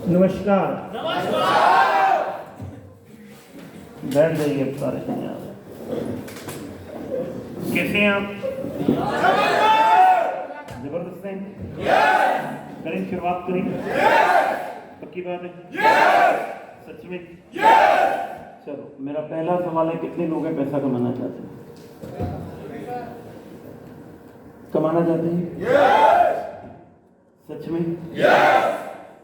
नमस्कार। बैठ जाइए अब सारे जने आप। कैसे हैं आप? जबरदस्त हैं। करें शुरुआत करें। पक्की बात है? सच में? चलो, मेरा पहला सवाल है, कितने लोग हैं पैसा कमाना चाहते हैं? कमाना चाहते हैं? सच में?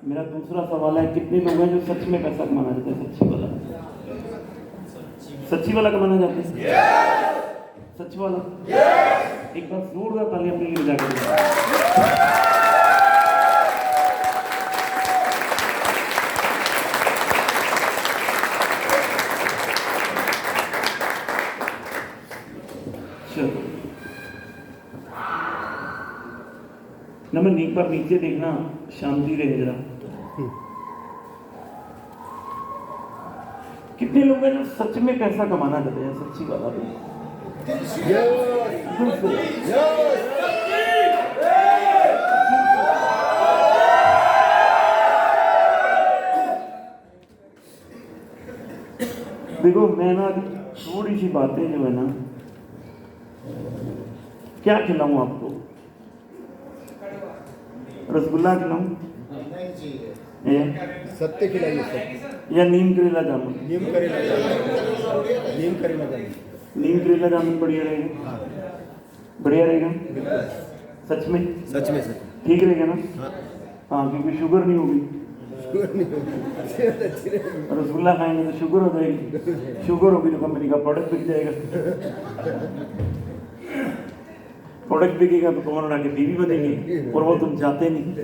मेरा दूसरा सवाल है, कितने लोग हैं जो सच में पैसा कमाना चाहते हैं? सच्ची वाला कमाना चाहते हैं? सच वाला? एक बार जोरदार ताली अपने लिए बजा कर। नमन, एक बार नीचे देखना, शांति रहे जरा। कितने लोग हैं जो सच में पैसा कमाना चाहते हैं? सच्ची वाला भी। देखो, मैं ना थोड़ी सी बातें जो है ना, क्या खिलाऊं आपको? रसगुल्ला खिलाऊं? सत्य खिलाइए, या नीम करेला जामुन? नीम करेला जामुन। नीम करेला जामुन बढ़िया रहेगा। बढ़िया रहेगा। सच में? सच में ठीक रहेगा ना? हाँ, क्योंकि शुगर नहीं होगी। रसगुल्ला खाएंगे तो शुगर हो जाएगी। शुगर होगी तो कंपनी का प्रोडक्ट बिक जाएगा। प्रोडक्ट बिकेगा तो कौन उड़ा के बीवी बनेगी, और वो तुम चाहते नहीं।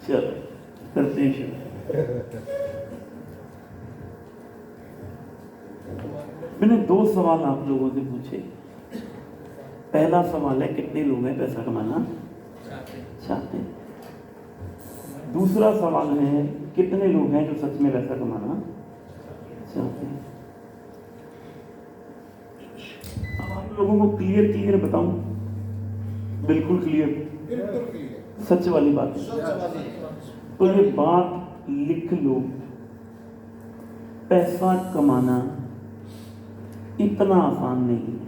चलो करते हैं शुरू। मैंने दो सवाल आप लोगों से पूछे। पहला सवाल है, कितने लोग हैं पैसा कमाना चाहते हैं? दूसरा सवाल है, कितने लोग हैं जो सच में पैसा कमाना चाहते हैं? अब आप लोगों को क्लियर बताऊं, बिल्कुल क्लियर, सच वाली बात है। तो ये बात लिख लो, पैसा कमाना इतना आसान नहीं है।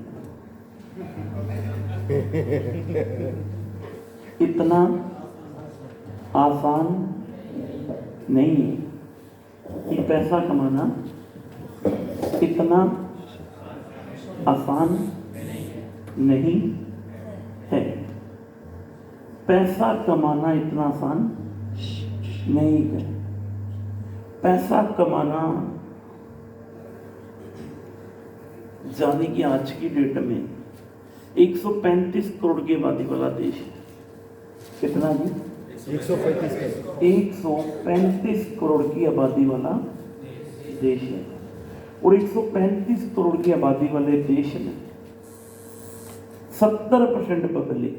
इतना आसान नहीं है कि पैसा कमाना इतना आसान नहीं है। पैसा कमाना इतना आसान नहीं है। पैसा कमाना, जाने की आज की डेट में 135 करोड़ की आबादी वाला देश है। कितना जी? 135 करोड़ की आबादी वाला देश है। और 135 करोड़ की आबादी वाले देश में 70% पब्लिक,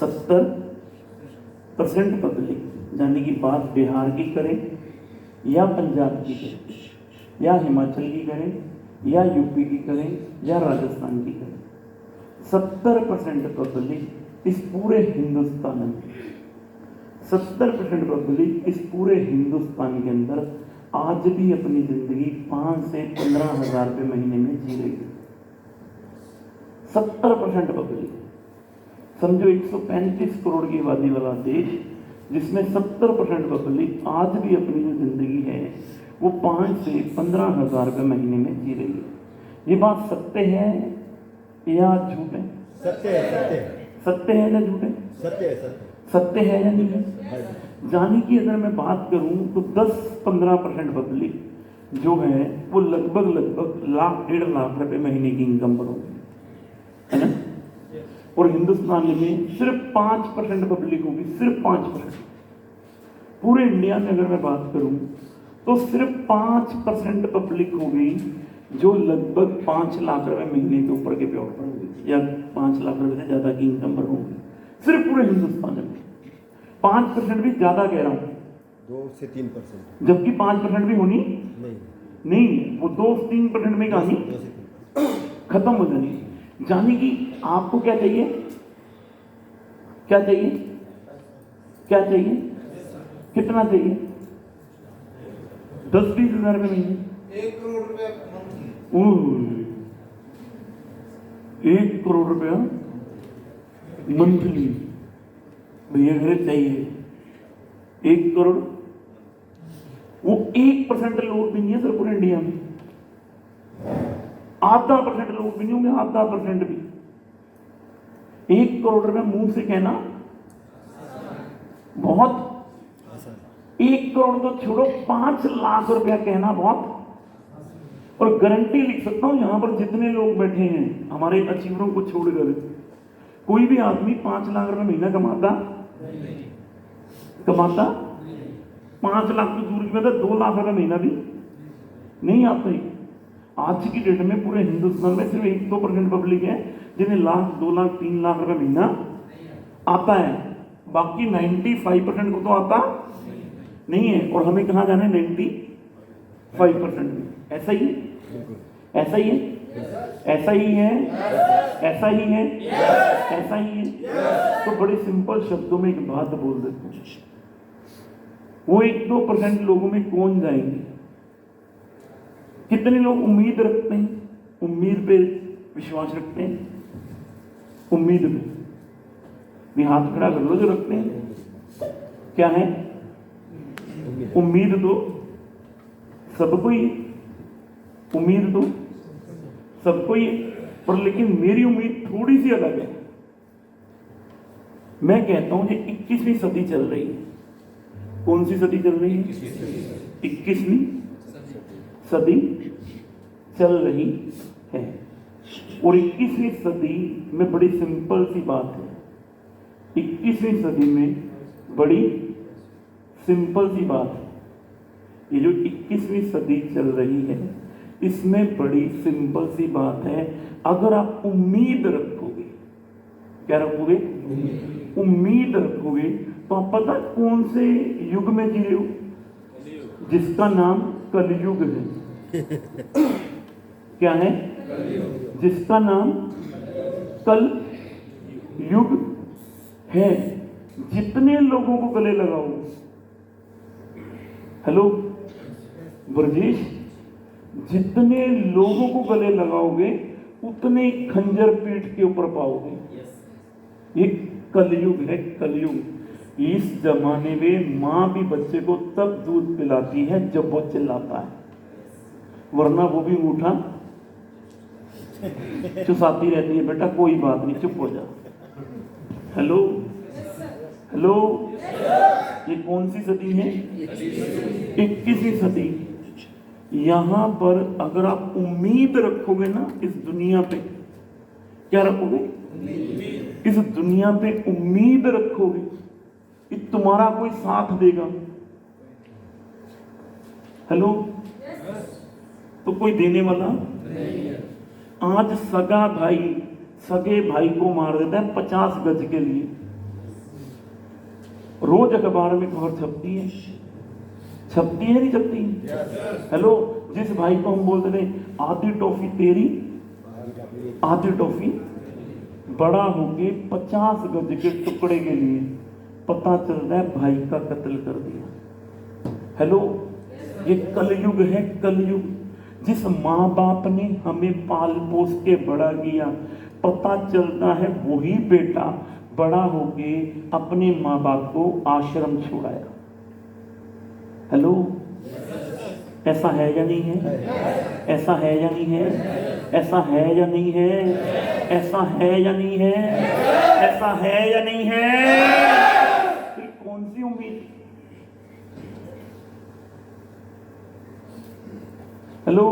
70% पब्लिक, यानी कि बात बिहार की करें या पंजाब की करें या हिमाचल की करें या यूपी की करें या राजस्थान की करें, 70% पब्लिक इस पूरे हिंदुस्तान में, 70% पब्लिक इस पूरे हिंदुस्तान के अंदर आज भी अपनी जिंदगी 5 से 15 हजार रुपये महीने में जी रही है। 70% पब्लिक, समझो 135 करोड़ की आबादी वाला देश, जिसमें 70% पब्लिक आज भी अपनी जो जिंदगी है वो 5 से 15 हजार रुपये महीने में जी रही है। ये बात सत्य है या झूठ है? सत्य है। सत्य है या झूठ है? सत्य है या नहीं है? जानी कि अगर मैं बात करूं तो 10-15% पब्लिक जो है वो लगभग लाख 1.5 लाख रुपए महीने की इनकम पर होगी, है ना? और हिंदुस्तान में सिर्फ 5% पब्लिक होगी, सिर्फ 5%। पूरे इंडिया में अगर मैं बात करूं तो सिर्फ 5% पब्लिक होगी जो लगभग 5 लाख रुपए महीने के ऊपर के प्योर पर होगी, या 5 लाख रुपए से ज्यादा की इनकम पर होगी, सिर्फ पूरे हिंदुस्तान में। 5% भी ज्यादा कह रहा हूं, 2 से 3%, जबकि 5% भी होनी नहीं, वो 2-3% में कहानी खत्म हो जानी। जाने की आपको क्या चाहिए, क्या चाहिए, क्या चाहिए, कितना चाहिए? 10-20 हजार में नहीं, 1 करोड़ रुपया मंथली। 1 करोड़ रुपया मंथली भैया घर चाहिए। 1 करोड़, वो 1% लोग भी नहीं है सर पूरे इंडिया में, आधा % लोग भी नहीं होंगे, आधा % भी। 1 करोड़ रुपया मुंह से कहना बहुत, 1 करोड़ तो छोड़ो, 5 लाख रुपया कहना बहुत। और गारंटी लिख सकता हूं यहां पर जितने लोग बैठे हैं हमारे अचीवरों को छोड़कर, कोई भी आदमी 5 लाख रुपया महीना कमाता, 5 लाख तो दूर की बात है, 2 लाख रुपया महीना भी नहीं आता ही। आज की डेट में पूरे हिंदुस्तान में सिर्फ 1-2% पब्लिक है जिन्हें लाख, 2 लाख, 3 लाख रुपया महीना आता है, बाकी 95% को तो आता नहीं है। और हमें कहाँ जाना है? 95% में। ऐसा ही है, ऐसा ही है, ऐसा ही है, ऐसा ही है, ऐसा ही है। तो बड़े सिंपल शब्दों में एक बात बोल देते हैं, वो 1-2% लोगों में कौन जाएंगे? कितने लोग उम्मीद रखते हैं, उम्मीद पे विश्वास रखते हैं? उम्मीद पे भी हाथ खड़ा कर लो जो रखते हैं। क्या है? उम्मीद तो सबको ही है, उम्मीद तो सबको ही है, पर लेकिन मेरी उम्मीद थोड़ी सी अलग है। मैं कहता हूं ये 21वीं सदी चल रही है। कौन सी सदी चल रही है? 21वीं सदी चल रही है। और 21वीं सदी में बड़ी सिंपल सी बात है, 21वीं सदी में बड़ी सिंपल सी बात है। ये जो 21वीं सदी चल रही है इसमें बड़ी सिंपल सी बात है, अगर आप उम्मीद रखोगे, क्या रखोगे? उम्मीद रखोगे तो आप पता कौन से युग में जी रहे हो? जिसका नाम कलयुग है। क्या है? जिसका नाम कल युग है। जितने लोगों को गले लगाओ, हेलो ब्रजेश, जितने लोगों को गले लगाओगे उतने खंजर पीठ के ऊपर पाओगे। ये कलयुग है, कलयुग। इस जमाने में मां भी बच्चे को तब दूध पिलाती है जब वो चिल्लाता है, वरना वो भी उठा चुसाती रहती है, बेटा कोई बात नहीं चुप हो जा। हेलो हेलो, ये कौन सी सदी है? 21वीं सदी। यहां पर अगर आप उम्मीद रखोगे ना इस दुनिया पे, क्या रखोगे? इस दुनिया पे उम्मीद रखोगे कि तुम्हारा कोई साथ देगा। हेलो, तो कोई देने वाला आज सगा भाई सगे भाई को मार देता है 50 गज के लिए। रोज अखबार में खबर छपती है, छपती है नहीं छपती? हेलो, जिस भाई को हम बोलते थे आधी टॉफी तेरी आधी टॉफी, बड़ा होके 50 गज के टुकड़े के लिए पता चलता है भाई का कत्ल कर दिया। हेलो, ये कलयुग है, कलयुग। जिस माँ बाप ने हमें पाल पोस के बड़ा किया, पता चलता है वही बेटा बड़ा होके अपने माँ बाप को आश्रम छोड़ाया। हेलो, ऐसा है या नहीं है? ऐसा है या नहीं है? ऐसा है या नहीं है? ऐसा है या नहीं है? ऐसा है या नहीं है? फिर कौन सी उम्मीद? हेलो,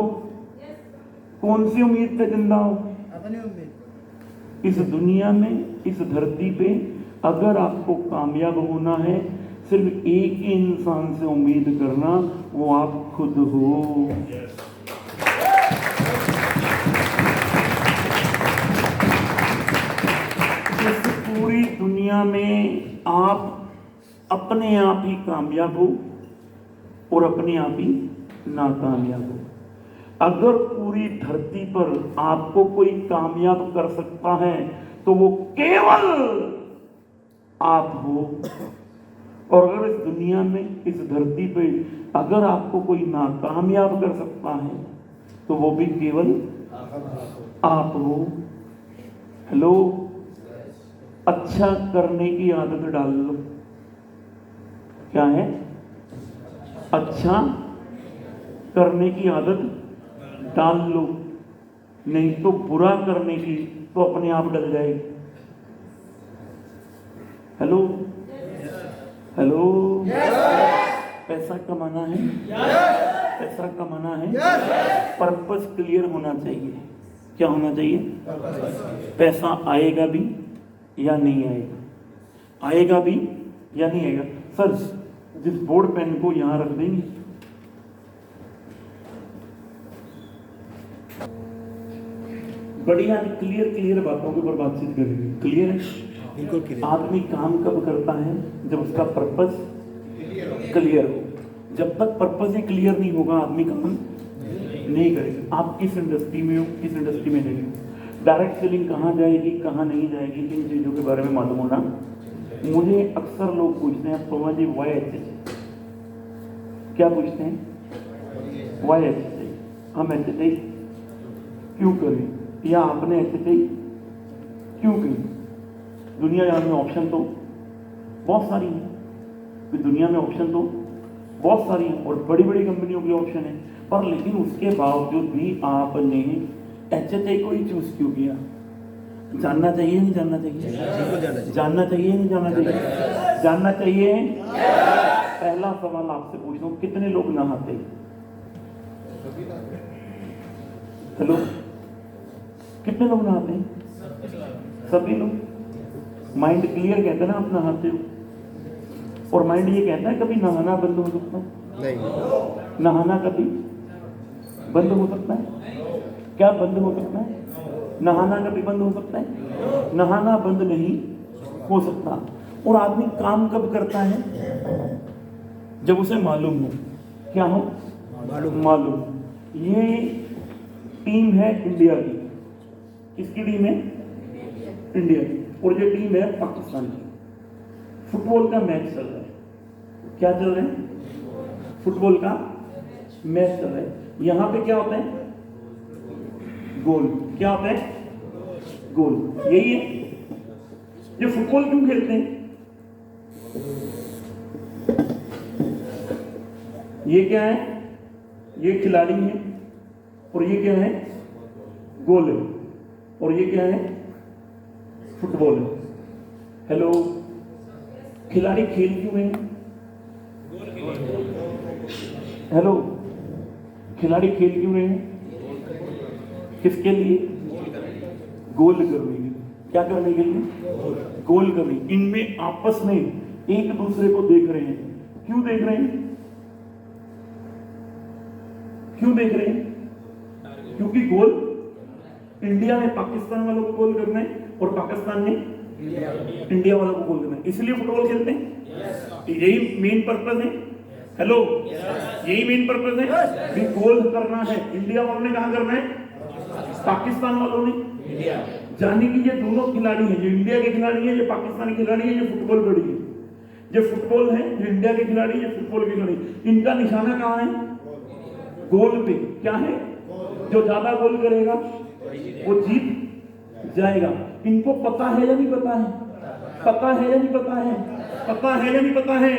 कौन सी उम्मीद पे जिंदा हो? अपनी उम्मीद। इस दुनिया में, इस धरती पे अगर आपको कामयाब होना है, सिर्फ एक ही इंसान से उम्मीद करना, वो आप खुद हो। इस पूरी दुनिया में आप अपने आप ही कामयाब हो और अपने आप ही नाकामयाब हो। अगर पूरी धरती पर आपको कोई कामयाब कर सकता है तो वो केवल आप हो। और अगर इस दुनिया में, इस धरती पे अगर आपको कोई नाकामयाब कर सकता है तो वो भी केवल आप हो। हेलो, अच्छा करने की आदत डाल लो। क्या है? अच्छा करने की आदत डाल लो, नहीं तो बुरा करने की तो अपने आप डल जाएगी। हेलो हेलो, पैसा कमाना है, पैसा कमाना है, पर्पस क्लियर होना चाहिए। क्या होना चाहिए? पैसा आएगा भी या नहीं आएगा, आएगा भी या नहीं आएगा। सर, जिस बोर्ड पेन को यहां रख देंगे, बढ़िया क्लियर बातों के ऊपर बातचीत करेंगे। क्लियर है? बिल्कुल क्लियर। आदमी काम कब करता है? जब उसका पर्पस क्लियर हो। जब तक पर्पस ही क्लियर नहीं होगा आदमी काम नहीं करेगा। आप किस इंडस्ट्री में हो, किस इंडस्ट्री में नहीं हो, डायरेक्ट सेलिंग कहाँ जाएगी, कहाँ नहीं जाएगी, इन चीज़ों के बारे में मालूम होना। मुझे अक्सर लोग पूछते हैं, पवन जी वाई HHI, क्या पूछते हैं? वाई HHI, हम HHI क्यों करें, या आपने HHI क्यों करें? दुनिया में ऑप्शन तो बहुत सारी है, दुनिया में ऑप्शन तो बहुत सारी है और बड़ी बड़ी कंपनियों की ऑप्शन है, पर लेकिन उसके बावजूद भी आपने HHI को ही चूज क्यों किया? जानना चाहिए नहीं जानना चाहिए? जानना चाहिए नहीं जानना चाहिए? जानना चाहिए। पहला सवाल आपसे पूछ रहा हूं, कितने लोग नहाते? हेलो, कितने लोग नहाते हैं? सभी लोग। माइंड क्लियर कहता है ना आप नहाते हो, और माइंड ये कहता है कभी नहाना बंद हो सकता है? नहीं। नहाना कभी बंद हो सकता है? क्या बंद हो सकता है? नहाना कभी बंद हो सकता है? नहाना बंद नहीं हो सकता। और आदमी काम कब करता है? जब उसे मालूम हो। क्या हो? मालूम। ये टीम है इंडिया की। किसकी टीम है? इंडिया की। और ये टीम है पाकिस्तान की। फुटबॉल का मैच चल रहा है। क्या चल रहा है? फुटबॉल का मैच चल रहा है। यहां पे क्या होता है? गोल। क्या होता है? गोल। यही है। ये फुटबॉल क्यों खेलते हैं? ये क्या है? ये खिलाड़ी है, और ये क्या है? गोल है, और ये क्या है? फुटबॉल है। हेलो, खिलाड़ी खेल क्यों है? हेलो, खिलाड़ी खेल क्यों रहे हैं? किसके लिए? गोल करने के लिए। क्या करने के लिए? गोल करने। इनमें आपस में एक दूसरे को देख रहे हैं। क्यों देख रहे हैं? क्यों देख रहे हैं? क्योंकि गोल इंडिया ने पाकिस्तान वालों को गोल करना है और पाकिस्तान ने इंडिया वालों को गोल करना है, इसलिए फुटबॉल खेलते हैं। यही मेन पर्पस है। हेलो, यही मेन पर्पस है कि गोल करना है। इंडिया वालों ने कहां करना है? पाकिस्तान वालों ने। जाने की ये दोनों खिलाड़ी हैं, जो इंडिया के खिलाड़ी हैं, ये पाकिस्तानी खिलाड़ी है, ये फुटबॉल बड़ी है। जो फुटबॉल है, जो इंडिया के खिलाड़ी है, फुटबॉल के खिलाड़ी, इनका निशाना कहां है? गोल पे। क्या है? जो ज्यादा गोल करेगा वो जीत जाएगा। इनको पता है या नहीं पता है? पता है या नहीं पता है? पता है या नहीं पता है?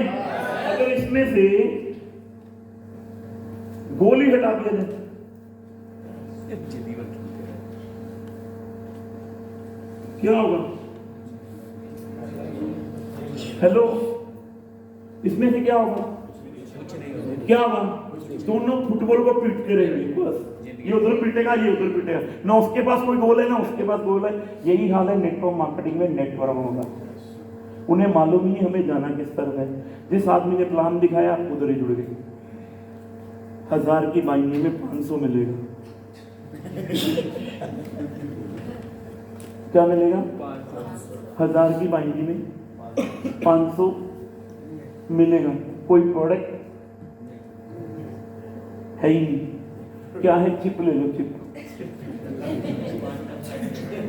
अगर इसमें से गोल ही हटा दिया जाए, क्या होगा? हेलो, इसमें से क्या होगा? क्या होगा? दोनों फुटबॉल को पीटते रहेंगे। बस ये उधर पीटेगा, ये उधर पीटेगा। ना उसके पास कोई गोल है, ना उसके पास गोल है। यही हाल है नेटवर्क मार्केटिंग में, नेटवर्क होगा। उन्हें मालूम ही हमें जाना किस तरफ है। जिस आदमी ने प्लान दिखाया उधर ही जुड़ गए। 1000 की बाइंडिंग में 500 मिलेगा। क्या मिलेगा? 1000 की बाइंडिंग में 500 मिलेगा। कोई प्रोडक्ट है ही नहीं। क्या है? चिप ले लो, चिप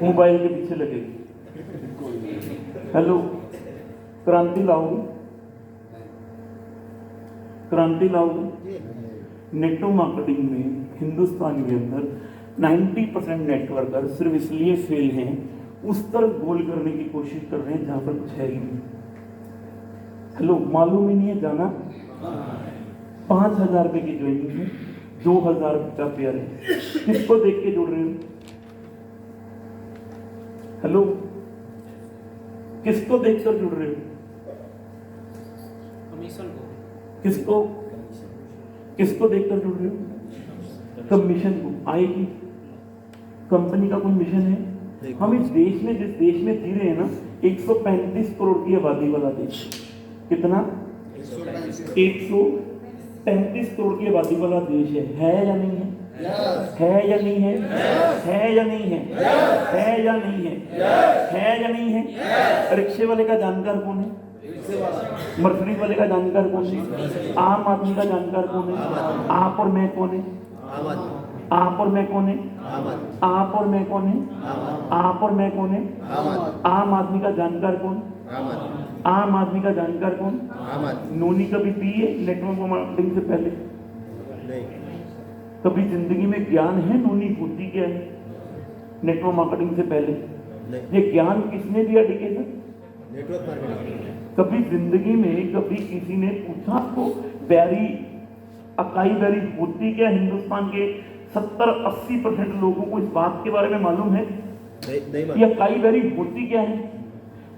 मोबाइल के पीछे लगेगी। हेलो, क्रांति लाओगे? क्रांति लाओगे? नेटवर्क मार्केटिंग में हिंदुस्तान के अंदर 90% नेटवर्कर सिर्फ इसलिए फेल हैं, उस तरफ गोल करने की कोशिश कर रहे हैं जहां पर कुछ है ही नहीं। हेलो, मालूम ही नहीं है जाना 5,000 रुपए की ज्वाइनिंग है, 2,000 बच्चा पेयर है। किसको देख के जुड़ रहे हो? हेलो, किसको देखकर जुड़ रहे हो? किसको किसको देखकर जुड़ रहे हो? कमीशन को। आएगी कंपनी का कोई मिशन है? हम इस देश में, जिस देश में जी रहे हैं ना, 135 करोड़ की आबादी वाला देश। कितना? 135 करोड़ की आबादी वाला देश है या नहीं है? है या नहीं है? है या नहीं है? है या नहीं है? है या नहीं है? रिक्शे वाले का जानकार कौन है? मर्सिडीज वाले का जानकार कौन है? आम आदमी का जानकार कौन है? आप और मैं कौन है? आप और मैं कौन है? आप और मैं कौन है? आप और मैं कौन है? आम आदमी का जानकार कौन? आम आदमी का जानकार कौन? नोनी कभी पी है नेटवर्क मार्केटिंग से पहले? कभी जिंदगी में ज्ञान है नोनी होती क्या है नेटवर्क मार्केटिंग से पहले? ये ज्ञान किसने दिया? Decatur network marketing. कभी जिंदगी में कभी किसी ने पूछा आपको बैरी, अकाई बैरी होती क्या? हिंदुस्तान के 70-80% लोगों को इस बात के बारे में मालूम है कि अकाई बैरी होती क्या है?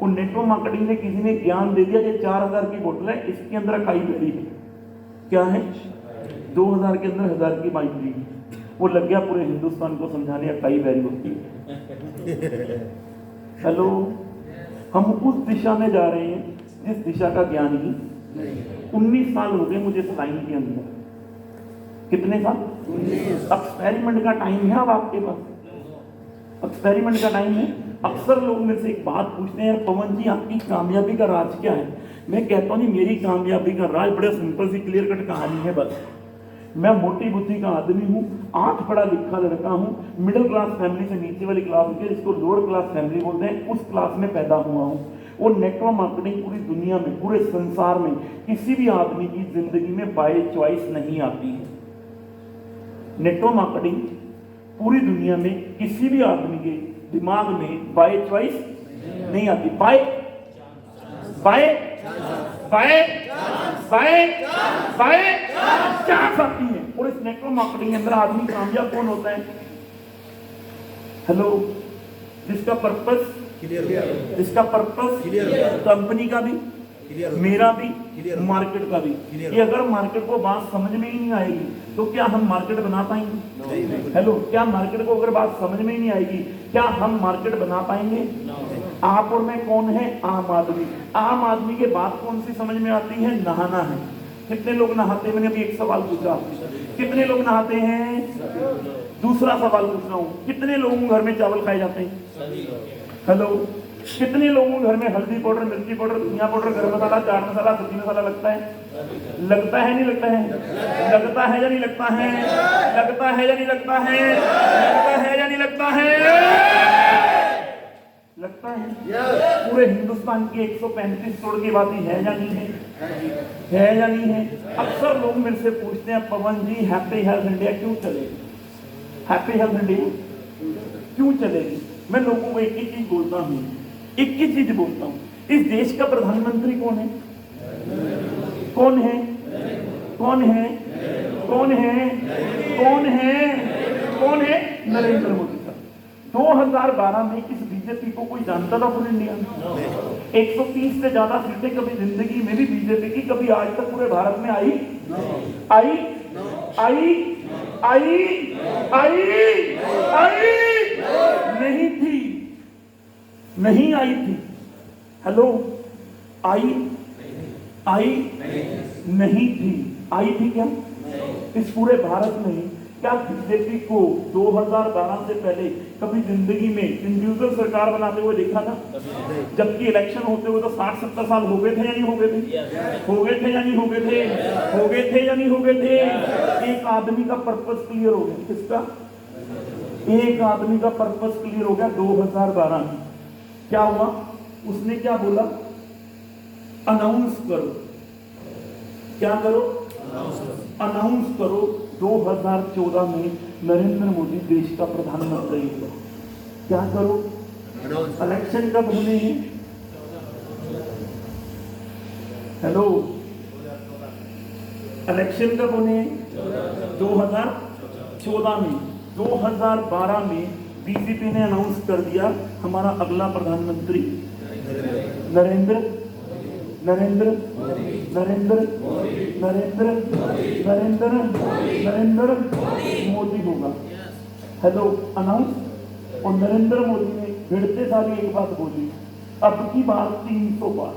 वो नेटवर्क मार्केटिंग में किसी ने ज्ञान दे दिया कि 4,000 की बोतल है, इसके अंदर अकाई बैरी है। क्या है? 2,000 के अंदर 1,000 की बाइंड्री है। वो लग गया पूरे हिंदुस्तान को समझाने अकाई बैरी होती है। हेलो, हम उस दिशा में जा रहे हैं जिस दिशा का ज्ञान ही 19 साल हो गए मुझे इस लाइन के अंदर। कितने साल? 19। एक्सपेरिमेंट का टाइम है अब आपके पास, एक्सपेरिमेंट का टाइम है। अक्सर लोग मेरे से एक बात पूछते हैं, यार पवन जी आपकी कामयाबी का राज क्या है? मैं कहता हूँ जी मेरी कामयाबी का राज बड़े सिंपल सी क्लियर कट कहानी है बस। मैं मोटी बुद्धि का आदमी हूँ, 8 पढ़ा लिखा लड़का हूँ, मिडिल क्लास फैमिली से नीचे वाली क्लास के जिसको लोअर क्लास फैमिली बोलते हैं, उस क्लास में पैदा हुआ हूँ। वो नेटवर्क मार्केटिंग पूरी दुनिया में, पूरे संसार में किसी भी आदमी की जिंदगी में बाय चॉइस नहीं आती है। नेटवर्क मार्केटिंग पूरी दुनिया में किसी भी आदमी के दिमाग में बाय चॉइस नहीं आती। By by by by by chance आती है। और इस नेटवर्क मार्केटिंग के अंदर आदमी कामयाब कौन होता है? हेलो, जिसका पर्पस क्लियर, जिसका पर्पस क्लियर, कंपनी का भी क्लियर, मेरा भी क्लियर, मार्केट का भी क्लियर। ये अगर मार्केट को बात समझ में ही नहीं आएगी तो क्या हम मार्केट बना पाएंगे? हेलो, क्या मार्केट को अगर बात समझ में ही नहीं आएगी क्या हम मार्केट बना पाएंगे? आप और मैं कौन है? आम आदमी। आम आदमी के बात कौन सी समझ में आती है? नहाना है। कितने लोग नहाते हैं? मैंने अभी एक सवाल पूछा, कितने लोग नहाते हैं? दूसरा सवाल पूछ रहा हूँ, कितने लोगों के घर में चावल खाए जाते हैं? हेलो, कितने लोगों के घर में हल्दी पाउडर, मिर्ची पाउडर, धनिया पाउडर, गरम मसाला, चाट मसाला, सब्जी मसाला लगता है? लगता है नहीं लगता है? लगता है या नहीं लगता है? लगता है या नहीं लगता है? लगता है या नहीं लगता है? लगता है। पूरे हिंदुस्तान की 135 करोड़ की आबादी है या नहीं है? है या नहीं है? अक्सर लोग मेरे से पूछते हैं पवन जी हैप्पी हेल्थ इंडिया क्यों चलेगी? हैप्पी हेल्थ इंडिया क्यों चलेगी? मैं लोगों को एक ही चीज बोलता हूँ, एक ही चीज बोलता हूँ, इस देश का प्रधानमंत्री कौन है? कौन है? कौन है? कौन है? कौन है? कौन है? नरेंद्र मोदी साहब। 2012 में इस बीजेपी को कोई जानता था पूरे इंडिया में? 130 से ज्यादा सीटें कभी जिंदगी में भी बीजेपी की कभी आज तक पूरे भारत में आई? आई? आई? आई? आई? आई? नहीं थी, नहीं आई थी। हेलो, आई? आई? नहीं थी। आई थी क्या? इस पूरे भारत में क्या बीजेपी को 2012 से पहले कभी जिंदगी में इंडिविजुअल सरकार बनाते हुए देखा था? जबकि इलेक्शन होते हुए तो 60-70 साल हो गए थे या नहीं हो गए थे? हो गए थे या नहीं हो गए थे? हो गए थे या नहीं हो गए थे? एक आदमी का पर्पस क्लियर हो गया। किसका? एक आदमी का पर्पस क्लियर हो गया 2012 में। क्या हुआ? उसने क्या बोला? अनाउंस करो। क्या करो? अनाउंस करो 2014 में नरेंद्र मोदी देश का प्रधानमंत्री होगा। क्या करो? इलेक्शन कब होने हैं? हेलो, इलेक्शन कब होने हैं? 2014 में। 2012 में बीजेपी ने अनाउंस कर दिया हमारा अगला प्रधानमंत्री नरेंद्र नरेंद्र नरेंद्र नरेंद्र नरेंद्र नरेंद्र मोदी होगा। Hello, announce. और नरेंद्र मोदी ने भिड़ते सारी एक बात बोली, अब की बार 300 बार,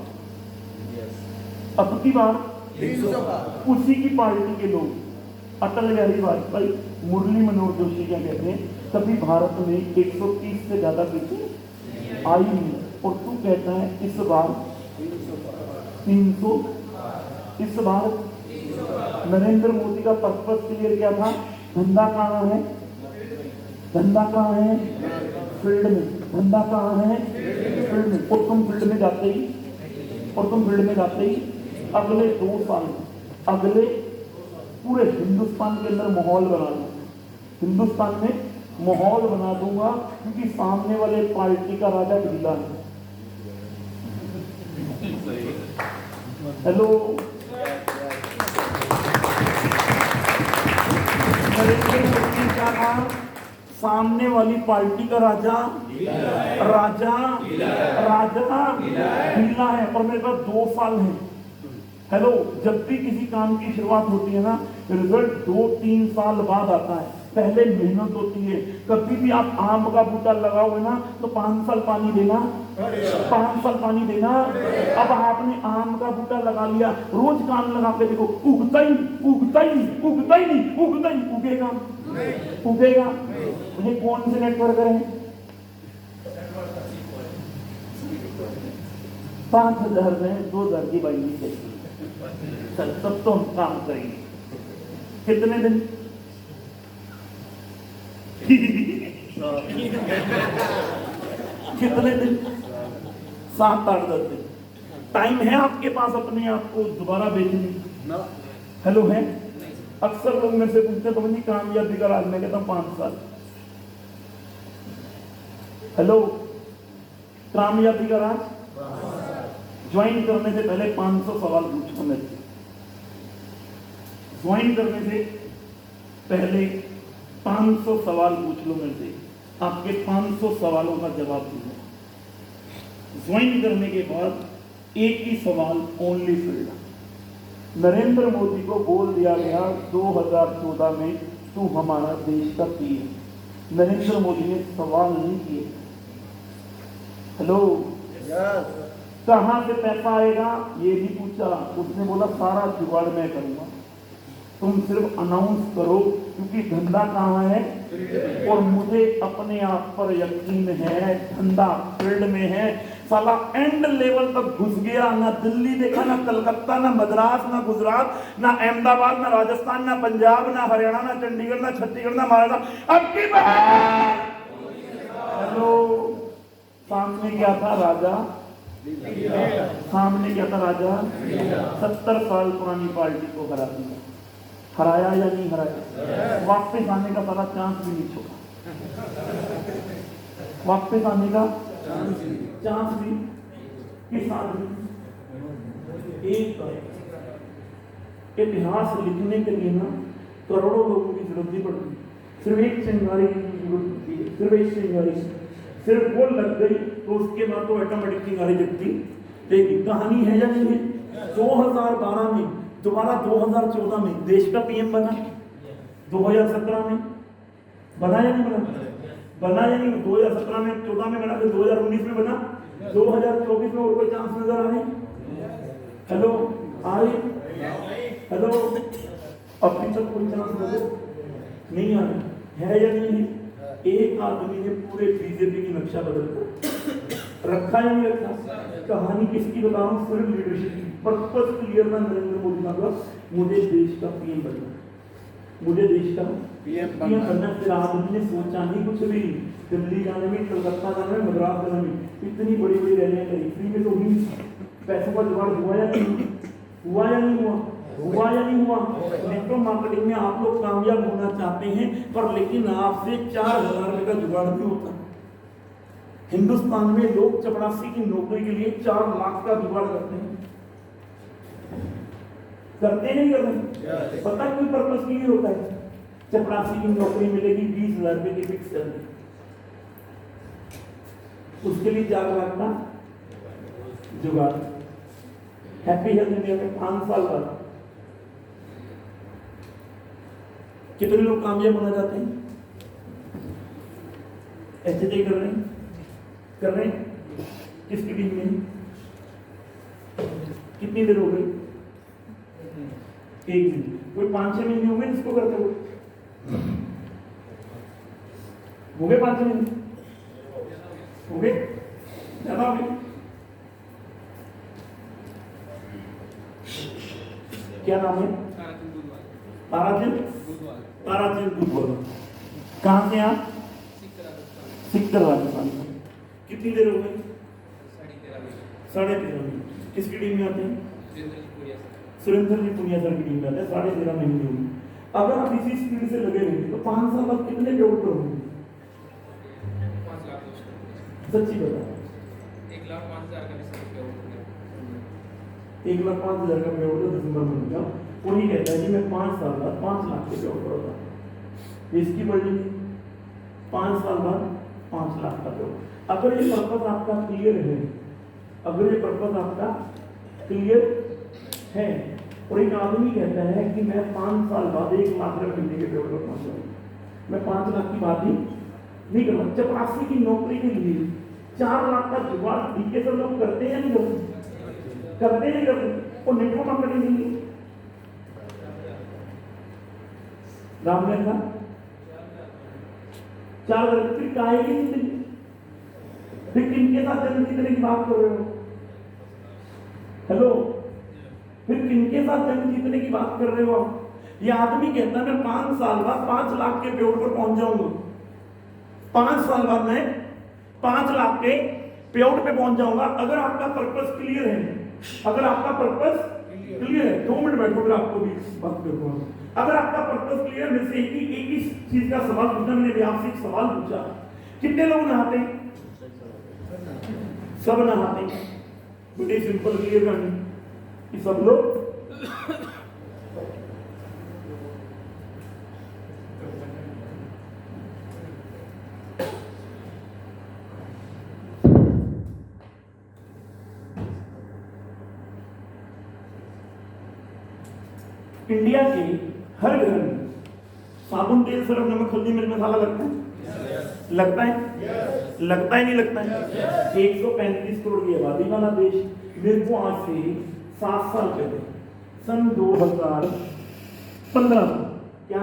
अब की बार 300 बार। उसी की पार्टी के लोग, अटल बिहारी वाजपेयी, मुरली मनोहर जोशी क्या कहते हैं, कभी भारत में 130 से ज्यादा सीटें आई नहीं। और तू कहता है इस बार 300। इस बार नरेंद्र मोदी का पर्पस क्लियर क्या था? धंधा कहाँ है? धंधा कहाँ है? फील्ड में। धंधा कहाँ है? फील्ड में। और तुम फील्ड में जाते ही अगले 2 साल, अगले पूरे हिंदुस्तान के अंदर माहौल बना दूंगा। हिंदुस्तान में माहौल बना दूंगा, क्योंकि सामने वाले पार्टी का राजा ढीला है। हेलो, नरेंद्र मोदी का नाम सामने वाली पार्टी का राजा ढीला है। और मेरे पास 2 साल है। हेलो, जब भी किसी काम की शुरुआत होती है ना, रिजल्ट 2-3 साल बाद आता है। पहले मेहनत होती है। कभी भी आप आम का बूटा लगाओगे ना तो 5 साल पानी देना, 5 साल पानी देना। अब आपने आम का बूटा लगा लिया, रोज कान लगा के देखो, उगता ही उगेगा। ये कौन से नेटवर्क है? 5,000 में 2,000 की बाइंडिंग चाहिए। चल, तब तो हम काम करेंगे। कितने दिन? कितने दिन? 7-8-10 दिन। टाइम है आपके पास अपने आप को दोबारा बेचने? हेलो, है? अक्सर लोग मेरे से पूछते तो मुझे कामयाबी का राज, मैं कहता हूं 5 साल। हेलो, कामयाबी का राज ज्वाइन करने से पहले 500 सवाल पूछो मेरे से। ज्वाइन करने से पहले 500 सवाल पूछ लो मेरे से, आपके 500 सवालों का जवाब दूंगा। ज्वाइन करने के बाद एक ही सवाल, ओनली फील्ड। नरेंद्र मोदी को बोल दिया गया 2014 में तू हमारा देश का पीएम। नरेंद्र मोदी ने सवाल नहीं किए। हेलो, कहां से पैसा आएगा ये भी पूछा। उसने बोला सारा जुगाड़ मैं करूंगा, तुम सिर्फ अनाउंस करो, क्योंकि धंधा कहाँ है? और मुझे अपने आप पर यकीन है, धंधा फील्ड में है। साला एंड लेवल तक घुस गया। ना दिल्ली देखा, ना कलकत्ता, ना मद्रास, ना गुजरात, ना अहमदाबाद, ना राजस्थान, ना पंजाब, ना हरियाणा, ना चंडीगढ़, ना छत्तीसगढ़, ना महाराष्ट्र। अब की बात। हेलो, सामने क्या था? राजा। सामने क्या था? राजा। 70 साल पुरानी पार्टी को हरा दिया। हराया या नहीं हराया? वापस आने का सारा चांस भी नहीं छोड़ा। वापस आने का चांस भी किस आदमी? एक इतिहास लिखने के लिए ना करोड़ों लोगों की जरूरत नहीं पड़ती। सिर्फ एक चिंगारी की जरूरत होती है, सिर्फ एक चिंगारी। सिर्फ वो लग गई तो उसके बाद तो ऑटोमेटिक चिंगारी जगती। एक कहानी है या नहीं है? 2012 में दोबारा 2014 में देश का पीएम बना। 2017 में बना या नहीं बना? बना या नहीं? 2017 में, 14 में बना, फिर 2019 में बना, 2024 में और कोई चांस नजर आ रहे? हेलो, आ रही? हेलो, अभी तक कोई चांस नजर? नहीं आ रहा है या नहीं है? एक आदमी ने पूरे बीजेपी की नक्शा बदल कर रखा या नहीं रखा? कहानी किसकी बता रहा हूँ? सिर्फ लीडरशिप की। पर्पस क्लियर था नरेंद्र मोदी का, मुझे देश का पीएम बनना, मुझे देश का पीएम बनना। फिर आदमी ने सोचा नहीं कुछ भी, दिल्ली जाने में, कलकत्ता जाने में, मद्रास जाने में, इतनी बड़ी बड़ी रैलियां करी, फ्री में तो हुई, पैसों का जुगाड़ हुआ या नहीं हुआ? या नहीं हुआ? हुआ या नहीं हुआ? नेटवर्क मार्केटिंग में आप लोग कामयाब होना चाहते हैं, पर लेकिन आपसे 4,000 रुपए का जुगाड़ भी होता है। हिंदुस्तान में लोग चपरासी की नौकरी के लिए 4 लाख का जुगाड़ करते हैं, करते नहीं करते? पता है कोई पर्पस के लिए होता है? चपरासी की नौकरी मिलेगी 20,000 रुपए की फिक्स सैलरी, उसके लिए 4 लाख का जुगाड़। हैप्पी हेल्थ इंडिया में 5 साल बाद कितने लोग कामयाब होना चाहते हैं? एचडी कर रहे हैं किसकी टीम में? कितनी देर हो गई? 1 दिन। कोई 5-6 महीने हो गए इसको करते हुए? हो गए 5-6 महीने? हो गए? ज्यादा हो गए? क्या नाम है? ताराचंद दूधवाला। कहाँ से आप? सिकंदर राजस्थान। कितनी देर हो गई? 13.5 महीने। किसकी टीम में आते हैं? सुरेंद्र जी पुनिया सर की टीम में आते हैं। 13.5 महीने होंगे। अगर आप इसी स्पीड से लगे रहेंगे तो 5 साल बाद कितने पेड़ करोगे? 5 लाख। सच्ची बता। 1,05,000 का 1,05,000 का पेड़ तो दिसंबर में हो गया। कोई कहता है कि मैं 5 साल बाद 5 लाख के पेड़ करूंगा, इसकी बढ़ेगी 5 साल बाद 5 लाख का पेड़। अगर ये पर्पस आपका क्लियर है, अगर ये पर्पस आपका क्लियर है, और एक आदमी कहता है कि मैं 5 साल बाद 1 लाख रुपए महीने के पेड़ पर पहुंचाऊंगा, मैं 5 लाख की बात ही नहीं कर रहा। चपरासी की नौकरी के लिए 4 लाख का जुगाड़ डीके से लोग करते हैं या नहीं करते? करते नहीं करते? और नेटवर्क मार्केटिंग नहीं रामदेव का 4 फिर काहे की जिंदगी? फिर किनके साथ जन्म जीतने की बात कर रहे हो? हेलो, फिर किनके साथ जन्म जीतने की बात कर रहे हो आप? ये आदमी कहता है मैं 5 साल बाद 5 लाख के पेड़ पर पहुंच जाऊंगा, 5 साल बाद मैं 5 लाख के पेड़ पे पहुंच जाऊंगा। अगर आपका पर्पस क्लियर है, अगर आपका पर्पस क्लियर है, 2 मिनट बैठो फिर आपको भी बात करूंगा। अगर आपका पर्पस क्लियर है, से एक ही चीज का सवाल पूछना, मैंने भी आपसे एक सवाल पूछा, कितने लोग नहाते हैं? सब नहाते हैं। बड़ी सिंपल क्लियर कहानी कि सब लोग इंडिया के हर घर में साबुन, तेल, सरफ, नमक, हल्दी, मिर्च, मसाला लगता है? लगता है? लगता है नहीं लगता है? 135 करोड़ की आबादी वाला देश। मेरे को आज से 7 साल पहले सन 2015 क्या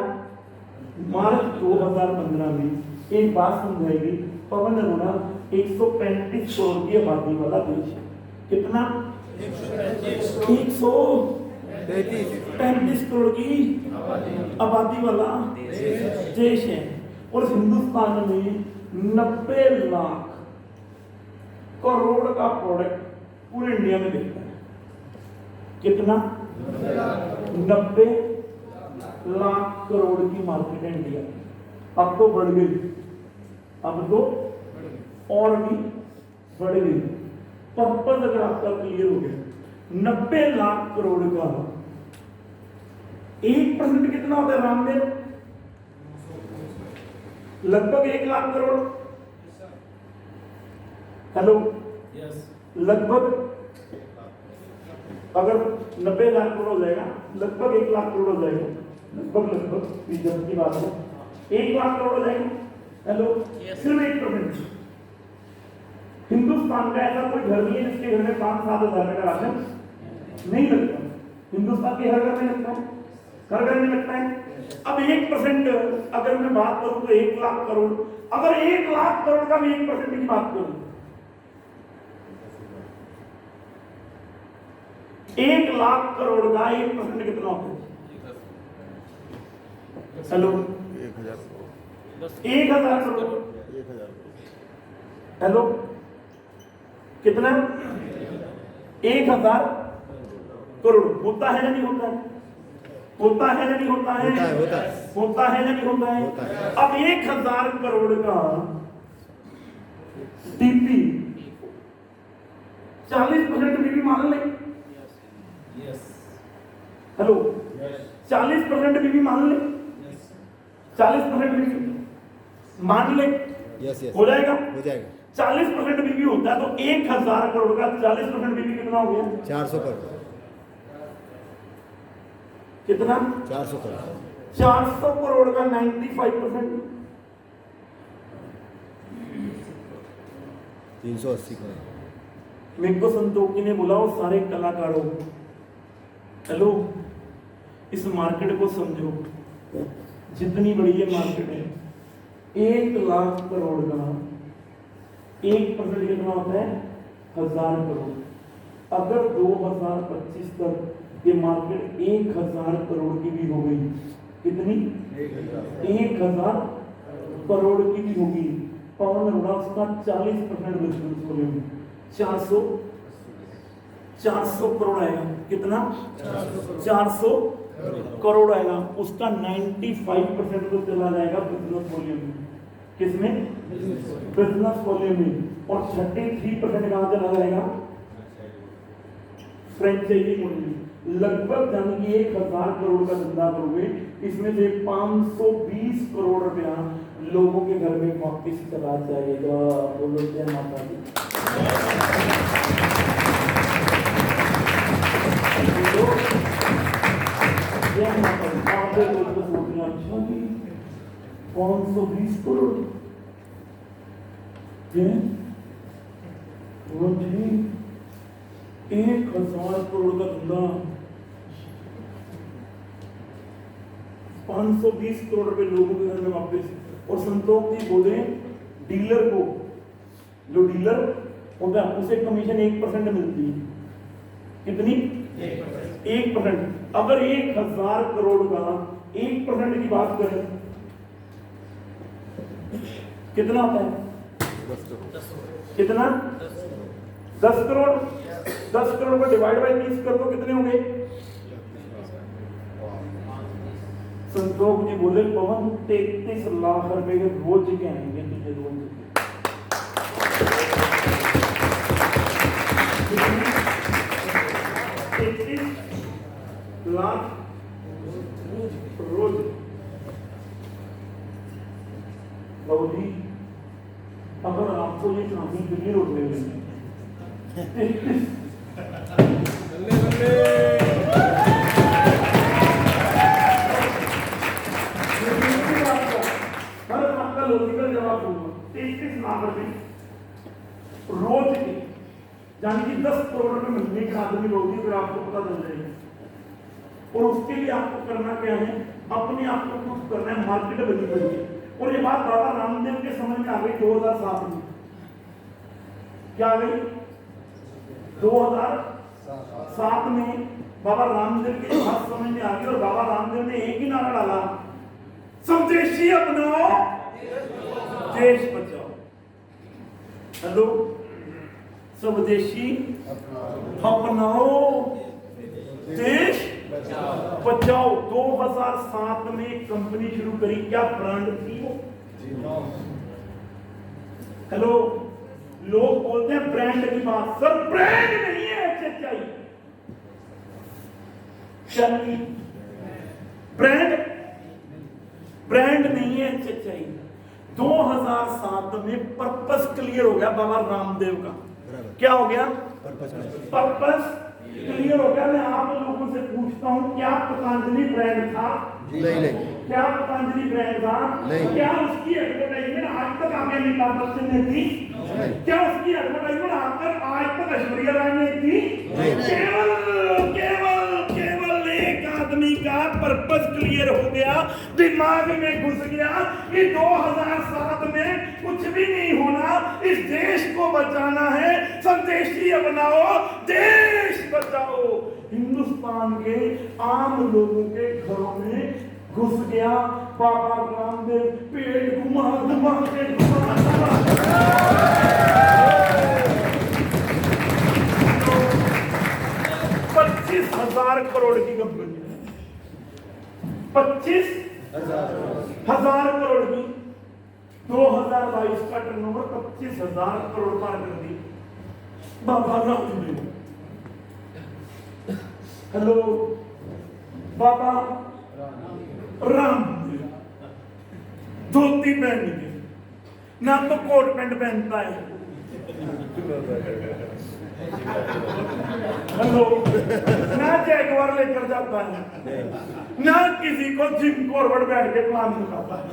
मार्च 2015 में एक बात समझाई गई, पवन अरोड़ा 135 करोड़ की आबादी वाला देश है। कितना? 135 करोड़ की आबादी वाला देश है। और हिंदुस्तान में 90 लाख करोड़ का प्रोडक्ट पूरे इंडिया में बिकता है। कितना? 90 लाख करोड़ की मार्केट है इंडिया। अब तो बढ़ गई, अब तो और भी बढ़ गई। पर्पस अगर आपका क्लियर हो गया, 90 लाख करोड़ का 1% कितना होता है रामदेव? लगभग 1 लाख करोड़। हेलो, लगभग अगर 90 लाख करोड़ हो जाएगा, लगभग 1 लाख करोड़ हो जाएगा, लगभग इज्जत की बात है, 1 लाख करोड़ हो जाएगा। हेलो, सिर्फ 1%। हिंदुस्तान का ऐसा कोई घर नहीं है जिसके घर में 5-7 हज़ार का राशन नहीं लगता। हिंदुस्तान के हर घर में लगता है। घर घर में लगता है। अब 1% अगर मैं बात करूं तो 1 लाख करोड़, अगर 1 लाख करोड़ का भी 1% की बात करूं, 1 लाख करोड़ का 1% कितना होता है? हेलो, 1000 करोड़। हेलो, कितना? 1000 करोड़ होता है या नहीं होता है? होता है या नहीं होता है? होता है। होता है या नहीं होता है? होता है। अब 1000 करोड़ का डीपी 40% डीपी मान ले। हेलो, 40% बीबी मान ले, 40% बीबी मान ले, यस यस हो जाएगा। हो जाएगा। 40% बीबी होता है तो 1000 करोड़ का 40% बीबी कितना हो गया? 400 करोड़। कितना? 400 करोड़। 400 करोड़ का 95%, 380 करोड़। मेरे को संतोषी ने बुलाओ सारे कलाकारों। हेलो, इस मार्केट को समझो, जितनी बड़ी ये मार्केट है, 1 लाख करोड़ का 1% कितना होता है? 1000 करोड़। अगर 2025 तक ये मार्केट 1000 करोड़ की भी हो गई, कितनी? 1000 करोड़ की भी होगी, पवन अरोड़ा उसका 40% बिजनेस वॉल्यूम 400 करोड़ आएगा। कितना? 400 करोड़ आएगा। उसका 95% तो चला जाएगा बिजनेस वॉल्यूम में। किसमें? बिजनेस वॉल्यूम में। और 33% कहां चला जाएगा? फ्रेंचाइजी मॉडल में। लगभग जाने की 1000 करोड़ का धंधा करोगे, इसमें से 520 करोड़ रुपया लोगों के घर में वापिस चला जाएगा। बोलो जय माता दी। जय माता दी। आप लोग तो सोच रहे हैं, अच्छा जी 520 करोड़ है, वो जी 1000 करोड़ का धंधा, 520 करोड़ रुपए लोगों के घर में वापस। और संतोष जी बोले डीलर को, जो डीलर होता है उसे कमीशन 1% मिलती है। कितनी? 1%। अगर 1000 करोड़ का 1% की बात करें, कितना होता है? 10 करोड़। कितना? 10 करोड़। 10 करोड़ को डिवाइड बाई 30 कर दो, कितने होंगे? संतोष जी बोले पवन 33 लाख रुपए के रोज के आएंगे तुझे, रोज के 33 लाख रोज। बाबू जी, अगर आपको ये चांदी दिल्ली रोड ले लेंगे, लॉजिकल जवाब दूंगा, 33 लाख रुपए रोज के, यानी कि 10 करोड़ रुपए महीने के आदमी होगी, फिर आपको पता चल जाएगा। और उसके लिए आपको करना क्या है? अपने आप को कुछ करना है, मार्केट बनी पड़ी है। और ये बात बाबा रामदेव के समय में आ गई 2007 में। क्या आ गई? 2007 में बाबा रामदेव के बात समझ में आ गई। और बाबा रामदेव ने एक ही नारा डाला, स्वदेशी अपनाओ, देश बचाओ। हेलो, स्वदेशी अपनाओ, देश बचाओ। 2007 में कंपनी शुरू करी, क्या ब्रांड थी वो? हेलो, लोग बोलते हैं ब्रांड की बात, सर ब्रांड नहीं है HHI। चलिए, ब्रांड नहीं है HHI। 2007 में पर्पस क्लियर हो गया बाबा रामदेव का। क्या हो गया? पर्पस क्लियर हो गया। मैं आप लोगों से पूछता हूं, क्या पतंजलि ब्रांड था? नहीं। क्या पतंजलि ब्रांड था? नहीं। क्या उसकी एडवर्टाइजमेंट आज तक आगे अमिताभ बच्चन ने थी? क्या उसकी एडवर्टाइजमेंट आज तक ऐश्वर्या राय ने थी? केवल एक आदमी गया, पर्पस क्लियर हो गया, दिमाग में घुस गया कि 2007 में कुछ भी नहीं होना, इस देश को बचाना है, स्वदेशी बनाओ, देश बचाओ। हिंदुस्तान के आम लोगों के घरों में घुस गया बाबा रामदेव, पेड़ घुमा घुमा के घुमा 25,000 करोड़ की कंपनी, 25,000 करोड़ की, 2022 का टर्नओवर 25,000 करोड़ पार कर दी बाबा रामदेव। हेलो बाबा रामदेव, धोती पहन के, ना तो कोट पैंट पहनता है, हेलो, ना जैगवार लेकर जाता है, ना किसी को जिम फॉरवर्ड बैठ के प्लान दिखाता है।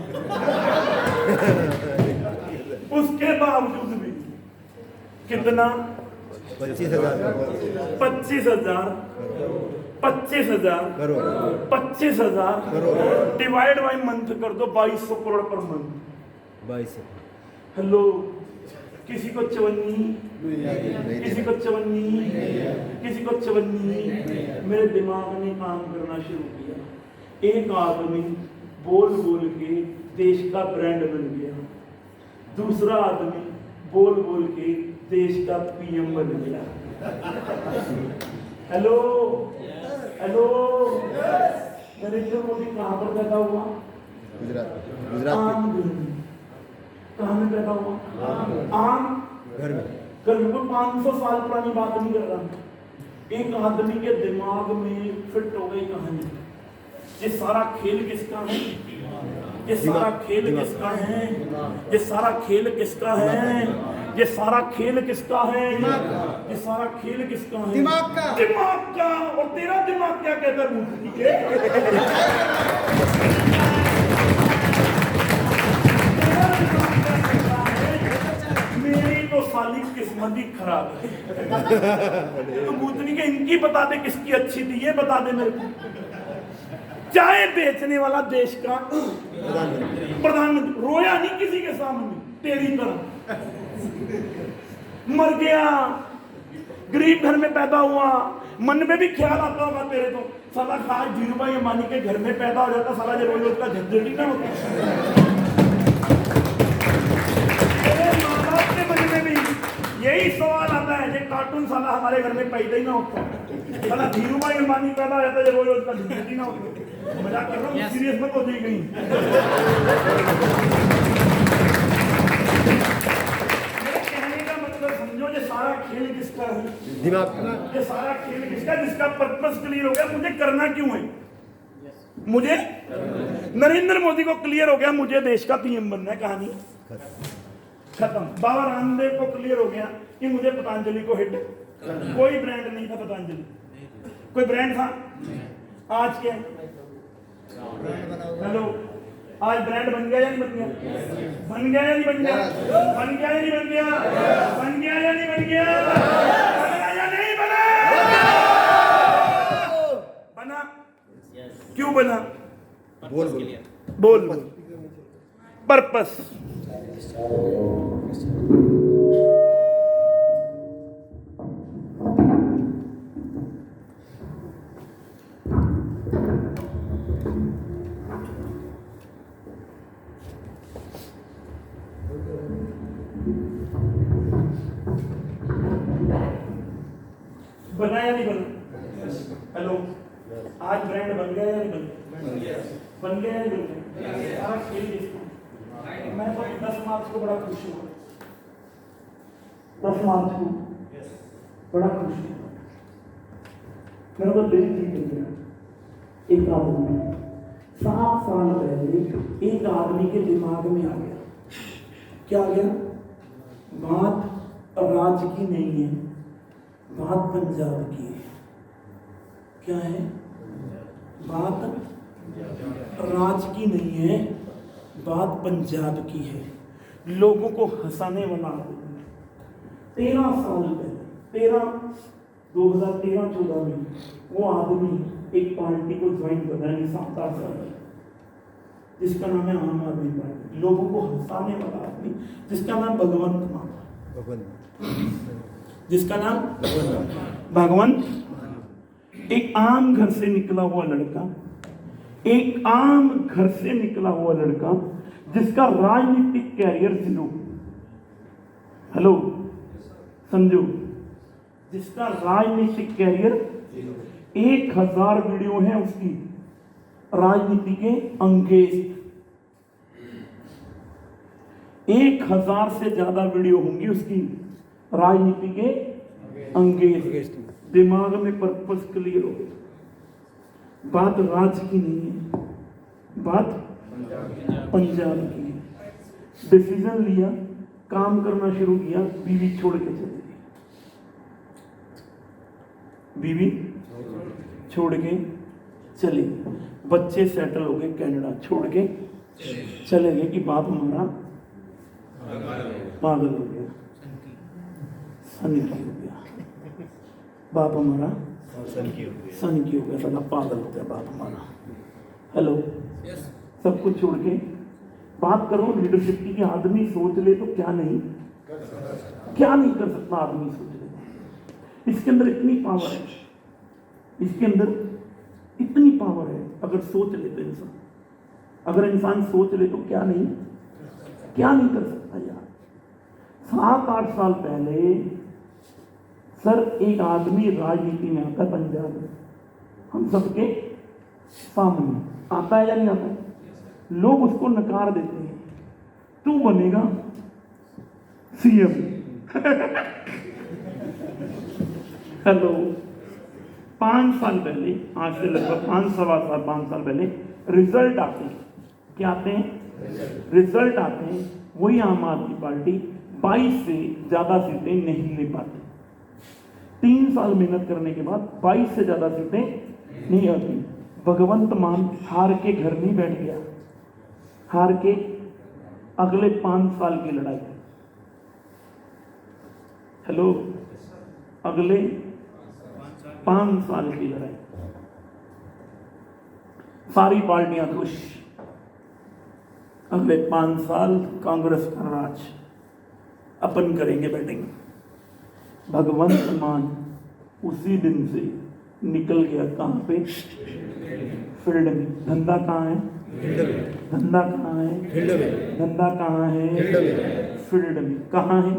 उसके बावजूद भी कितना 25,000 डिवाइड बाई मंथ कर दो, 2200 करोड़ पर मंथ। 2200। हेलो, किसी को चवन्नी, किसी को चवन्नी, किसी को चवन्नी। मेरे दिमाग ने काम करना शुरू किया। एक आदमी बोल बोल के देश का ब्रांड बन गया, दूसरा आदमी बोल बोल के देश का पीएम बन गया। हेलो हेलो, नरेंद्र मोदी कहाँ पर पैदा हुआ? गुजरात आम घर में। कहाँ में पैदा हुआ? आम घर में। कोई 500 साल पुरानी बात नहीं कर रहा। एक आदमी के दिमाग में फिट हो गई कहानी। ये सारा खेल किसका है? ये सारा खेल किसका है? ये सारा खेल किसका है? ये सारा खेल किसका है? ये सारा खेल किसका है? दिमाग का। दिमाग का। और तेरा दिमाग क्या कहता है? मूर्ति के मेरी तो साली किस्मत ही खराब है। तो भूतनी के इनकी बता दे किसकी अच्छी थी, ये बता दे मेरे को। चाय बेचने वाला देश का प्रधानमंत्री रोया नहीं किसी के सामने तेरी तरह, मर गया, गरीब घर में पैदा हुआ। मन में भी ख्याल आता होगा तेरे तो, साला खास धीरू भाई अंबानी के घर में पैदा हो जाता, साला जो रोज का झंझट ही ना होता। यही सवाल आता है, जो कार्टून साला हमारे घर में पैदा ही ना होता, साला धीरू भाई अंबानी पैदा हो जाता, जो रोज का झंझट ही ना होता। मजाक कर रहा हूँ, सीरियस मत हो जाइए कहीं। मेरे कहने का मतलब समझो, ये सारा खेल किसका है? दिमाग। ये सारा खेल किसका, जिसका पर्पस क्लियर हो गया, मुझे करना क्यों है? मुझे नरेंद्र मोदी को क्लियर हो गया, मुझे देश का पीएम बनना है, कहानी खत्म। बाबा रामदेव को क्लियर हो गया कि मुझे पतंजलि को हिट, कोई ब्रांड नहीं था पतंजलि, कोई ब्रांड था? आज क्या है? हेलो, आज ब्रांड बन गया या नहीं बन गया? बन गया या नहीं बन गया? बन गया या नहीं बन गया? बन गया या नहीं बन गया? बना या नहीं बना? बना। क्यों बना? बोल बोल पर्पस। बना या नहीं बना? हेलो, आज ब्रांड बन गया या नहीं बन गया? बन गया या नहीं बन गया? सारा खेल किसका? मैं तो 10 मार्च को बड़ा खुश हुआ, 10 मार्च को बड़ा खुश हुआ। मेरे को दिल जीत गया। एक आदमी 7 साल पहले एक आदमी के दिमाग में आ गया, क्या आ गया? बात राज्य की नहीं है, बात पंजाब की है। क्या है? बात राज्य की नहीं है, बात पंजाब की है। लोगों को हंसाने वाला 13 साल पहले, 2013-14 में वो आदमी एक पार्टी को ज्वाइन कर रहा है 7-8 साल में, जिसका नाम है आम आदमी पार्टी, लोगों को हंसाने वाला आदमी जिसका नाम भगवंत मान, जिसका नाम भगवंत। एक आम घर से निकला हुआ लड़का, एक आम घर से निकला हुआ लड़का जिसका राजनीतिक कैरियर 0, हेलो समझो, जिसका राजनीतिक कैरियर 1000 वीडियो है उसकी राजनीति के अंगेज, 1000 से ज्यादा वीडियो होंगी उसकी राजनीति के अंगेज। दिमाग में पर्पस क्लियर हो, बात राज की नहीं है, बात पंजाब की है। डिसीजन लिया, काम करना शुरू किया, बीवी छोड़ के चले गई, बीवी छोड़ के चले गए, बच्चे सेटल हो गए कनाडा, छोड़ के चले गए कि बाप हमारा पागल हो गया, सनकी हो गया, बाप हमारा सनकी हो गया, साला पागल हो गया बाप हमारा। हेलो, सब कुछ छोड़ के बात करो लीडरशिप की कि आदमी सोच ले तो क्या नहीं कर सकता आदमी सोच ले। इसके अंदर इतनी पावर है, इसके अंदर इतनी पावर है, अगर सोच ले तो इंसान, अगर इंसान सोच ले तो क्या नहीं कर सकता यार। 7-8 साल पहले सर एक आदमी राजनीति में आता है पंजाब में, हम सबके सामने आता है या नहीं आता है, लोग उसको नकार देते हैं, तू बनेगा सीएम। हेलो, 5 साल पहले, आज से लगभग 5 साल पहले रिजल्ट आते हैं, क्या आते हैं? रिजल्ट आते हैं, वही आम आदमी पार्टी 22 से ज्यादा सीटें नहीं ले पाती। 3 साल मेहनत करने के बाद 22 से ज्यादा सीटें नहीं आती। भगवंत मान हार के घर नहीं बैठ गया, हार के अगले 5 साल की लड़ाई, हेलो, अगले 5 साल की लड़ाई, सारी पार्टियां खुश, अगले 5 साल कांग्रेस का राज, अपन करेंगे बैटिंग। भगवंत मान उसी दिन से निकल गया, कहां पे? फील्ड में। धंधा कहाँ है? धंधा कहाँ है? धंधा कहाँ है? फील्ड में। कहाँ है?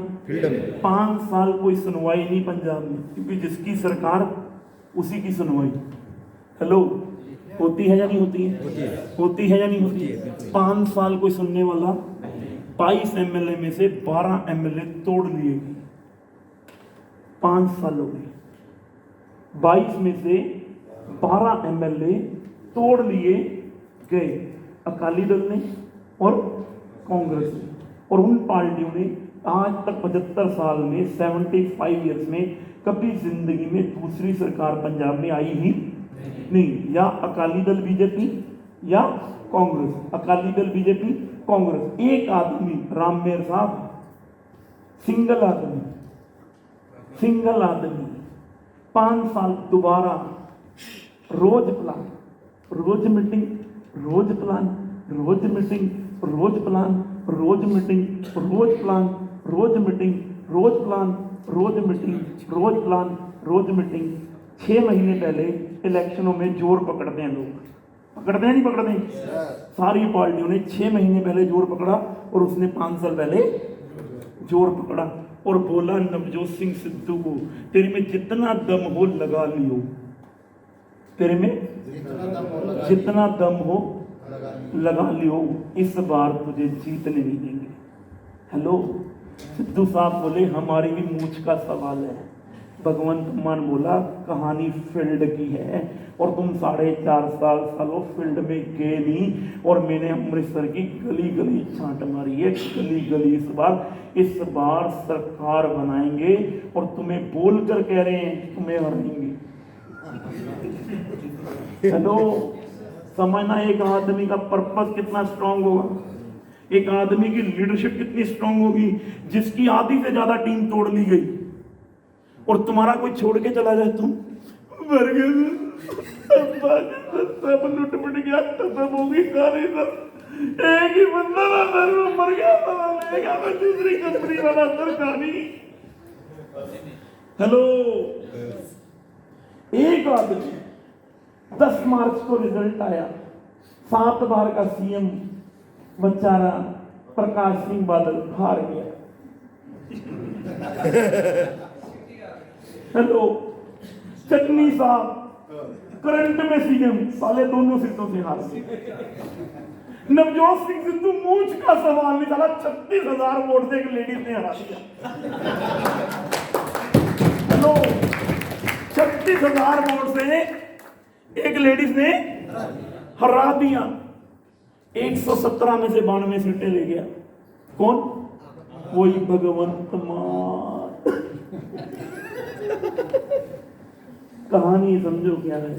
5 साल कोई सुनवाई नहीं पंजाब में, क्योंकि जिसकी सरकार उसी की सुनवाई। हेलो, होती है या नहीं होती है? होती है या नहीं होती है? 5 साल कोई सुनने वाला, 22 एमएलए में से 12 एमएलए तोड़ लिए गए, 5 साल हो गए, 22 में से 12 एमएलए तोड़ लिए गए, अकाली दल ने और कांग्रेस ने। और उन पार्टियों ने आज तक 75 साल में, 75 ईयर्स में कभी जिंदगी में दूसरी सरकार पंजाब में आई ही नहीं। या अकाली दल बीजेपी या कांग्रेस, अकाली दल बीजेपी कांग्रेस। एक आदमी, राममेर साहब, सिंगल आदमी 5 साल दोबारा, रोज प्लान, रोज मीटिंग, रोज प्लान, रोज मीटिंग, रोज प्लान, रोज मीटिंग, रोज प्लान, रोज मीटिंग, रोज प्लान, रोज मीटिंग, रोज प्लान, रोज मीटिंग। 6 महीने पहले इलेक्शनों में जोर पकड़ते हैं लोग, पकड़ते हैं नहीं पकड़ते? सारी पार्टियों ने 6 महीने पहले जोर पकड़ा और उसने 5 साल पहले जोर पकड़ा और बोला नवजोत सिंह सिद्धू को, तेरे में जितना दम हो लगा लियो, तेरे में जितना दम हो लगा लियो, इस बार तुझे जीतने नहीं देंगे। हेलो, सिद्धू साहब बोले हमारी भी मूछ का सवाल है। भगवंत मान बोला कहानी फील्ड की है और तुम 4.5 सालों फील्ड में गए नहीं, और मैंने अमृतसर की गली गली छांट मारी है, गली गली। इस बार सरकार बनाएंगे और तुम्हें बोलकर कह रहे हैं तुम्हें हराएंगे। हेलो, समझना एक आदमी का पर्पस कितना स्ट्रांग होगा, एक आदमी की लीडरशिप कितनी स्ट्रांग होगी, जिसकी आधी से ज्यादा टीम तोड़ ली गई और तुम्हारा कोई छोड़ के चला जाए, तुम मर गए। सब लुट पट गया, खत्म होगी सारी सब। एक ही बंदा था सर, वो मर गया था, ले गया मैं दूसरी कंपनी वाला सर कहानी। हेलो, एक आदमी 10 मार्च को रिजल्ट आया, 7 बार का सीएम बेचारा प्रकाश सिंह बादल हार गया। हेलो, चटनी साहब करंट में सीएम, साले दोनों सीटों से हार गए। नवजोत सिंह सिद्धू मूंछ का सवाल नहीं, साला 36,000 वोट से एक लेडीज ने हरा दिया। हेलो, 36,000 वोट से एक लेडीज ने हरा दिया। 117 में से 92 सीटें ले गया। कौन? वही भगवंत मान। कहानी समझो क्या है।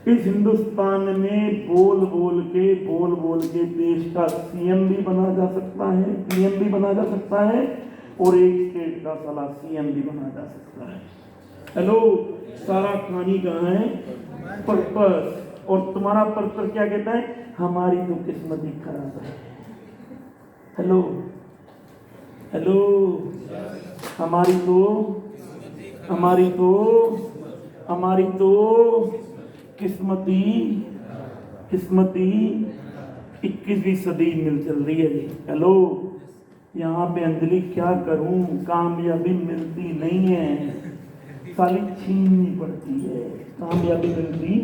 इस हिंदुस्तान में बोल बोल के देश का सीएम भी बना जा सकता है, पीएम भी बना जा सकता है, और एक स्टेट का साला सीएम भी बना जा सकता है। हेलो, सारा कहानी कहाँ है? पर्पस। और तुम्हारा पर्पस क्या कहता है? हमारी तो किस्मत ही खराब है। हेलो हेलो, हमारी तो किस्मती 21वीं सदी मिल चल रही है जी। हेलो, यहाँ पे अंजलि क्या करूं, कामयाबी मिलती नहीं है, साली छीननी पड़ती है। कामयाबी मिलती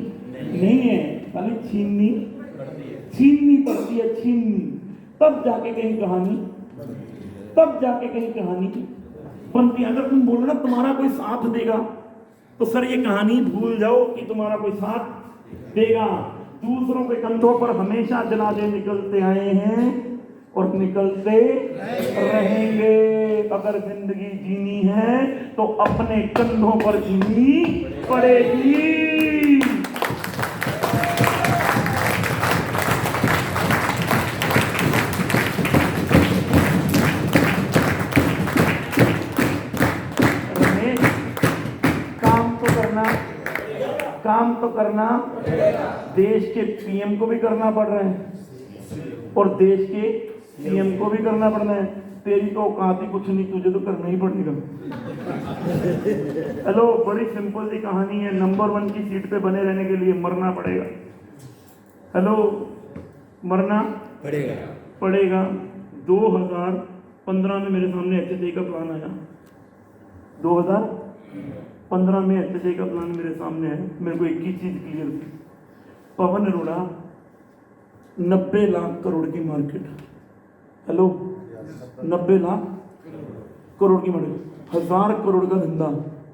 नहीं है, साली छीननी पड़ती है, तब जाके कहीं कहानी बनती है। अगर तुम बोलो ना तुम्हारा कोई साथ देगा, तो सर ये कहानी भूल जाओ कि तुम्हारा कोई साथ देगा। दूसरों के कंधों पर हमेशा जनाजे निकलते आए हैं और निकलते रहेंगे। अगर जिंदगी जीनी है तो अपने कंधों पर जीनी पड़ेगी। काम तो करना देश के पीएम को भी करना पड़ रहा है और देश के सीएम को भी करना पड़ रहा है। तेरी तो औकात ही कुछ नहीं, तुझे तो करना ही पड़ेगा। हेलो, बड़ी सिंपल सी कहानी है। नंबर 1 की सीट पे बने रहने के लिए मरना पड़ेगा। हेलो, मरना पड़ेगा। 2015 में मेरे सामने एचएसए का प्लान आया। 2015 में एचएसए का प्लान मेरे सामने है। मेरे को एक ही चीज क्लियर थी, पवन अरोड़ा 90 लाख करोड़ की मार्केट। हेलो, 90 लाख करोड़ की मार्केट, 1000 करोड़ का धंधा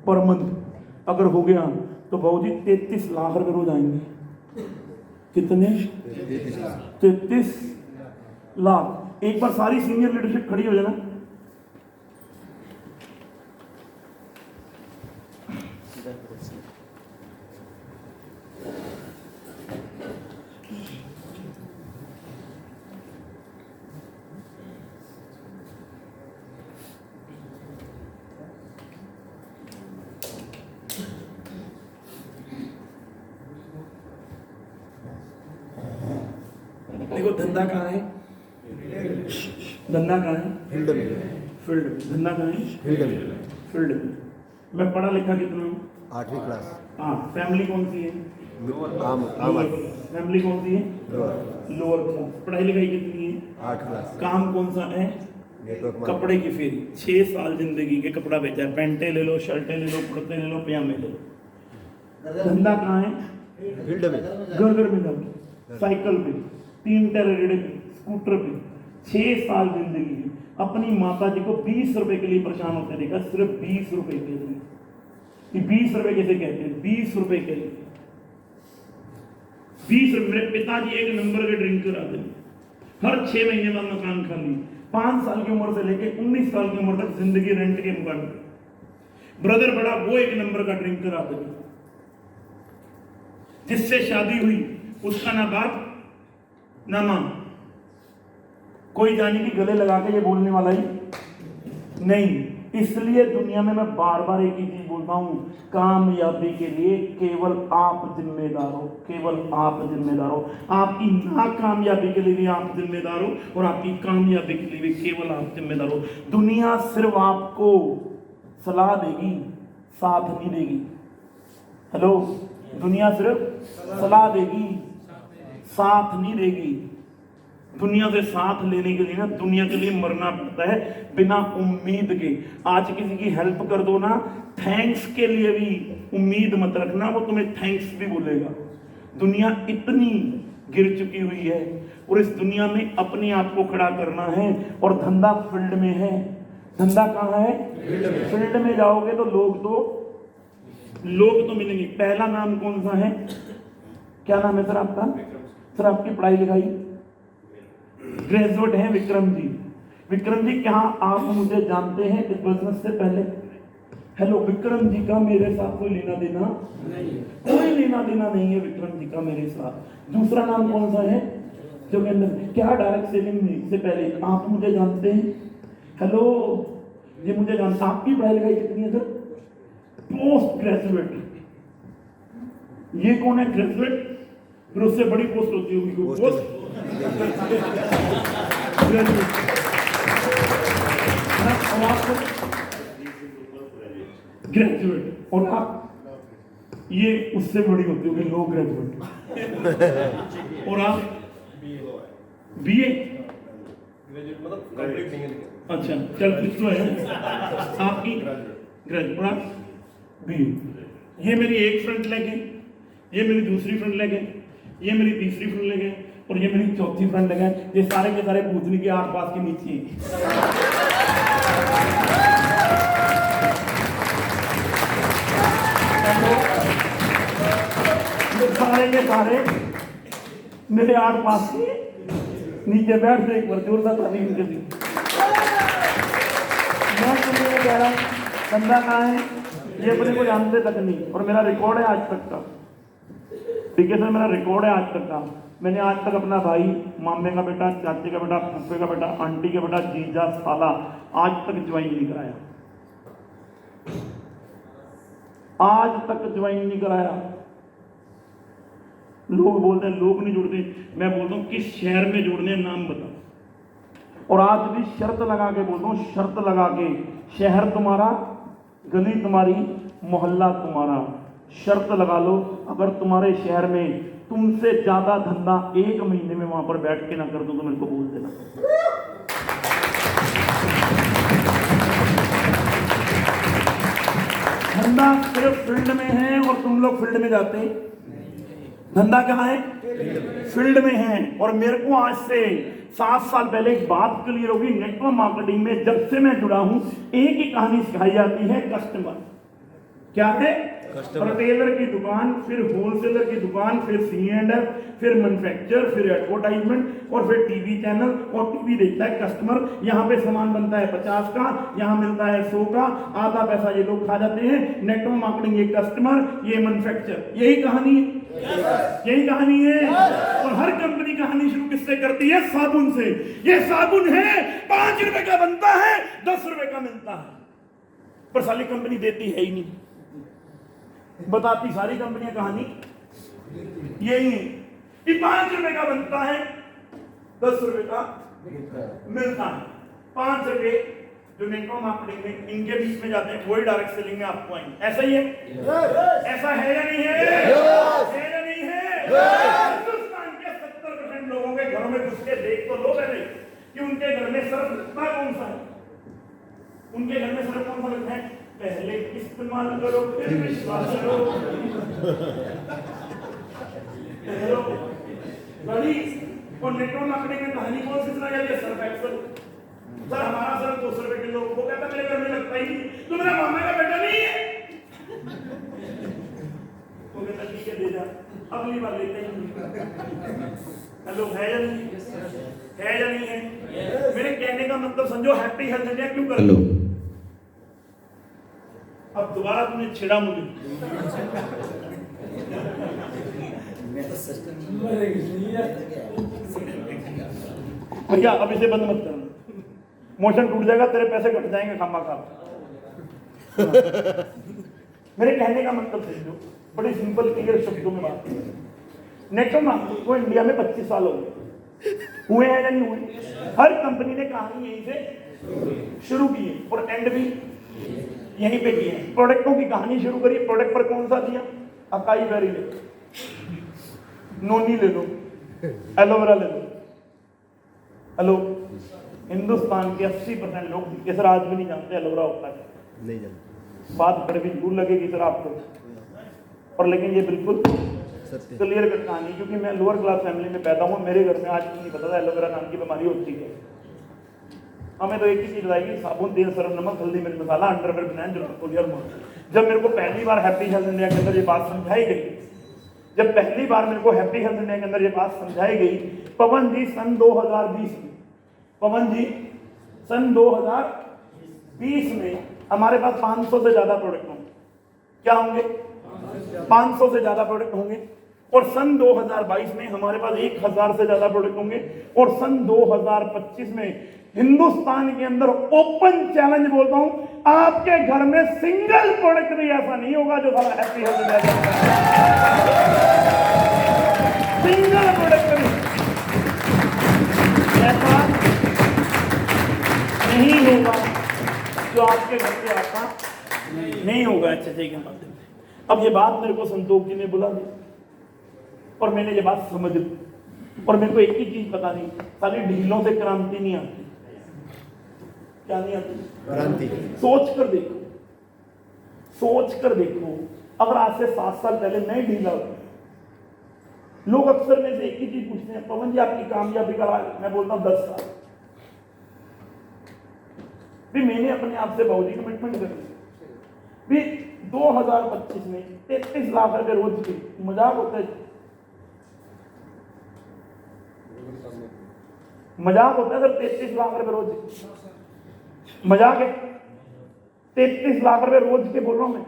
पर मंथ अगर हो गया तो भाऊजी 33 लाख रुपए रोज आएंगे। कितने? 33 लाख। एक बार सारी सीनियर लीडरशिप खड़ी हो जाना। देखो, धंधा कहाँ है? धंधा कहाँ है? फील्ड में। धंधा कहाँ है? फील्ड में। मैं पढ़ा लिखा कितना हूँ? 8वीं क्लास। हाँ। फैमिली कौन सी है? फैमिली कौन सी है? Lower class. पढ़ाई लिखाई कितनी है? 8 क्लास। काम कौन सा है? कपड़े की फेरी। 6 साल जिंदगी के कपड़ा बेचा है। पैंटे ले लो, शर्टें ले लो, कुर्ते ले लो, पजामे ले लो। धंधा कहाँ है? फील्ड में। घर में जाओ, साइकिल पे, 3 टेरेडे पे, स्कूटर पे, 6 साल जिंदगी की। अपनी माता जी को 20 रुपए के लिए परेशान होते देखा, सिर्फ 20 रुपए के लिए। ये 20 रुपए कैसे कहते हैं? 20 रुपए के लिए 20 रुपए। मेरे पिताजी एक नंबर के ड्रिंकर आते हैं, हर 6 महीने बाद मकान खाली। 5 साल की उम्र से लेके 19 साल की उम्र तक जिंदगी रेंट के मकान पे। ब्रदर बड़ा, वो एक नंबर का ड्रिंकर आते हैं। जिससे शादी हुई उसका ना बाप ना मां। कोई जाने की गले लगा के ये बोलने वाला ही नहीं। इसलिए दुनिया में मैं बार बार एक ही चीज बोलता हूं, कामयाबी के लिए केवल आप जिम्मेदार हो, केवल आप जिम्मेदार हो। आपकी नाकामयाबी के लिए भी आप जिम्मेदार हो और आपकी कामयाबी के लिए भी केवल आप जिम्मेदार हो। दुनिया सिर्फ आपको सलाह देगी, साथ नहीं देगी। हेलो, दुनिया सिर्फ सलाह देगी, साथ नहीं देगी। दुनिया से साथ लेने के लिए ना दुनिया के लिए मरना पड़ता है बिना उम्मीद के। आज किसी की हेल्प कर दो ना, थैंक्स के लिए भी उम्मीद मत रखना, वो तुम्हें थैंक्स भी बोलेगा। दुनिया इतनी गिर चुकी हुई है और इस दुनिया में अपने आप को खड़ा करना है। और धंधा फील्ड में है। धंधा कहाँ है? फील्ड में जाओगे तो लोग तो मिलेंगे। पहला नाम कौन सा है? क्या नाम है सर आपका? सर आपकी पढ़ाई लिखाई? ग्रेजुएट हैं विक्रम जी। विक्रम जी, क्या आप मुझे जानते हैं इस बिजनेस से पहले? हेलो, विक्रम जी का मेरे साथ कोई लेना देना नहीं, कोई लेना देना नहीं है विक्रम जी का मेरे साथ। दूसरा नाम कौन सा है? जो क्या डायरेक्ट सेलिंग में से पहले आप मुझे जानते हैं? हेलो, ये मुझे जानता। आपकी पढ़ाई लिखाई कितनी है सर? Post graduate. ये कौन है? ग्रेजुएट। फिर उससे बड़ी पोस्ट होती होगी पोस्ट ग्रेजुएट। और आप ये उससे बड़ी होती होगी लो ग्रेजुएट। और आप बीए मतलब कंप्लीट नहीं है। अच्छा, चल कुछ तो है। आपकी ग्रेजुएट और आप बीए। ये मेरी एक फ्रेंड लेग है, ये मेरी दूसरी फ्रेंड लेग है, ये मेरी तीसरी फ्रेंड लेग है और ये मेरी चौथी फ्रेंड लेग है। ये सारे के सारे पूछने के 8 पास के नीचे हैं। ये सारे के सारे मेरे 8 पास के नीचे बैठ से एक बार जोरदार तारीफ कर दी। मैं तुम्हें कह रहा हूँ, बंदा कहाँ है? ये अपने को जानते तक नहीं। और मेरा रिकॉर्ड है आज तक का, ठीक है सर, मेरा रिकॉर्ड है आज तक का। मैंने आज तक अपना भाई, मामे का बेटा, चाचे का बेटा, फूफे का बेटा, आंटी का बेटा, जीजा, साला आज तक ज्वाइन नहीं कराया। आज तक ज्वाइन नहीं कराया। लोग बोलते हैं लोग नहीं जुड़ते, मैं बोलता हूँ किस शहर में जुड़ने नाम बताओ। और आज भी शर्त लगा के बोलता हूँ, शर्त लगा के, शहर तुम्हारा, गली तुम्हारी, मोहल्ला तुम्हारा, शर्त लगा लो अगर तुम्हारे शहर में तुमसे ज्यादा धंधा 1 महीने में वहां पर बैठ के ना कर दो तो मेरे को बोल देना। धंधा सिर्फ फील्ड में है और तुम लोग फील्ड में जाते हैं। धंधा कहाँ है? फील्ड में है। और मेरे को आज से 7 साल पहले एक बात क्लियर होगी, नेटवर्क मार्केटिंग में जब से मैं जुड़ा हूं एक ही कहानी सिखाई जाती है, कस्टमर। क्या है? रिटेलर की दुकान, फिर होलसेलर की दुकान, फिर C&F, फिर मैन्युफैक्चर, फिर एडवर्टाइजमेंट और फिर टीवी चैनल। और टीवी देखता है कस्टमर। यहाँ पे सामान बनता है 50 का, यहाँ मिलता है 100 का, आधा पैसा ये लोग खा जाते हैं। नेटवर्क मार्केटिंग ये कस्टमर, ये मैन्युफैक्चर, यही कहानी है, यही कहानी है। और हर कंपनी कहानी शुरू किससे करती है? साबुन से। ये साबुन है, 5 रुपए का बनता है, 10 रुपए का मिलता है, पर सारी कंपनी देती है ही नहीं। बताती सारी कंपनियां कहानी यही है कि 5 रुपए का बनता है, 10 रुपए का मिलता है। 5 रुपए जो नेटवर्क मार्केटिंग में इनके बीच में जाते हैं वही डायरेक्ट सेलिंग में आपको आएंगे। ऐसा ही है? ऐसा है या नहीं है? है या नहीं है? हिंदुस्तान के 70% लोगों के घरों में घुस के देख तो लो पहले कि उनके घर में सर्फ लगता कौन सा है। उनके घर में सर्फ कौन सा लगता है? पहले इस्तेमाल करो फिर विश्वास करो। बड़ी और नेटवर्क मार्केटिंग में कहानी कौन सी सुनाई जाती है? Surf Excel. सर हमारा सर्फ 200 रुपए किलो, वो कहता मेरे घर में लगता ही नहीं, तो मेरा मामा का बेटा नहीं है। वो कहता ठीक है दे जा, अगली बार लेते हैं। हेलो, है या नहीं? है या नहीं है? मेरे कहने का मतलब समझो, हैप्पी हेल्थ इंडिया क्यों कर? हेलो, अब दोबारा तुमने छेड़ा मुझे। भैया अब इसे बंद मत करना, मोशन टूट जाएगा, तेरे पैसे घट जाएंगे खामा खा। मेरे कहने का मतलब समझो, बड़ी सिंपल क्लियर शब्दों में बात करें। नेटो मार्केट को इंडिया में 25 साल हो गए, हुए हैं या नहीं हुए? हर कंपनी ने कहानी यहीं से शुरू की है और एंड भी यहीं पे की है। प्रोडक्टों की कहानी शुरू करी, प्रोडक्ट पर कौन सा दिया? अकाई बेरी ले लो, नोनी ले लो, एलोवेरा ले लो। हेलो, हिंदुस्तान के 80% लोग सर आज भी नहीं जानते एलोवेरा होता है। नहीं जानते। बात बड़े भी दूर लगेगी सर आपको, और लेकिन ये बिल्कुल सत्य। क्लियर कट कहानी, क्योंकि मैं लोअर क्लास फैमिली में पैदा हुआ, मेरे घर में आज भी नहीं पता था एलोवेरा नाम की बीमारी होती है। हमें तो एक ही चीज बताएगी, साबुन, तेल, सरफ, नमक, हल्दी, मिर्च मसाला, अंडरवेयर, बनान, जब मेरे को पहली बार हैप्पी हेल्थ इंडिया के अंदर ये बात समझाई गई, जब पहली बार मेरे को हैप्पी हेल्थ इंडिया के अंदर ये बात समझाई गई, पवन जी सन 2020 में, पवन जी सन 2020 में हमारे पास 500 से ज्यादा प्रोडक्ट होंगे। क्या होंगे? 500 से ज्यादा प्रोडक्ट होंगे। और सन 2022 में हमारे पास 1000 से ज्यादा प्रोडक्ट होंगे। और सन 2025 में हिंदुस्तान के अंदर ओपन चैलेंज बोलता हूं, आपके घर में सिंगल प्रोडक्ट भी ऐसा नहीं होगा जो सारा happy health India single product भी ऐसा नहीं होगा जो आपके घर पे आता नहीं होगा HHI के माध्यम से। अब ये बात मेरे को संतोष जी ने बुला दी और मैंने ये बात समझ ली, और मेरे को एक ही चीज पता नहीं, सारी ढीलों से क्रांति नहीं आती। क्या नहीं आती? क्रांति। सोच कर देखो, सोच कर देखो, अगर आज से 7 साल पहले मैं ढीला होता, लोग अक्सर में से एक ही चीज पूछते हैं, पवन जी आपकी कामयाबी का राज? मैं बोलता हूं 10 साल। भी मैंने अपने आप से बहुत ही कमिटमेंट कर ली भी 2025 में 33 लाख रुपए रोज की, मजाक होता है? मजाक होता है सर? 33 लाख रुपए रोज मजाक है? 33 लाख रुपए रोज के बोल रहा हूं मैं।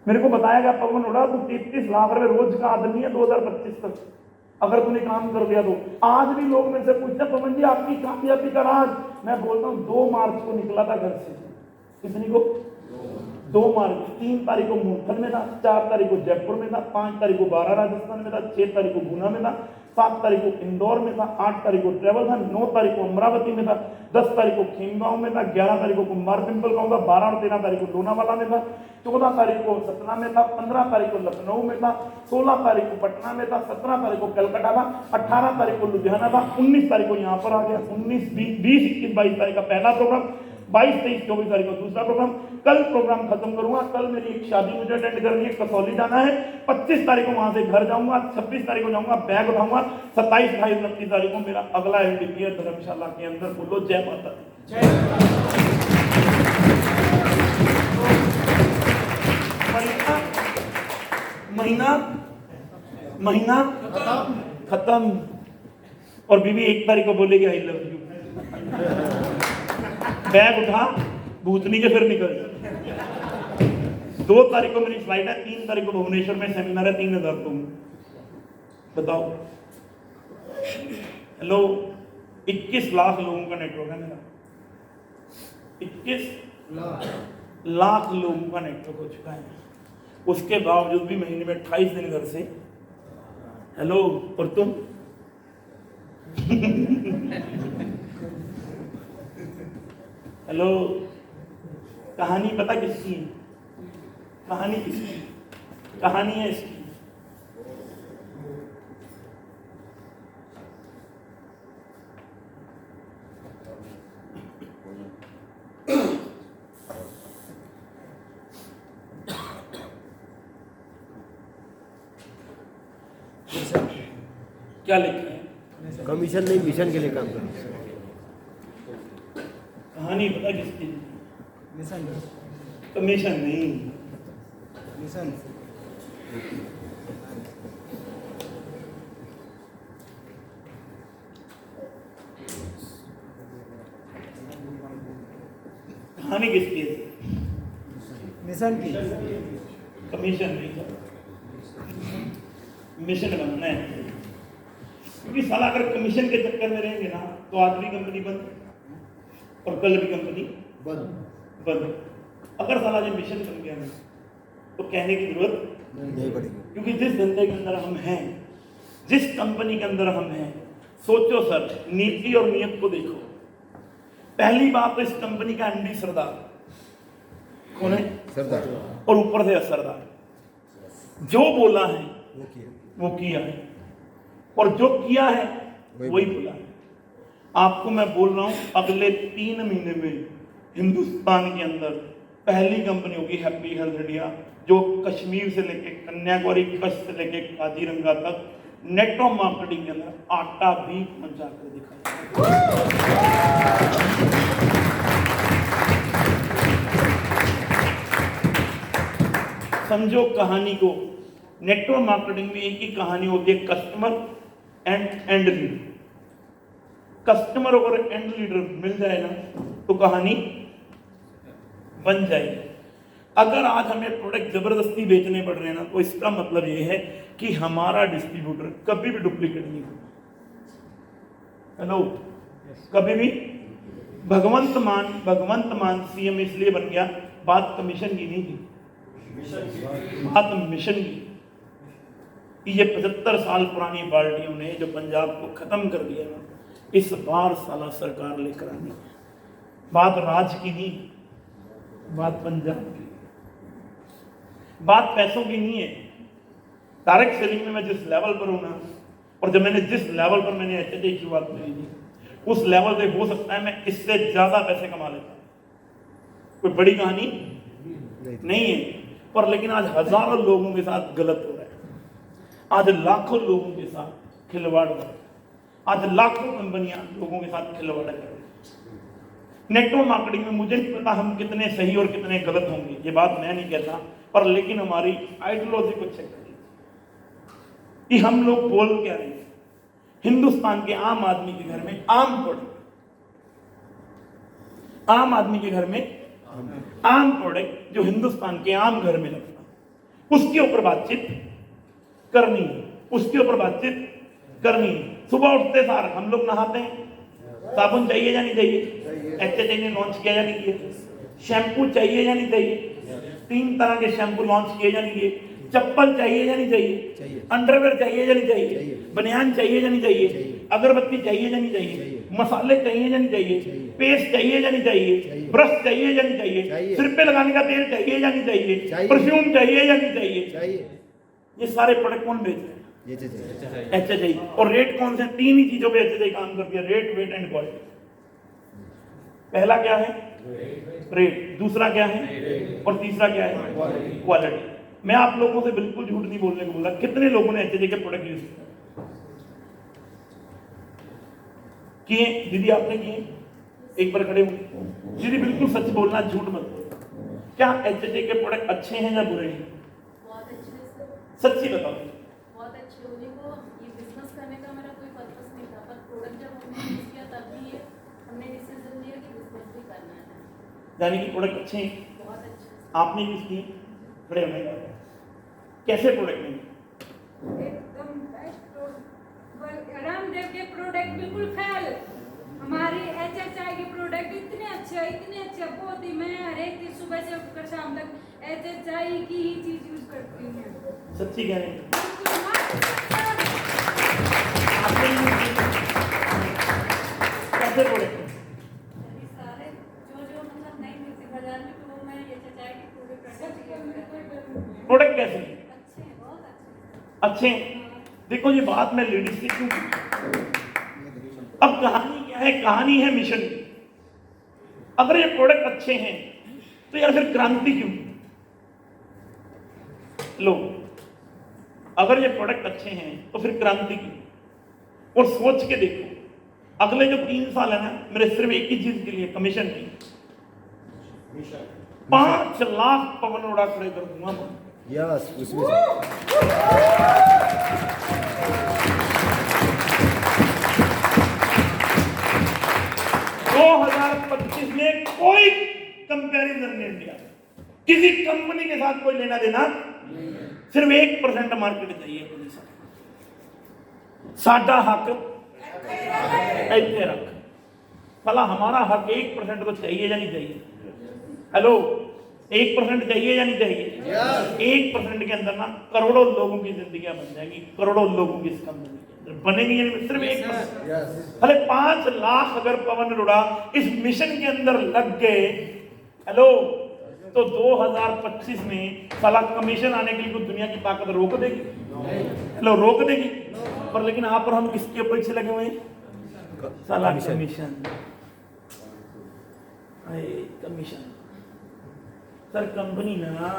मेरे को बताया गया पवन उड़ा तू 33 लाख रुपए रोज का आदमी है 2025 तक, अगर तूने काम कर लिया तो। आज भी लोग मेरे से पूछते हैं पवन जी आपकी कामयाबी का राज? मैं बोलता हूँ 2 मार्च को निकला था घर से। कितनी को? 2 मार्च। 3 तारीख को मुंडन में था, 4 तारीख को जयपुर में था, 5 तारीख को बारा राजस्थान में था, 6 तारीख को गुना में था, 7 तारीख को इंदौर में था, 8 तारीख को ट्रेवल था, 9 तारीख को अमरावती में था, 10 तारीख को खेमगांव में था, 11 तारीख को कुंभार पिंपल गांव था, 12 और 13 तारीख को लोनावाला में था, 14 तारीख को सतना में था, 15 तारीख को लखनऊ में था, 16 तारीख को पटना में था, 17 तारीख को कलकत्ता था, 18 तारीख को लुधियाना था, 19 तारीख को यहाँ पर आ गया, 19, 20, 21, 22 तारीख का पहला प्रोग्राम, 22, 23, 24 तारीख को दूसरा प्रोग्राम। कल प्रोग्राम खत्म करूंगा। कल मेरी एक शादी मुझे अटेंड करनी है, कसौली जाना है। 25 तारीख को वहां से घर जाऊंगा, 26 तारीख को जाऊंगा, बैग उठाऊंगा। 27, 28, 29 तारीख को मेरा अगला एमडीपी है धर्मशाला के अंदर। बोलो जय माता दी। महीना खत्म और बीवी 1 तारीख को बोलेगी आई लव यू। बैग उठा, भूतनी के फिर निकल। 2 तारीख को मेरी फ्लाइट है, 3 तारीख को भुवनेश्वर में सेमिनार है, 3000 तुम बताओ। हेलो, 21 लाख लोगों का नेटवर्क है मेरा। 21 लाख लोगों का नेटवर्क हो चुका है। उसके बावजूद भी महीने में 28 दिन घर से। हेलो, और तुम? हेलो, कहानी पता किसकी है? कहानी किसकी? कहानी है इसकी। क्या लिखा है? कमीशन नहीं, मिशन के लिए काम करो। कहानी पता किसकी? मिशन कमीशन नहीं, मिशन कहानी किसकी है? मिशन की कमीशन नहीं, मिशन बनना है। क्योंकि साला अगर कमीशन के चक्कर में रहेंगे ना तो आज भी कंपनी बंद और कल भी कंपनी बंद। बंद। अगर साला ये मिशन बन गया ना तो कहने की जरूरत नहीं पड़ेगी। क्योंकि जिस धंधे के अंदर हम हैं, जिस कंपनी के अंदर हम हैं, सोचो सर, नीति और नियत को देखो। पहली बात तो इस कंपनी का एमडी सरदार कौन है? सरदार और ऊपर से सरदार। जो बोला है वो किया। वो किया है, और जो किया है वही बोला है। आपको मैं बोल रहा हूं अगले 3 महीने में हिंदुस्तान के अंदर पहली कंपनी होगी हैप्पी हेल्थ इंडिया, जो कश्मीर से लेके कन्याकुमारी, कच्छ से लेके काजीरंगा तक नेटवर्क मार्केटिंग के अंदर आटा भी पहुंचा कर दिखाएगा। समझो कहानी को, नेटवर्क मार्केटिंग में एक ही कहानी होती है, customer and and leader. Customer और एंड लीडर मिल जाए ना तो कहानी बन जाएगी। अगर आज हमें प्रोडक्ट जबरदस्ती बेचने पड़ रहे हैं ना तो इसका मतलब ये है कि हमारा डिस्ट्रीब्यूटर कभी भी डुप्लीकेट नहीं होगा। हेलो, कभी भी। भगवंत मान सीएम इसलिए बन गया, बात कमीशन की नहीं थी, बात मिशन की। ये 75 साल पुरानी पार्टियों ने जो पंजाब को खत्म कर दिया ना, इस बार साला सरकार लेकर आनी है। बात राज की नहीं, बात पंजाब की, बात पैसों की नहीं है। डायरेक्ट सेलिंग में मैं जिस लेवल पर हूं ना, और जब मैंने जिस लेवल पर मैंने HHI की शुरुआत करी थी, उस लेवल पे हो सकता है मैं इससे ज्यादा पैसे कमा लेता। कोई बड़ी कहानी नहीं है, पर लेकिन आज हजारों लोगों के साथ गलत हो रहा है। आज लाखों लोगों के साथ खिलवाड़ हो रहा है। आज लाखों कंपनियां लोगों के साथ खिलवाड़ कर रही हैं। नेटवर्क मार्केटिंग में मुझे नहीं पता हम कितने सही और कितने गलत होंगे, ये बात मैं नहीं कहता, पर लेकिन हमारी आइडियोलॉजी को चेक करिए कि हम लोग बोल क्या रहे हैं। हिंदुस्तान के आम आदमी के घर में आम प्रोडक्ट, आम आदमी के घर में आम प्रोडक्ट जो हिंदुस्तान के आम घर में लगता, उसके ऊपर बातचीत करनी है, उसके ऊपर बातचीत करनी है। सुबह उठते सार हम लोग नहाते हैं, साबुन चाहिए या नहीं चाहिए? HHI ने लॉन्च किया या नहीं किया? शैम्पू चाहिए या नहीं चाहिए? 3 तरह के शैम्पू लॉन्च किए या नहीं किए? चप्पल चाहिए या नहीं चाहिए? अंडरवेयर चाहिए या नहीं चाहिए? बनियान चाहिए या नहीं चाहिए? अगरबत्ती चाहिए या नहीं चाहिए? मसाले चाहिए या नहीं चाहिए? पेस्ट चाहिए या नहीं चाहिए? ब्रश चाहिए या नहीं चाहिए? सिर पे लगाने का तेल चाहिए या नहीं चाहिए? परफ्यूम चाहिए या नहीं चाहिए? ये सारे प्रोडक्ट कौन बेच रहे हैं? HHI। और रेट कौन से? 3 ही चीजों पे HHI काम करती है, रेट, वेट एंड क्वालिटी। पहला क्या है? रेट। दूसरा क्या है? और तीसरा क्या है? क्वालिटी। मैं आप लोगों से बिल्कुल झूठ नहीं बोलने को बोला। कितने लोगों ने HHI के प्रोडक्ट यूज किए? दीदी आपने किए? एक बार खड़े हो। दीदी बिल्कुल सच बोलना, झूठ मत बोलना। क्या HHI के प्रोडक्ट अच्छे हैं या बुरे हैं? बहुत अच्छे सर, सच्ची बताओ। बहुत अच्छे। उन्हीं को ये बिजनेस करने का मेरा कोई पर्पस नहीं था, पर प्रोडक्ट जब हमने यूज किया तब भी ये हमने डिसीजन लिया कि बिजनेस भी करना है। यानी कि प्रोडक्ट अच्छे हैं, बहुत अच्छे। आपने यूज किए? खड़े होने कैसे प्रोडक्ट नहीं? एकदम बेस्ट। रामदेव के प्रोडक्ट बिल्कुल फेल। हमारी HHI के प्रोडक्ट इतने अच्छे बहुत ही। मैं हर एक दिन सुबह से उठकर शाम तक HHI की ही चीज यूज करती हूँ। सच्ची कह रहे हैं? बिल्कुल मस्त। आपने यूज किए? कैसे प्रोडक्ट? अभी सारे जो मतलब नहीं मिलते बाजार में, तो वो मैं HHI के प्रोडक्ट कैसे हैं? अच्छे हैं, बहुत अच्छे। अच्छे हैं। देखो ये बात मैं लेडीज से क्यों की? अब कहानी क्या है? कहानी है मिशन की। अगर ये प्रोडक्ट अच्छे हैं तो यार फिर क्रांति क्यों? लो, अगर ये प्रोडक्ट अच्छे हैं तो फिर क्रांति क्यों? और सोच के देखो, अगले जो 3 साल है ना, मेरे सिर्फ एक ही चीज के लिए कमीशन की 5 लाख पवन उड़ा खड़े कर दूंगा मैं। यस, उसमें 2025 में कोई कंपैरिजन नहीं इंडिया, किसी कंपनी के साथ कोई लेना देना, सिर्फ 1% मार्केट चाहिए अपने साथ। साडा हक ऐसे रख। भला हमारा हक 1% तो चाहिए या नहीं चाहिए? हेलो, 1% चाहिए या नहीं चाहिए? 1% के अंदर ना करोड़ों लोगों की जिंदगियां बन जाएंगी, करोड़ों लोगों की इस कंपनी के अंदर बनेंगी। यानी सिर्फ 1%। अरे 5 लाख अगर पवन अरोड़ा इस मिशन के अंदर लग गए, हेलो, तो 2025 में साला कमीशन आने के लिए कोई दुनिया की ताकत रोक देगी? हेलो, रोक देगी? पर लेकिन आप और हम किसके पीछे लगे हुए हैं? साला कमीशन। कमीशन सर, कंपनी ना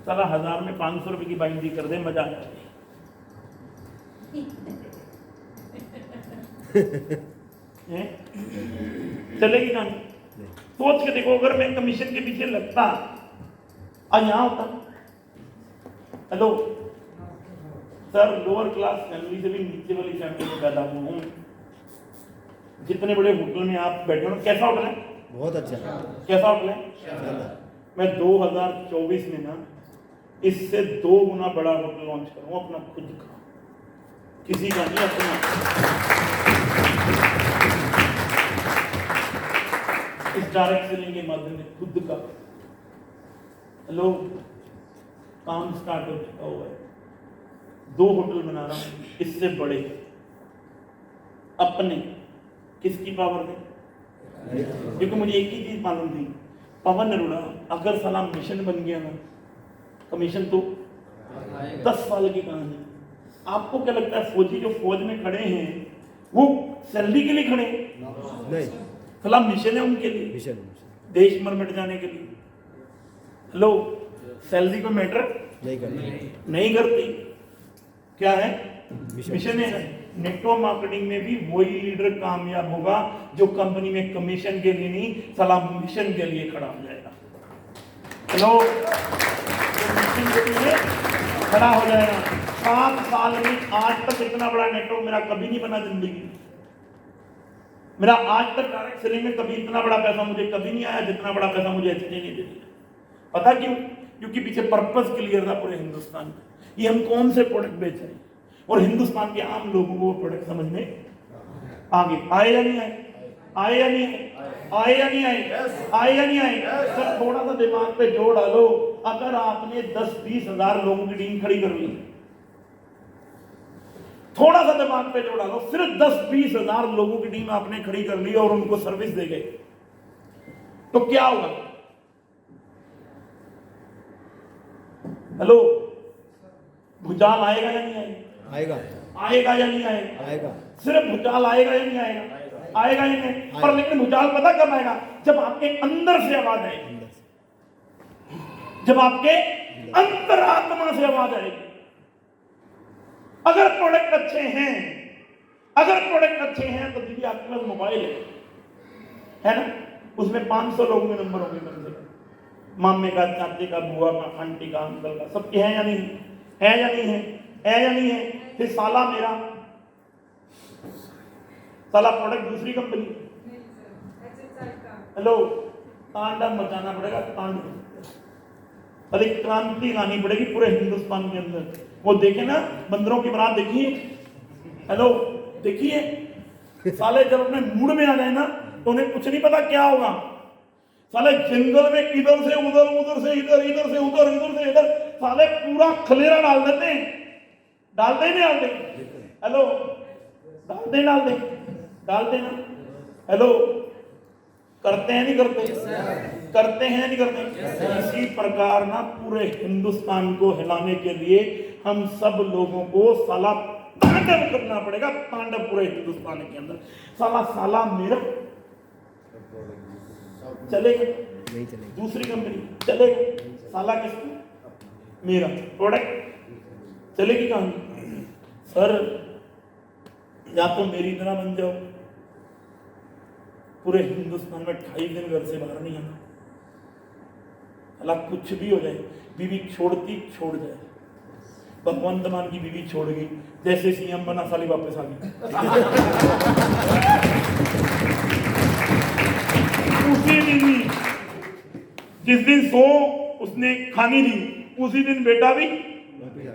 साला 1000 में 500 रुपए की बाइंडी कर दे, मजा आ जाए। चलेगी ना? सोच के देखो, अगर मैं कमीशन के पीछे लगता और यहां होता, hello sir, lower class family से भी नीचे वाली फैमिली में पैदा हुआ हूं। जितने बड़े होटल में आप बैठे हो, कैसा होटल है? बहुत अच्छा। कैसा होटल है? मैं 2024 में ना इससे 2 गुना बड़ा होटल लॉन्च करूंगा, अपना खुद का, किसी का नहीं, अपना। इस डायरेक्ट सेलिंग के माध्यम से खुद का। हेलो, काम स्टार्ट हो चुका हुआ है, 2 होटल बना रहा हूं, इससे बड़े, अपने। किसकी पावर है? क्योंकि मुझे एक ही चीज मालूम थी, पवन अरोड़ा अगर साला मिशन बन गया ना, कमीशन तो 10 साल की कहानी। आपको क्या लगता है फौजी जो फौज में खड़े हैं वो सैलरी के लिए खड़े नहीं, साला मिशन है उनके लिए, मिशन देश मर मिट जाने के लिए। हेलो, सैलरी को मैटर नहीं करती। क्या है? मिशन है। नेटवर्क मार्केटिंग में भी वही लीडर कामयाब होगा जो कंपनी में कमीशन के लिए नहीं, साला मिशन के लिए खड़ा हो जाएगा। हेलो, मिशन के लिए खड़ा हो जाएगा। 7 साल में आज तक इतना बड़ा नेटवर्क मेरा कभी नहीं बना जिंदगी में। मेरा आज तक डायरेक्ट सेलिंग में कभी इतना बड़ा पैसा मुझे कभी नहीं आया जितना बड़ा पैसा मुझे एचएनए ने दे दिया। पता क्यों? क्योंकि पीछे पर्पस क्लियर था पूरे हिंदुस्तान में, ये हम कौन से प्रोडक्ट बेच रहे हैं, और हिंदुस्तान के आम लोगों को प्रोडक्ट समझ में आगे आए या नहीं आए? आए या नहीं आए? आए या नहीं आए? आए या नहीं आए? सर, थोड़ा सा दिमाग पे जोर डालो। अगर आपने 10-20 हजार लोगों की टीम खड़ी कर ली, थोड़ा सा दिमाग पे जोर डालो, सिर्फ 10-20 हजार लोगों की टीम आपने खड़ी कर ली और उनको सर्विस दे गए, तो क्या होगा? हेलो, भूचाल आएगा या नहीं आएगा? आएगा। आएगा या नहीं आएगा? आएगा। सिर्फ भूचाल आएगा या नहीं आएगा? आएगा या नहीं? पर लेकिन भूचाल पता कब आएगा? जब आपके अंदर से आवाज आएगी, जब आपके अंतरात्मा से आवाज आएगी। अगर प्रोडक्ट अच्छे हैं, अगर प्रोडक्ट अच्छे हैं तो दीदी आपके पास मोबाइल है ना, उसमें 500 लोगों के नंबर होंगे कम से कम, मामे का, चाचे का, बुआ का, आंटी का, अंकल का, सबके हैं या नहीं? है या नहीं है? है या नहीं है? फिर साला मेरा साला प्रोडक्ट दूसरी कंपनी। हेलो, तांडव मचाना पड़ेगा, तांडव। अरे क्रांति लानी पड़ेगी पूरे हिंदुस्तान के अंदर। वो देखे ना बंदरों की बारात, देखिए। हेलो, देखिए, साले जब अपने मूड में आ जाए ना तो उन्हें कुछ नहीं पता क्या होगा। साले जंगल में इधर से उधर, उधर से इधर, इधर से उधर, इधर से इधर, साले पूरा खलेरा डाल देते हैं। डालते नहीं डालते? हेलो, डालते डालते ना? हेलो, करते हैं नहीं करते? करते हैं नहीं करते? इसी प्रकार ना पूरे हिंदुस्तान को हिलाने के लिए हम सब लोगों को साला तांडव करना पड़ेगा, तांडव पूरे हिंदुस्तान के अंदर। साला मेरा चलेगा? नहीं चलेगा। दूसरी कंपनी चलेगा? साला किसको? मेरा प्रोडक्ट चलेगी कहानी? सर, या तो मेरी तरह बन जाओ, पूरे हिंदुस्तान में 2.5 दिन घर से बाहर नहीं आना, हालांकि कुछ भी हो जाए, बीवी छोड़ती छोड़ जाए। भगवंत मान की बीवी छोड़ गई, जैसे सीएम बना साली वापस आ गई। उसी दिन ही जिस दिन सो उसने खानी दी, उसी दिन बेटा भी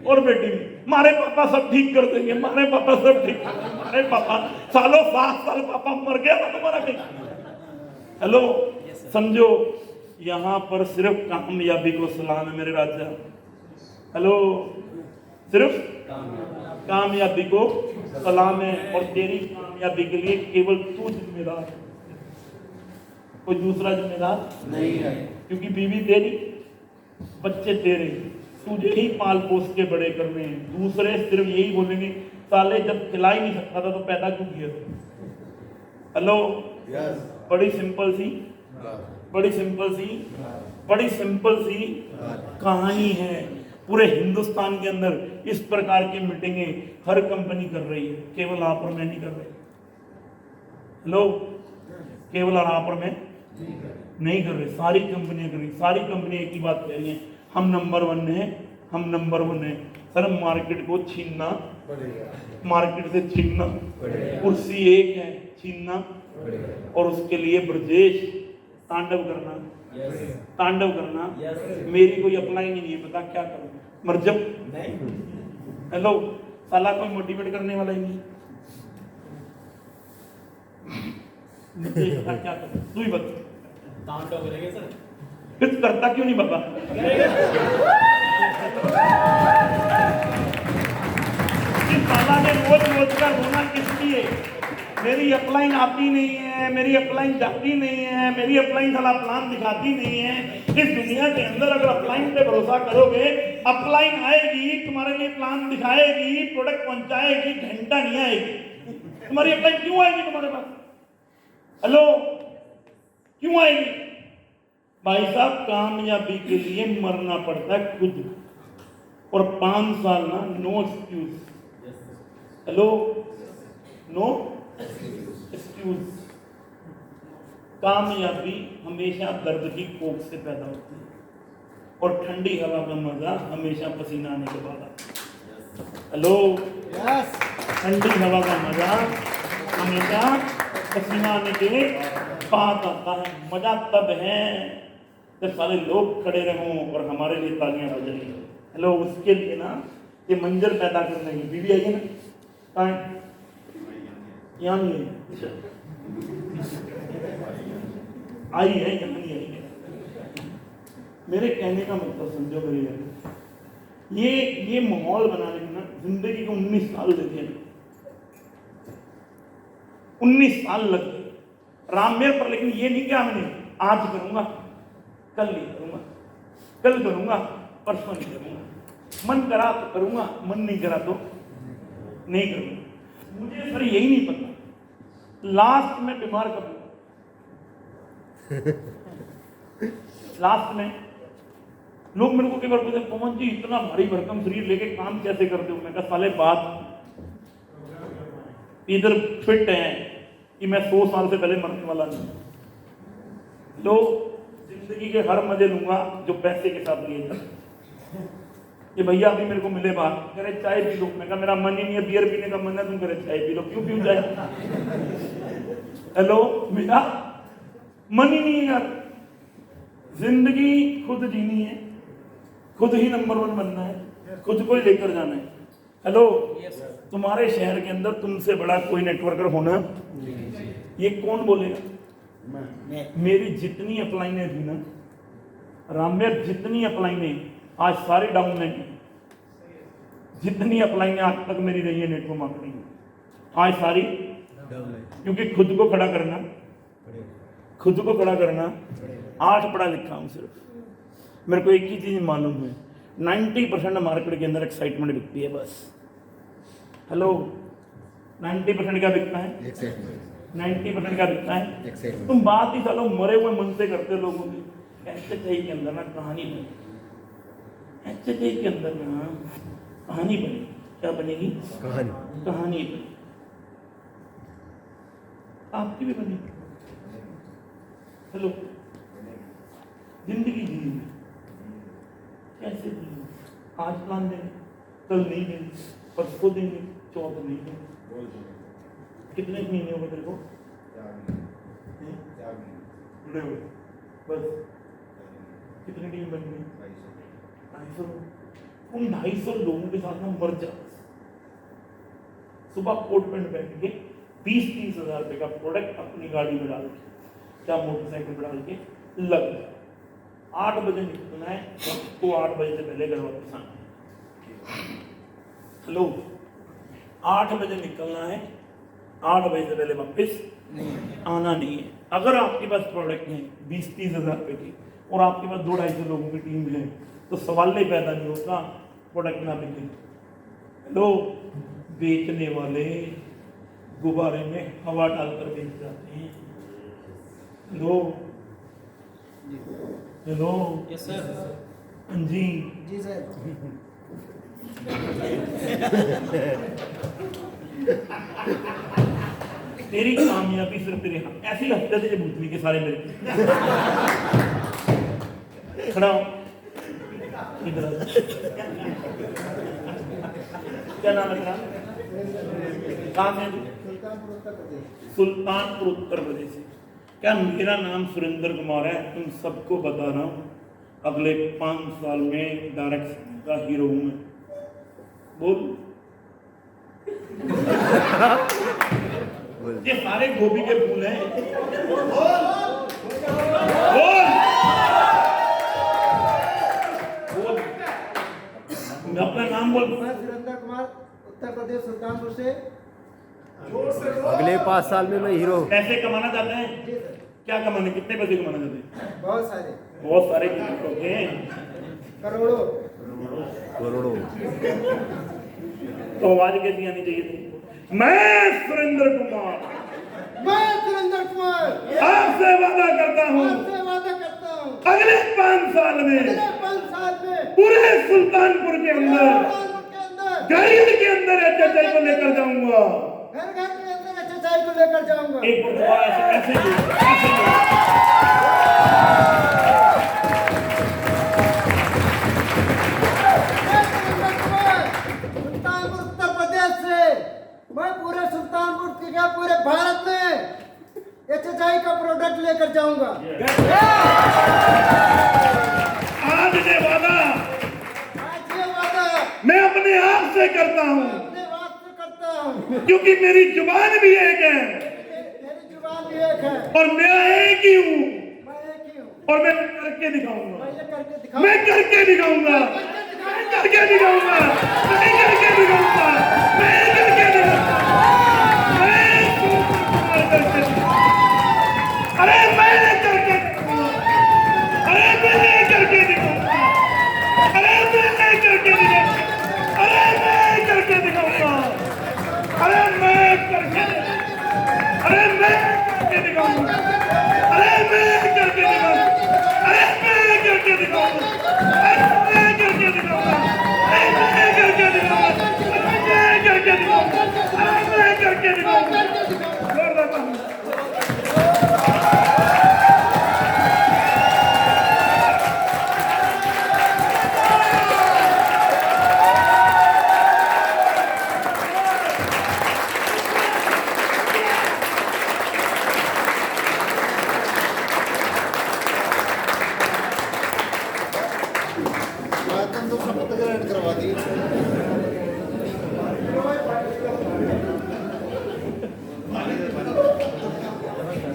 और बेटी भी, मारे पापा सब ठीक कर देंगे, मारे पापा सब ठीक कर देंगे, मारे पापा सालों 7 साल पापा मर गया था तुम्हारा कहीं। हेलो, समझो यहाँ पर सिर्फ कामयाबी को सलाम है मेरे राजा। हेलो, सिर्फ कामयाबी को सलाम है, और तेरी कामयाबी के लिए केवल तू जिम्मेदार है, कोई दूसरा जिम्मेदार नहीं है। क्योंकि बीवी तेरी, बच्चे तेरे, तुझे ही पाल पोस के बड़े करने हैं। दूसरे सिर्फ यही बोलेंगे, साले जब खिला ही नहीं सकता था तो पैदा क्यों किया? हेलो, बड़ी सिंपल सी कहानी है। पूरे हिंदुस्तान के अंदर इस प्रकार की मीटिंगें हर कंपनी कर रही है, केवल आप और मैं नहीं कर रहे। हेलो, केवल आप और मैं नहीं कर रहे, सारी कंपनियां कर रही। सारी कंपनियां एक ही बात कह रही हैं, हम नंबर 1 हैं। सर मार्केट को छीनना, मार्केट से छीनना, कुर्सी एक है, छीनना, और उसके लिए ब्रजेश तांडव करना। मेरी कोई अपलाइन ही नहीं है, पता क्या करूं, मर जाऊं। हेलो, साला कोई मोटिवेट करने वाला ही नहीं, क्या करूं, तू ही बता। तांडव करेंगे सर, फिर करता क्यों नहीं बाबा? साला ने रोज का रोना किस लिए? मेरी अपलाइन आती नहीं है, मेरी अपलाइन जाती नहीं है, मेरी अपलाइन साला प्लान दिखाती नहीं है। इस दुनिया के अंदर अगर अपलाइन पे भरोसा करोगे, अपलाइन आएगी, तुम्हारे लिए प्लान दिखाएगी, प्रोडक्ट पहुंचाएगी, घंटा नहीं आएगी। तुम्हारी अपलाइन क्यों आएगी तुम्हारे पास? हेलो, क्यों आएगी? भाई साहब, कामयाबी के लिए मरना पड़ता है खुद, और 5 साल ना, no excuse. Hello, no excuse. कामयाबी हमेशा दर्द की कोख से पैदा होती है, और ठंडी हवा का मजा हमेशा पसीना आने के बाद आता है। हेलो, ठंडी हवा का मजा हमेशा पसीना आने के बाद आता है। मजा तब है जब सारे लोग खड़े रहें और हमारे लिए तालियां बज रही हैं। हेलो, उसके लिए ना ये मंजर पैदा करने की बीवी आई है ना, कहाँ है? यहाँ नहीं है, आई है, यहाँ नहीं आई है। मेरे कहने का मतलब समझो मेरे यार, ये माहौल बनाने में ना जिंदगी को 19 साल लग गए, 19 साल लग गए राममेर पर। लेकिन ये नहीं क्या मैंने आज करूंगा, कल नहीं करूंगा, कल करूंगा, परसों नहीं करूंगा, मन करा तो करूंगा, मन नहीं करा तो नहीं करूंगा। मुझे सर यही नहीं पता लास्ट में बीमार कब हुआ। लास्ट में लोग मेरे को कई बार पूछते हैं, पवन जी इतना भारी भरकम शरीर लेके काम कैसे करते हो? मैं कहा साले बात इधर फिट है कि मैं 100 साल से पहले मरने वाला नहीं, तो जिंदगी के हर मजे लूंगा जो पैसे के साथ लिए जाते। ये भैया अभी मेरे को मिले बाहर, कह रहे चाय पी लो। मैं कहा मेरा मन ही नहीं है, बियर पीने का मन है, तुम कह रहे चाय पी लो, क्यों पीऊं चाय? हेलो, मेरा मन ही नहीं है यार। जिंदगी खुद जीनी है, खुद ही नंबर 1 बनना है, खुद को ही लेकर जाना है। हेलो, तुम्हारे शहर के अंदर तुमसे बड़ा कोई नेटवर्कर होना, ये कौन बोलेगा? मेरी जितनी अपलाइनें थी ना राममेर, जितनी अपलाइनें आज सारी डाउन नहीं, जितनी अपलाइनें आज तक मेरी रही है नेटवर्क मार्केटिंग आज सारी, क्योंकि खुद को खड़ा करना, 8 पढ़ा लिखा हूँ सिर्फ। मेरे को एक ही चीज मालूम है, 90% मार्केट के अंदर एक्साइटमेंट बिकती है बस। हेलो, 90% क्या बिकता है? 90% क्या बिकता है? तुम बात ही सालों मरे हुए मन से करते लोगों की। HHI के अंदर ना कहानी बनी, HHI के अंदर ना कहानी बनी। क्या बनेगी? कहानी बनी, आपकी भी बनी। हेलो, जिंदगी जी कैसे जी? आज प्लान देंगे, कल नहीं देंगे, परसों देंगे, चौथ नहीं देंगे। कितने महीने हो गए तेरे को? जुड़े हुए बस। कितनी टीम बन गई? 250। उन 250 लोगों के साथ में मर जा। सुबह कोट पैंट पहन के 20-30 हजार रुपए का प्रोडक्ट अपनी गाड़ी में डाल के, क्या मोटरसाइकिल में डाल के लग, 8 बजे निकलना है, तो 8 बजे से पहले घर वापस आना है। हेलो, 8 बजे निकलना है, 8 बजे से पहले वापस आना नहीं है। अगर आपके पास प्रोडक्ट है 20-30 हज़ार रुपये की और आपके पास 200-250 लोगों की टीम है, तो सवाल ही पैदा नहीं होता प्रोडक्ट ना बिके। हेलो, बेचने वाले गुब्बारे में हवा डालकर बेच जाते हैं। Hello hello, yes sir. हाँ जी, जी सर। तेरी कामयाबी सिर्फ तेरे हाथ। ऐसे ही हफ्ते थे भूतनी के सारे मेरे खड़ा हो। इधर आ। क्या नाम है तेरा? कहाँ से? सुल्तानपुर उत्तर प्रदेश से। क्या मेरा नाम सुरेंद्र कुमार है? तुम सबको बता रहा हूँ, अगले 5 साल में डायरेक्ट का हीरो हूँ मैं। बोल। ये सारे गोभी के फूल हैं। बोल। अपना नाम बोल। मैं सुरेंद्र कुमार, उत्तर प्रदेश सुल्तानपुर से। अगले 5 साल में मैं हीरो। पैसे कमाना चाहते हैं? जी सर। क्या कमाने, कितने पैसे कमाना चाहते हैं? बहुत सारे, बहुत सारे कितने हैं? करोड़ों। करोड़ों। तो आवाज कैसी आनी चाहिए थी? मैं सुरेंद्र कुमार आपसे वादा करता हूँ, अगले 5 साल में पूरे सुल्तानपुर के अंदर गरीब के अंदर HHI को लेकर जाऊंगा। घर घर के अंदर HHI को लेकर जाऊंगा। एक ऐसे सुल्तानपुर उत्तर प्रदेश से मैं पूरे सुल्तानपुर के क्या पूरे भारत में HHI का प्रोडक्ट लेकर जाऊंगा। आज ये वादा मैं अपने आप से करता हूँ, अपने बात से करता हूँ, क्योंकि मेरी जुबान भी एक है मेरी जुबान भी एक है और मैं एक ही हूँ, मैं एक ही हूँ। और मैं करके दिखाऊंगा। मैं ये करके दिखाऊंगा। मैं करके दिखाऊंगा। मैं करके दिखाऊंगा। मैं करके दिखाऊंगा। मैं करके दिखाऊंगा। अरे मैं करके दिखाऊंगा। अरे मैं करके दिखाऊंगा। अरे मैं करके दिखाऊंगा। अरे मैं करके दिखाऊंगा। अरे मैं करके अरे मैं करके दिखाऊंगा। अरे मैं करके दिखाऊंगा। अरे मैं करके दिखाऊंगा। अरे मैं करके दिखाऊंगा। अरे मैं करके दिखाऊंगा। अरे मैं करके दिखाऊंगा। अरे मैं करके दिखाऊंगा। जोरदार ताली।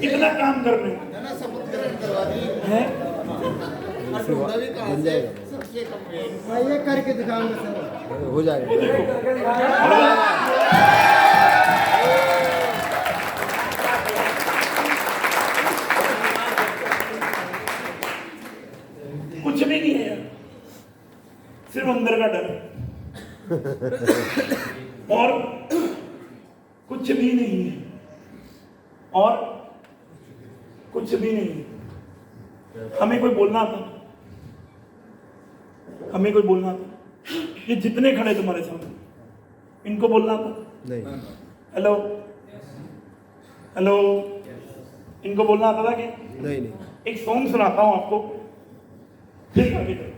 कितना काम कर रहे हैं? बन जाएगा। मैं ये करके दिखाऊंगा सर। हो जाएगा। कुछ भी नहीं है यार, सिर्फ अंदर का डर और कुछ भी नहीं है, और कुछ भी नहीं है। हमें कोई बोलना था, हमें कोई बोलना था। ये जितने खड़े तुम्हारे सामने, इनको बोलना था। नहीं। हेलो हेलो, इनको बोलना आता था कि नहीं नहीं। एक सॉन्ग सुनाता हूं आपको, फिर आगे चलो।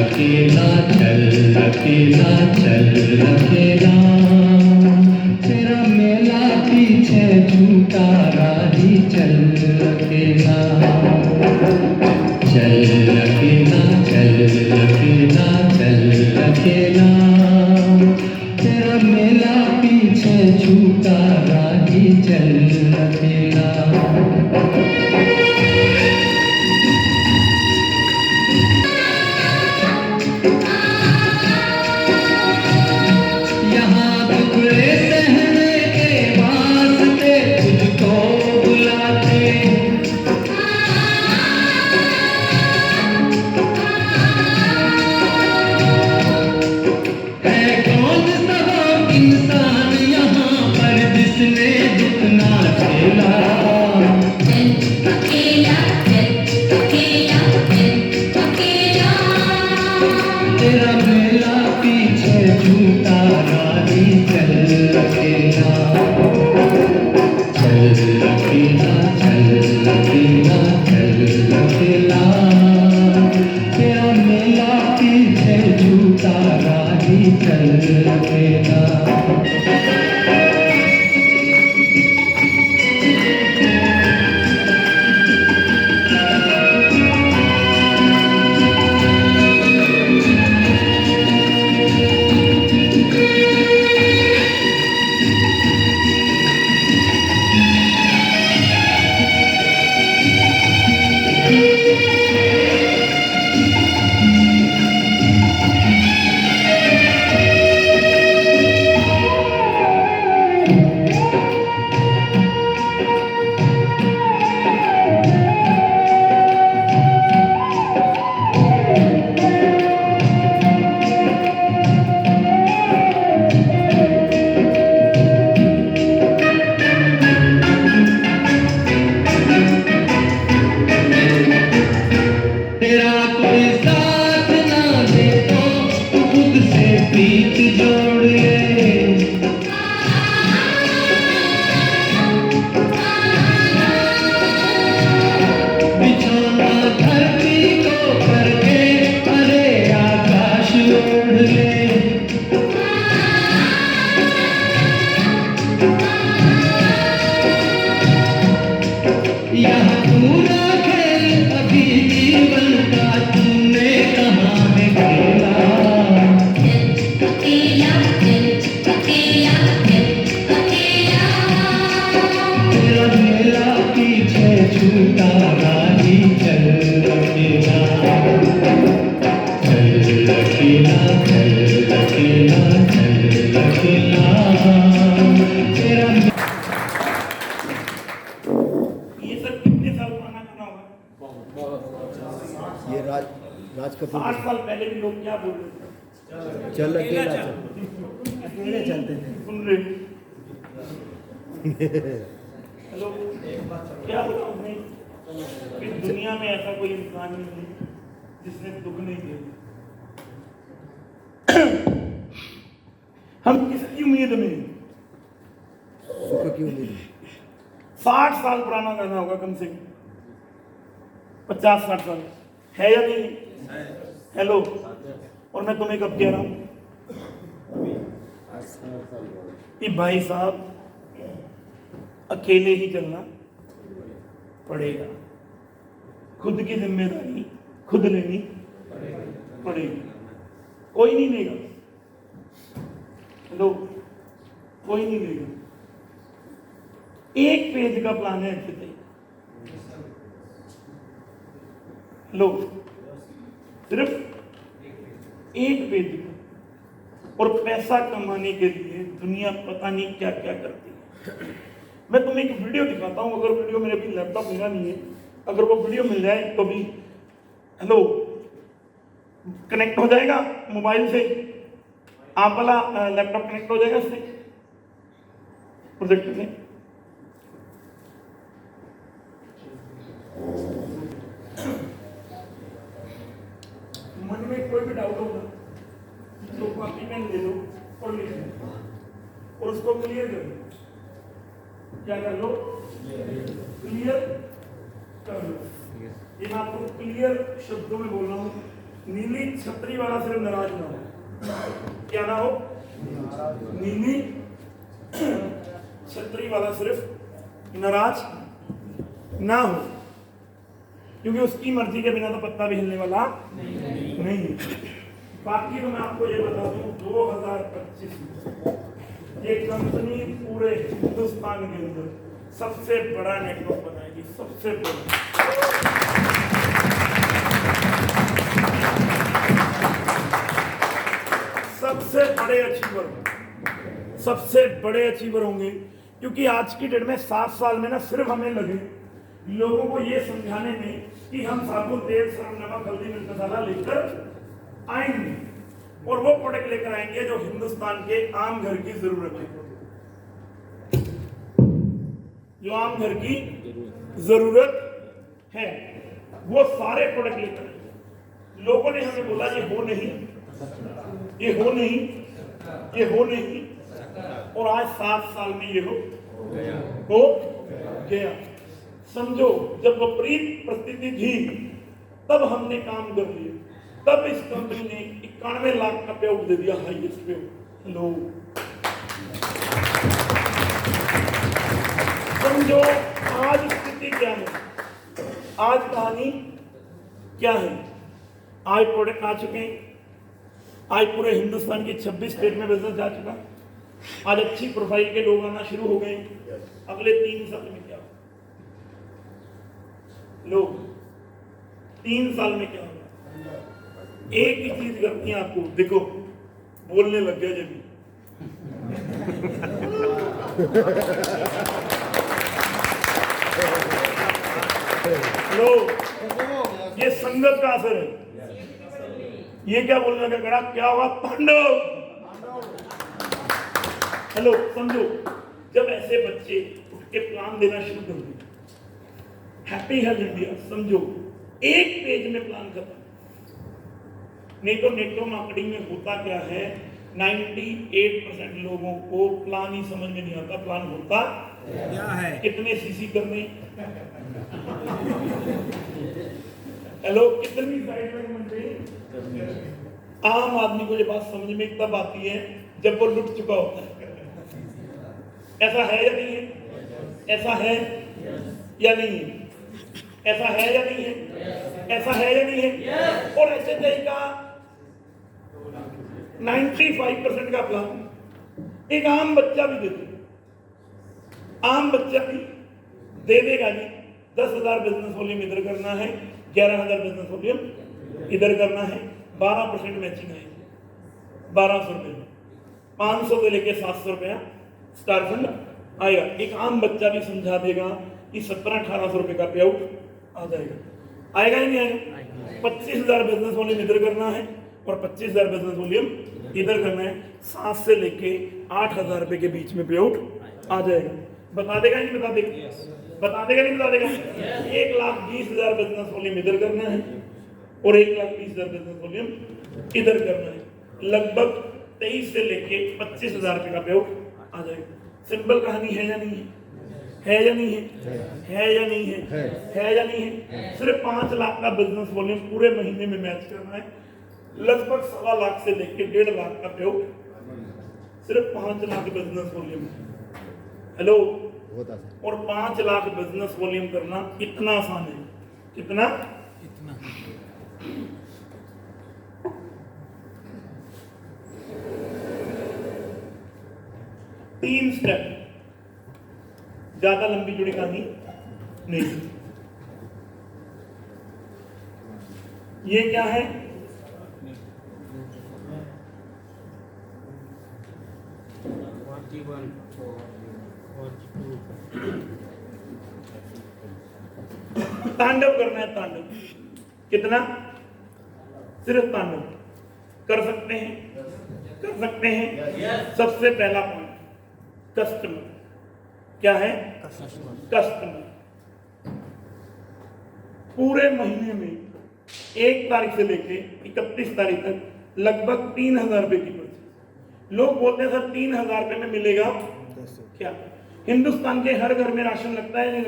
अकेला चल अकेला चल अकेला तेरा मेला पीछे झूठा राही चल अकेला चल अकेला चल अकेला चल अकेला तेरा मेला पीछे झूठा राही चल अकेला यहाँ टुकड़े सहने के वास्ते तुझको बुलाते है कौन सा इंसान यहाँ पर जिसने दुख ना झेला तेरा मेला पीछे झूठा राही चल अकेला चल अकेला चल अकेला चल अकेला तेरा मेला पीछे झूठा राही चल अकेला तेरा कोई साथ ना दे तो तू खुद से प्रीत जोड़ ले बिछौना धरती को करके अरे आकाश ओढ़ ले यह पूरा खेल अभी जीवन का तूने कहाँ में खेला तेरा मेला पीछे झूठा राही चल अकेला चल अकेला चल अकेला चल अकेला तेरा ये सब कितने साल पुराना गाना होगा? ये राज कपूर 8 साल पहले भी लोग क्या बोल रहे थे? चल अकेला चल अकेले चलते थे। सुन रहे हेलो, क्या बताऊं मैं, इस दुनिया में ऐसा कोई इंसान ही नहीं जिसने दुख नहीं दिया। हम किसकी उम्मीद में? सुख की उम्मीद 60 साल पुराना गाना होगा कम से कम, 50-60 साल है या नहीं? हेलो, और मैं तुम्हें कब कह रहा हूं कि भाई साहब अकेले ही चलना पड़ेगा, खुद की जिम्मेदारी खुद लेनी पड़ेगी, कोई नहीं लेगा। हेलो, कोई नहीं लेगा। एक पेज का प्लान है अच्छे से। लो, सिर्फ एक पेज का, और पैसा कमाने के लिए दुनिया पता नहीं क्या क्या करती है। मैं तुम्हें एक वीडियो दिखाता हूं, अगर वीडियो मेरे भी लैपटॉप मेरा नहीं है, अगर वो वीडियो मिल जाए तो भी, हेलो, कनेक्ट हो जाएगा मोबाइल से, आप वाला लैपटॉप कनेक्ट हो जाएगा इससे, प्रोजेक्टर से। मन में कोई भी डाउट होगा तो कॉपी पेन ले लो और लिख लो और उसको क्लियर कर लो। क्या कर लो? क्लियर कर लो। ये मैं आपको क्लियर शब्दों में बोल रहा हूँ, नीली छतरी वाला सिर्फ नाराज ना हो, क्या ना हो, नीली छतरी वाला सिर्फ नाराज ना हो, क्योंकि उसकी मर्जी के बिना तो पत्ता भी हिलने वाला नहीं है। बाकी तो मैं आपको ये बता दूं, 2025 ये कंपनी पूरे हिंदुस्तान के अंदर सबसे बड़ा नेटवर्क बनाएगी, सबसे बड़ा। सबसे बड़े अचीवर होंगे, क्योंकि आज की डेट में 7 साल में ना सिर्फ हमें लगे लोगों को ये समझाने में कि हम साबुन, तेल, सरम, नमक, हल्दी, मिर्च, मसाला लेकर आएंगे और वो प्रोडक्ट लेकर आएंगे जो हिंदुस्तान के आम घर की जरूरत है, जो आम घर की जरूरत है, वो सारे प्रोडक्ट लेकर आएंगे। लोगों ने हमें बोला ये हो नहीं, ये हो नहीं, ये हो नहीं, और आज 7 साल में ये हो गया। समझो, जब विपरीत परिस्थिति थी तब हमने काम कर लिया, तब इस कंपनी ने 91 लाख का पे आउट दे दिया, हाईएस्ट पे आउट। हेलो, समझो आज स्थिति क्या है, आज कहानी क्या है। आज प्रोडक्ट आ चुके हैं, आज पूरे हिंदुस्तान की 26 स्टेट में बिजनेस जा चुका, आज अच्छी प्रोफाइल के लोग आना शुरू हो गए। अगले 3 साल में क्या लोग 3 साल में क्या होगा, एक ही चीज करती है आपको, देखो बोलने लग गया जब लोग, ये संगत का असर है। ये क्या बोलने लगा, करा क्या हुआ, तांडव। हेलो, समझो, जब ऐसे बच्चे उठ के प्लान देना शुरू कर दें, हैप्पी है इंडिया, समझो एक पेज में प्लान खत्म। नहीं तो नेटवर्क मार्केटिंग में होता क्या है, 98% लोगों को प्लान ही समझ में नहीं आता। प्लान होता क्या है, कितने सीसी करने, हेलो, कितनी साइड में मंडे। आम आदमी को ये बात समझ में तब आती है जब वो लुट चुका होता है। ऐसा है या नहीं है, ऐसा है या नहीं है, ऐसा है या नहीं है, ऐसा है या नहीं है। और ऐसे तरीका 95% का प्लान एक आम बच्चा भी देते, आम बच्चा भी दे देगा जी। 10,000 बिजनेस वॉल्यूम इधर करना है, 11,000 बिजनेस वॉल्यूम इधर करना है, 12% मैचिंग है, 1200 रुपये, 500 से लेके 700 रुपया स्टार फंड आएगा। एक आम बच्चा भी समझा देगा कि 1700-1800 रुपये का पे आउट आ जाएगा, आएगा ही नहीं आएगा। 25,000 बिजनेस वॉल्यूम इधर करना है और 25,000 बिजनेस वॉल्यूम इधर करना है, 7 से लेके 8,000 रुपये के बीच में पे आउट आ जाएगा। बता देगा नहीं बता देगा, बता देगा नहीं बता देगा। 1,20,000 बिजनेस वॉल्यूम इधर करना है और 1,20,000 बिजनेस वॉल्यूम इधर करना है, लगभग 23 से लेके 25,000 रुपये का पे आउट आ जाएगा। सिंपल कहानी है या नहीं है, है या नहीं है, है या नहीं है, है या नहीं है। सिर्फ 5 लाख का बिजनेस वॉल्यूम पूरे महीने में मैच करना है, लगभग 1.25 लाख से लेके 1.5 लाख का पे आउट सिर्फ 5 लाख बिजनेस वॉल्यूम। हेलो, और 5 लाख बिजनेस वॉल्यूम करना इतना आसान है, कितना, इतना। 3 स्टेप, ज्यादा लंबी जुड़ी कहानी नहीं। ये क्या है, तांडव करना है, तांडव। कितना, सिर्फ तांडव कर सकते हैं, कर सकते हैं। सबसे पहला पॉइंट कस्टमर, क्या है, कस्टमर। पूरे महीने में 1 तारीख से लेके 31 तारीख तक लगभग 3,000 रुपए की परचेज। लोग बोलते हैं सर 3,000 रुपए में मिलेगा क्या। हिंदुस्तान के हर घर में राशन लगता है नहीं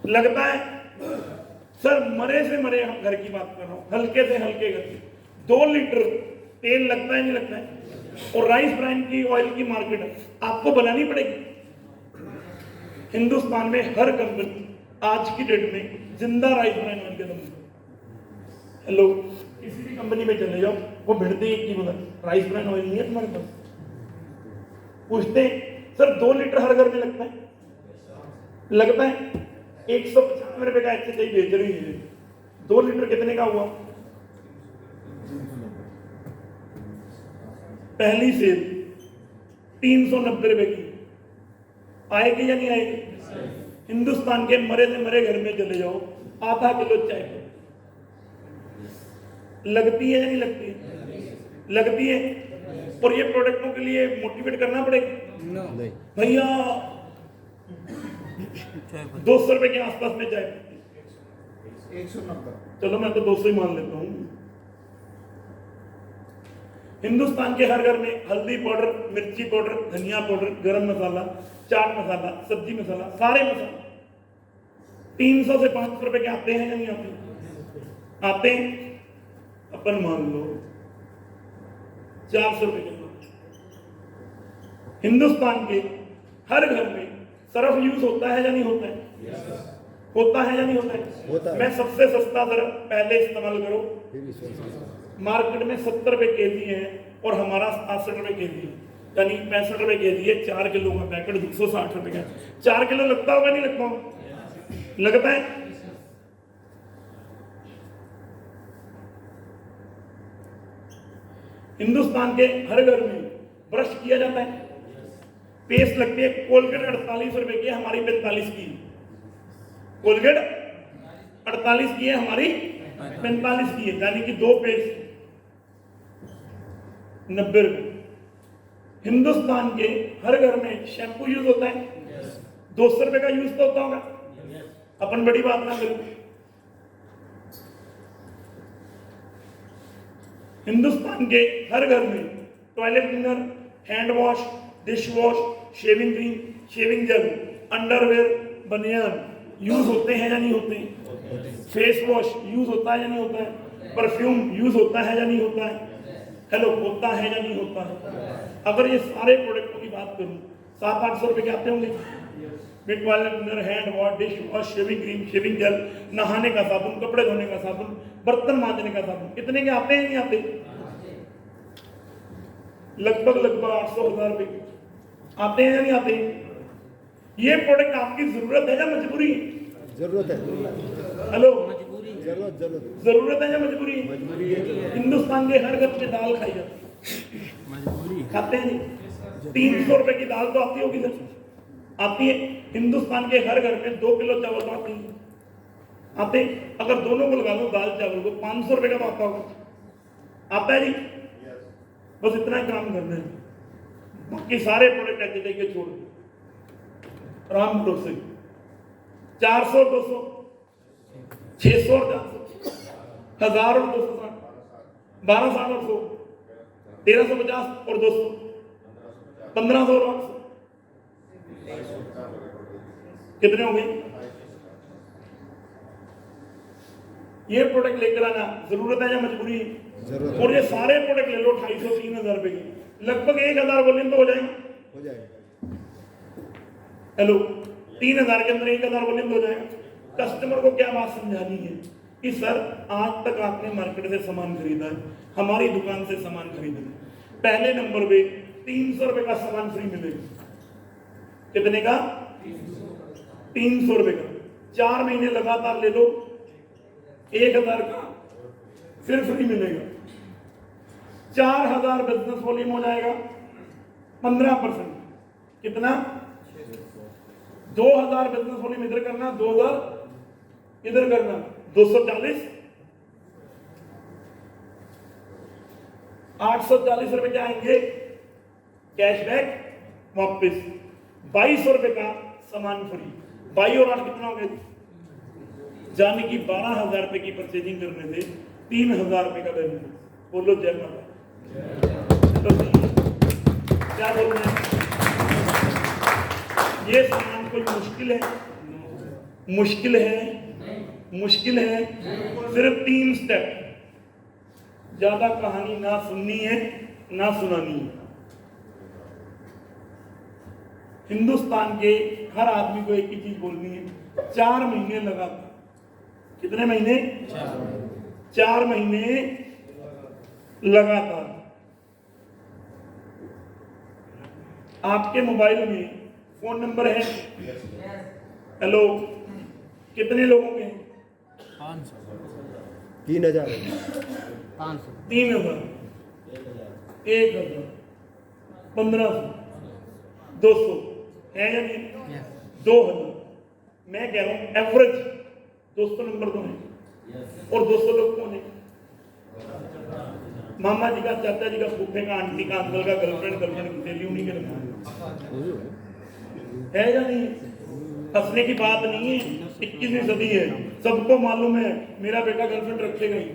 लगता है, सर मरे से मरे हम घर की बात कर रहा हूँ, हल्के से हल्के घर की 2 लीटर तेल लगता है नहीं लगता है, और राइस ब्रांड की ऑयल की मार्केट आपको बनानी पड़ेगी। हिंदुस्तान में हर कंपनी आज की डेट में जिंदा राइस ब्रांड ऑयल के दम। हेलो, किसी भी कंपनी में चले जाओ, वो भिड़ते ही एक ही बोला राइस ब्रांड ऑयल नहीं है तुम्हारे पास। पूछते हैं सर 2 लीटर हर घर में लगता है 195 रुपए का एक्सेस बेच रही है, 2 लीटर कितने का हुआ? पहली सेल 390 रुपए की आएगी या नहीं आएगी? हिंदुस्तान के मरे से मरे घर में चले जाओ, आधा किलो चाय लगती है या नहीं लगती है? लगती है। और ये प्रोडक्टों के लिए मोटिवेट करना पड़ेगा भैया। 200 रुपए के आसपास में चाय 190। चलो मैं तो 200 ही मान लेता हूं। हिंदुस्तान के हर घर में हल्दी पाउडर, मिर्ची पाउडर, धनिया पाउडर, गरम मसाला, चाट मसाला, सब्जी मसाला, सारे मसाले 300 से 500 रुपए के आते हैं या नहीं आते? आते हैं। अपन मान लो 400 रुपए के। हिंदुस्तान के हर घर में सरफ यूज होता है या नहीं होता है? होता है या नहीं होता है? होता है। मैं सबसे सस्ता सरफ पहले इस्तेमाल करो। मार्केट में 70 रुपए केजी है और हमारा 67 रुपए केजी है, यानी 65 रुपए केजी है। 4 किलो का पैकेट 260 रुपए का। 4 किलो लगता होगा नहीं लगता होगा? लगता है। हिंदुस्तान के हर घर में ब्रश किया जाता है, पेस्ट लगती है। कोलगेट 48 रुपए की है, हमारी 45 की। कोलगेट 48 की है, हमारी 45 की है, यानी कि 2 पेस्ट 90 रुपए। हिंदुस्तान के हर घर में शैम्पू यूज होता है, 200 रुपए का यूज तो होता होगा। अपन बड़ी बात ना करें। हिंदुस्तान के हर घर में toilet cleaner, hand wash, dish wash, shaving cream, shaving jail, underwear, बनियान यूज होते हैं या नहीं होते हैं? फेस वॉश यूज होता है या नहीं होता है? परफ्यूम यूज होता है या नहीं होता है? हेलो, होता है या नहीं होता है? अगर ये सारे प्रोडक्टों की बात करूं 700-800 रुपए के आते होंगे। Toilet cleaner, hand wash, dish wash, shaving cream, shaving jail, नहाने का साबुन, कपड़े धोने का साबुन, बर्तन मांजने का साबुन, कितने के आते हैं नहीं आते? लगभग 800-1000 रुपए आते हैं या नहीं आते? ये प्रोडक्ट आपकी जरूरत है या मजबूरी? जरूरत है। हेलो, जरूरत है या मजबूरी? मजबूरी है। हिंदुस्तान के हर घर में दाल खाई जाती है, खाते हैं नहीं? 300 रुपए की दाल तो आती होगी सर, आती है। हिंदुस्तान के हर घर में 2 किलो चावल तो आती है, आते। अगर दोनों को लगा लो दाल चावल को 500 रुपए का तो आता होगा, आता है जी? बस इतना काम करना है, बाकी सारे प्रोडक्ट ऐसे जाइए छोड़ दो। राम भरोसे 400, 200, 600 और 400, 1000 और 260, 1200 और 100, 1350 और 200, 1500 और 800, कितने हो गए? ये प्रोडक्ट लेकर आना जरूरत है या मजबूरी? जरूरत। और ये सारे प्रोडक्ट ले लो 250-3000 रुपए के, लगभग 1000 वॉल्यूम तो हो जाएगा। हेलो, 3000 के अंदर 1000 वॉल्यूम हो जाएगा। कस्टमर को क्या बात समझानी है कि सर आज तक आपने मार्केट से सामान खरीदा है, हमारी दुकान से सामान खरीदा है, पहले नंबर पे 300 रुपए का सामान फ्री मिलेगा। कितने का? 300 रुपए का। 4 महीने लगातार ले लो, 1000 का फिर फ्री मिलेगा। 4000 बिजनेस वॉल्यूम हो जाएगा, 15%। कितना? 2000 बिजनेस वॉल्यूम इधर करना, 2000 इधर करना, 240, 840 रुपए के आएंगे कैशबैक वापस। 2200 रुपए का सामान फ्री। 22 और 8 कितना हो गया? जाने की 12000 रुपए की परचेजिंग करने से 3000 रुपए का बेनिफिट। बोलो जय माता। क्या बोल रहे हैं? ये सामान कोई मुश्किल है? मुश्किल है? मुश्किल है? सिर्फ 3 स्टेप, ज्यादा कहानी ना सुननी है ना सुनानी है। हिंदुस्तान के हर आदमी को एक ही चीज बोलनी है, 4 महीने लगातार। कितने महीने? 4 महीने लगातार। आपके मोबाइल में फोन नंबर है? हेलो, कितने लोगों के? 3000 3,000, 1,000, 1,500, 200 है या नहीं? 2,000। मैं कह रहा हूं एवरेज 200 नंबर तो है। और 200 लोग कौन है? मामा जी का, चाचा जी का, फूफे का, आंटी का, अंकल का, गर्लफ्रेंड सहेली, उन्हीं के नंबर है या नहीं? हंसने की बात नहीं है, 21वीं सदी है, सबको मालूम है मेरा बेटा गर्लफ्रेंड रखेगा ही,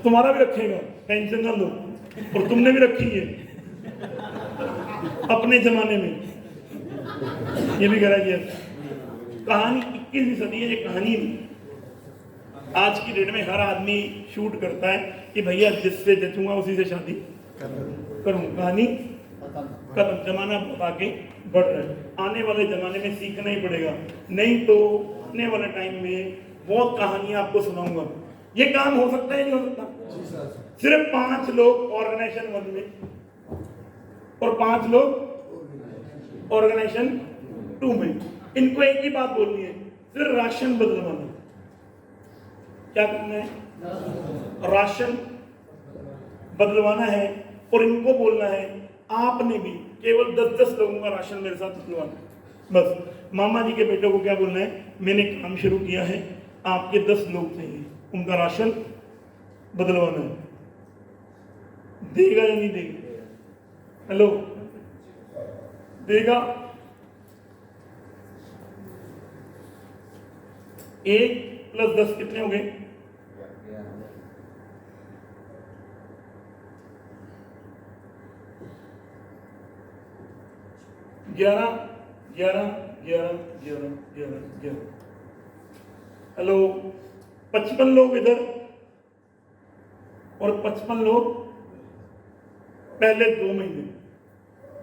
तुम्हारा भी रखेगा, टेंशन ना लो। और तुमने भी रखी है अपने जमाने में, ये भी करा दिया। कहानी 21वीं सदी है, ये कहानी नहीं। आज की डेट में हर आदमी शूट करता है कि भैया जिससे जचूंगा उसी से शादी करूं। कहानी खत्म। जमाना बहुत आगे बढ़ रहा है, आने वाले जमाने में सीखना ही पड़ेगा, नहीं तो आने वाले टाइम में बहुत कहानियां आपको सुनाऊंगा। ये काम हो सकता है नहीं हो सकता? सिर्फ 5 लोग ऑर्गेनाइजेशन 1 में और 5 लोग ऑर्गेनाइजेशन 2 में। इनको एक ही बात बोलनी है, सिर्फ राशन बदलवाना। क्या करना है? राशन बदलवाना है। और इनको बोलना है आपने भी केवल 10-10 लोगों का राशन मेरे साथ बदलवाना। बस मामा जी के बेटे को क्या बोलना है, मैंने काम शुरू किया है, आपके 10 लोग चाहिए, उनका राशन बदलवाना है। देगा या नहीं देगा? हेलो, देगा? 1 + 10 कितने हो गए? 11, 11, 11, 11, 11, 11। हेलो, 55 लोग इधर और 55 लोग पहले 2 महीने।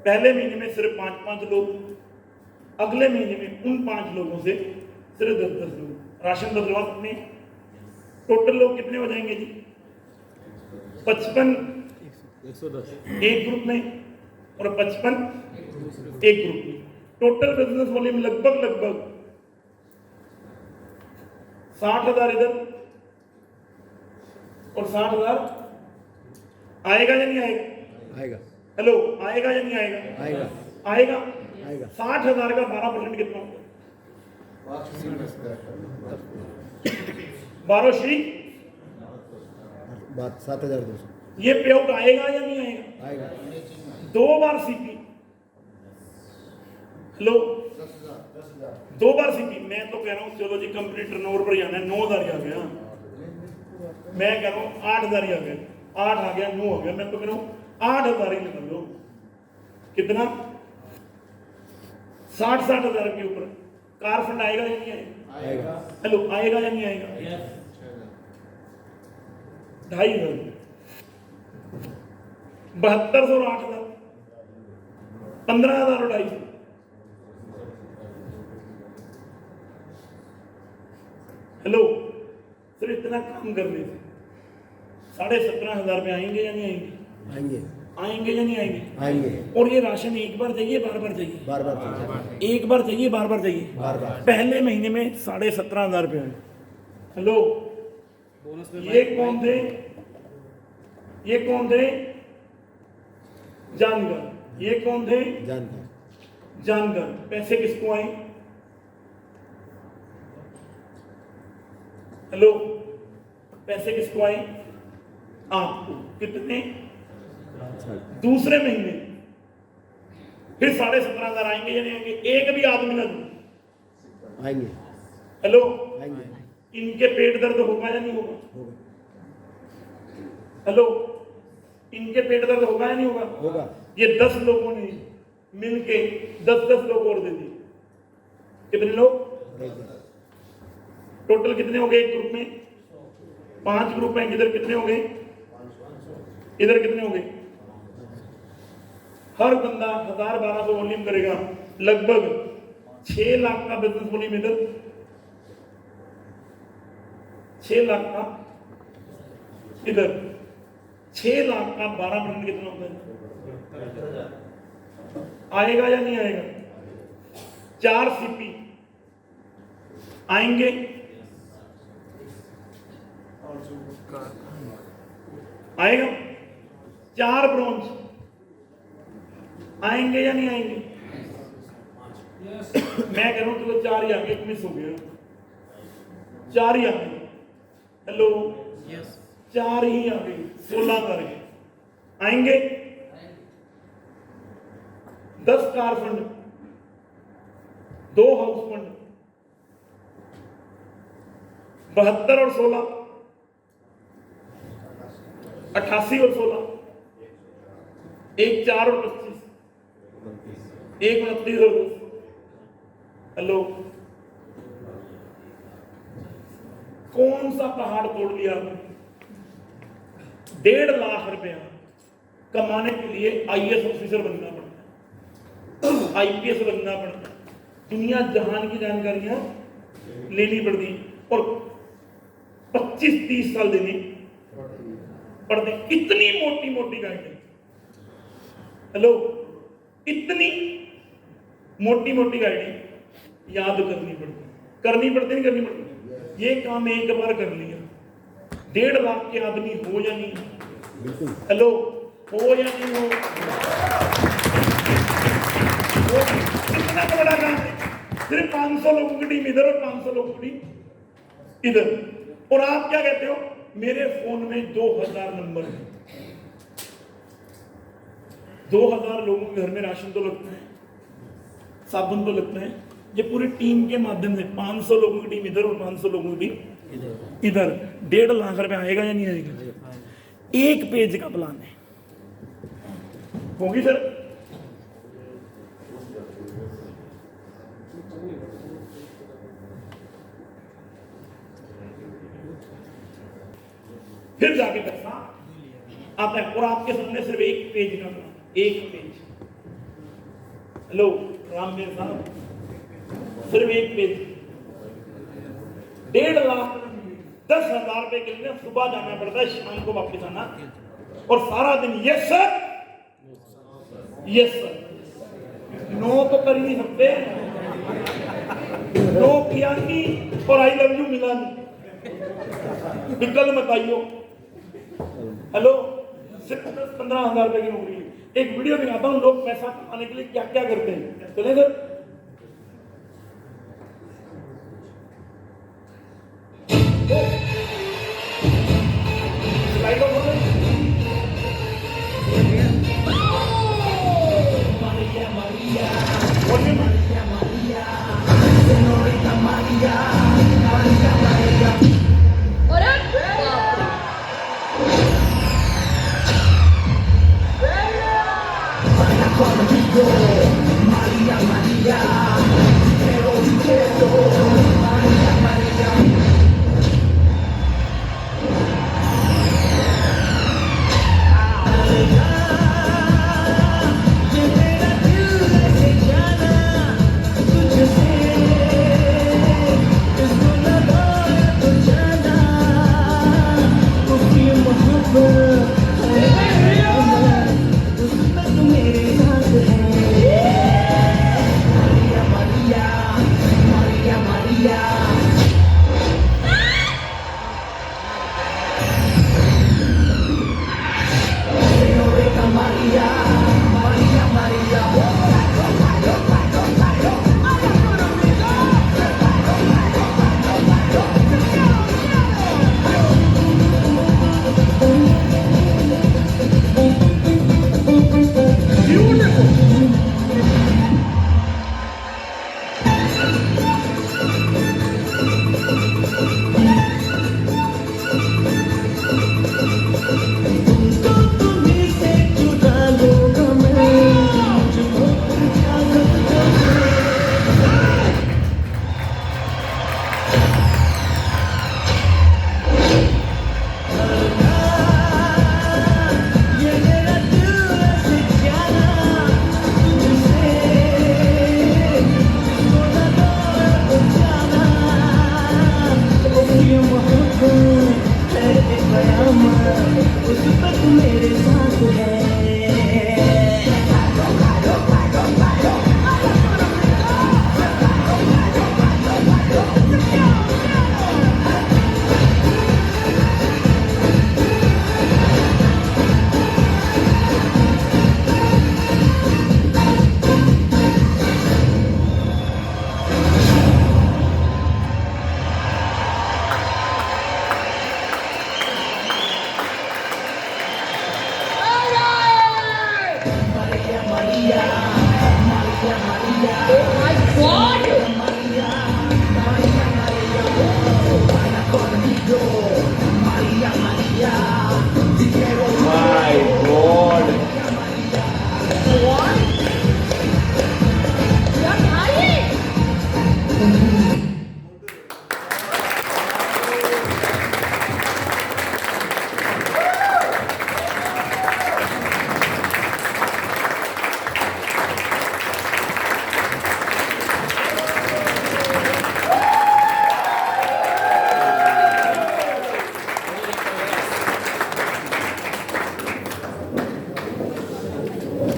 पहले महीने में सिर्फ 5-5 लोग, अगले महीने में उन 5 लोगों से सिर्फ 10-10 लोग राशन बदलवा सकते हैं। टोटल लोग कितने हो जाएंगे जी? 55 110 एक ग्रुप में और 55 एक ग्रुप में। टोटल बिजनेस वॉल्यूम लगभग 60,000 इधर और 60,000 आएगा या नहीं आएगा? आएगा हेलो, आएगा या नहीं आएगा? आएगा आएगा। आएगा 60,000 का 12% कितना होगा? 12 श्री बात 7200 ये पे आउट आएगा या नहीं आएगा? आएगा 2 बार सीपी। हेलो, 2 बार सीपी। मैं तो कह रहा हूँ चलो जी कंपनी टर्नओवर पर जाना है, 9,000 आ गया। मैं कह रहा हूँ 8,000 ही आ गया, 8 आ गया, 9 आ गया। मैं तो कह रहा हूँ 8,000 ही लगा लो। कितना? 60,000 के ऊपर कार फंड आएगा या नहीं आएगा? आएगा हेलो, आएगा या नहीं आएगा? 2,500, 7200 और 8,000, 15,000 और 2,500। हेलो, सिर्फ इतना काम करने से 17,500 पे आएंगे या नहीं आएंगे? आएंगे आएंगे या नहीं आएंगे? आएंगे और ये राशन एक बार चाहिए, बार बार चाहिए? बार बार एक बार चाहिए, बार बार चाहिए? बार बार पहले महीने में 17,500 पे आए। हेलो, ये कौन थे? ये कौन थे? जानकर। ये कौन थे? जानकर जानकर। पैसे किसको आए? हेलो, पैसे किसको आए? आपको। कितने? दूसरे महीने फिर 17,500 आएंगे या नहीं आएंगे? एक भी आदमी ना दो। आएंगे हेलो, आएंगे इनके पेट दर्द होगा या नहीं होगा? होगा हेलो, इनके पेट दर्द होगा या नहीं होगा? होगा ये 10 लोगों ने मिलके 10-10 लोग और दे दिए। कितने लोग? टोटल कितने हो गए एक ग्रुप में? 5 ग्रुप हैं, इधर कितने हो गए? इधर कितने हो गए? हर बंदा 1000-1200 वॉल्यूम करेगा, लगभग 6 लाख का बिजनेस वॉल्यूम। इधर 6 लाख का, इधर 6 लाख का 12% कितना होता है? आएगा या नहीं आएगा? 4 सीपी आएंगे, आएगा? 4 ब्रॉन्ज आएंगे या नहीं आएंगे? मैं कह रहा हूं तो 4 ही आ गए, मिस हो गया। 4 ही आ गए। हेलो, 4 ही आ गए, 16 कर गए। आएंगे 10 कार फंड, 2 हाउस फंड, 72 और 16, 88 और 16, 1 4 और 25, 1 29 और 10। हेलो, कौन सा पहाड़ तोड़ लिया आपने? 1.5 लाख रुपया कमाने के लिए आईएएस ऑफिसर बनना पड़ता है, आईपीएस बनना पड़ता है, दुनिया जहान की जानकारियां लेनी पड़ती और 25-30 साल देने पड़ते। इतनी मोटी मोटी गाइडें, हेलो, इतनी मोटी मोटी गाइडें याद करनी पड़ती, करनी पड़ती, नहीं करनी पड़ती। ये काम एक बार कर लिया, 1.5 लाख के आदमी हो या नहीं? हेलो, हो या नहीं हो? कितना बड़ा काम है? सिर्फ 500 लोगों की टीम इधर और 500 लोगों की टीम इधर, और आप क्या कहते हो? मेरे फोन में 2000 नंबर है। 2000 लोगों के घर में राशन तो लगता है, साबुन तो लगता है। ये पूरी टीम के माध्यम से 500 लोगों की टीम इधर और 500 लोगों की इधर, 1.5 लाख रुपए आएगा या नहीं आएगा? एक पेज का प्लान है, होगी सर? फिर जाके पैसा आता है, और आपके सामने सिर्फ एक पेज का प्लान, एक पेज। हेलो रामवीर साहब, सिर्फ एक पेज, 1.5 लाख, 10,000 रुपए के लिए सुबह जाना पड़ता है, शाम को वापस आना, और सारा दिन यस सर, यस सर। नो तो कर ही नहीं सकते, नो किया नहीं और आई लव यू मिला नहीं, विकल्प बताइयो। हेलो, सिर्फ 10-15 हजार रुपए की नौकरी है। एक वीडियो दिखाता हूं, लोग पैसा कमाने के लिए क्या क्या करते हैं, चले सर। माय गॉड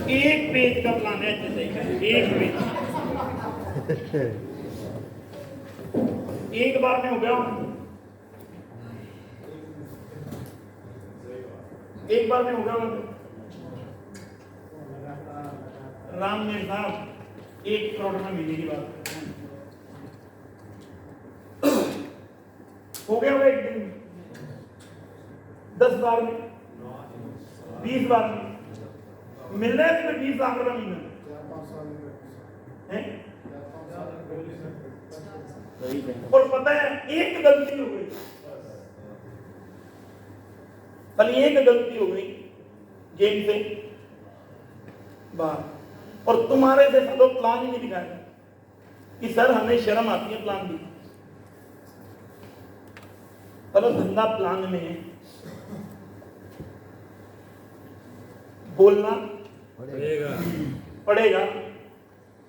एक पेज का प्लान है, एक पेज, एक बार में हो गया, एक बार में हो गया। राम ने साहब 1 करोड़ में मिलने की बात हो गया होगा एक दिन, 10 बार में, 20 बार में मिल रहा है तुम्हें 20 लाख रुपया महीना है? और पता है एक गलती हो गई, खाली एक गलती हो गई गेम से बाहर, और तुम्हारे से तो प्लान ही नहीं दिखाया कि सर हमें शर्म आती है प्लान की। चलो धंधा प्लान में है, बोलना पड़ेगा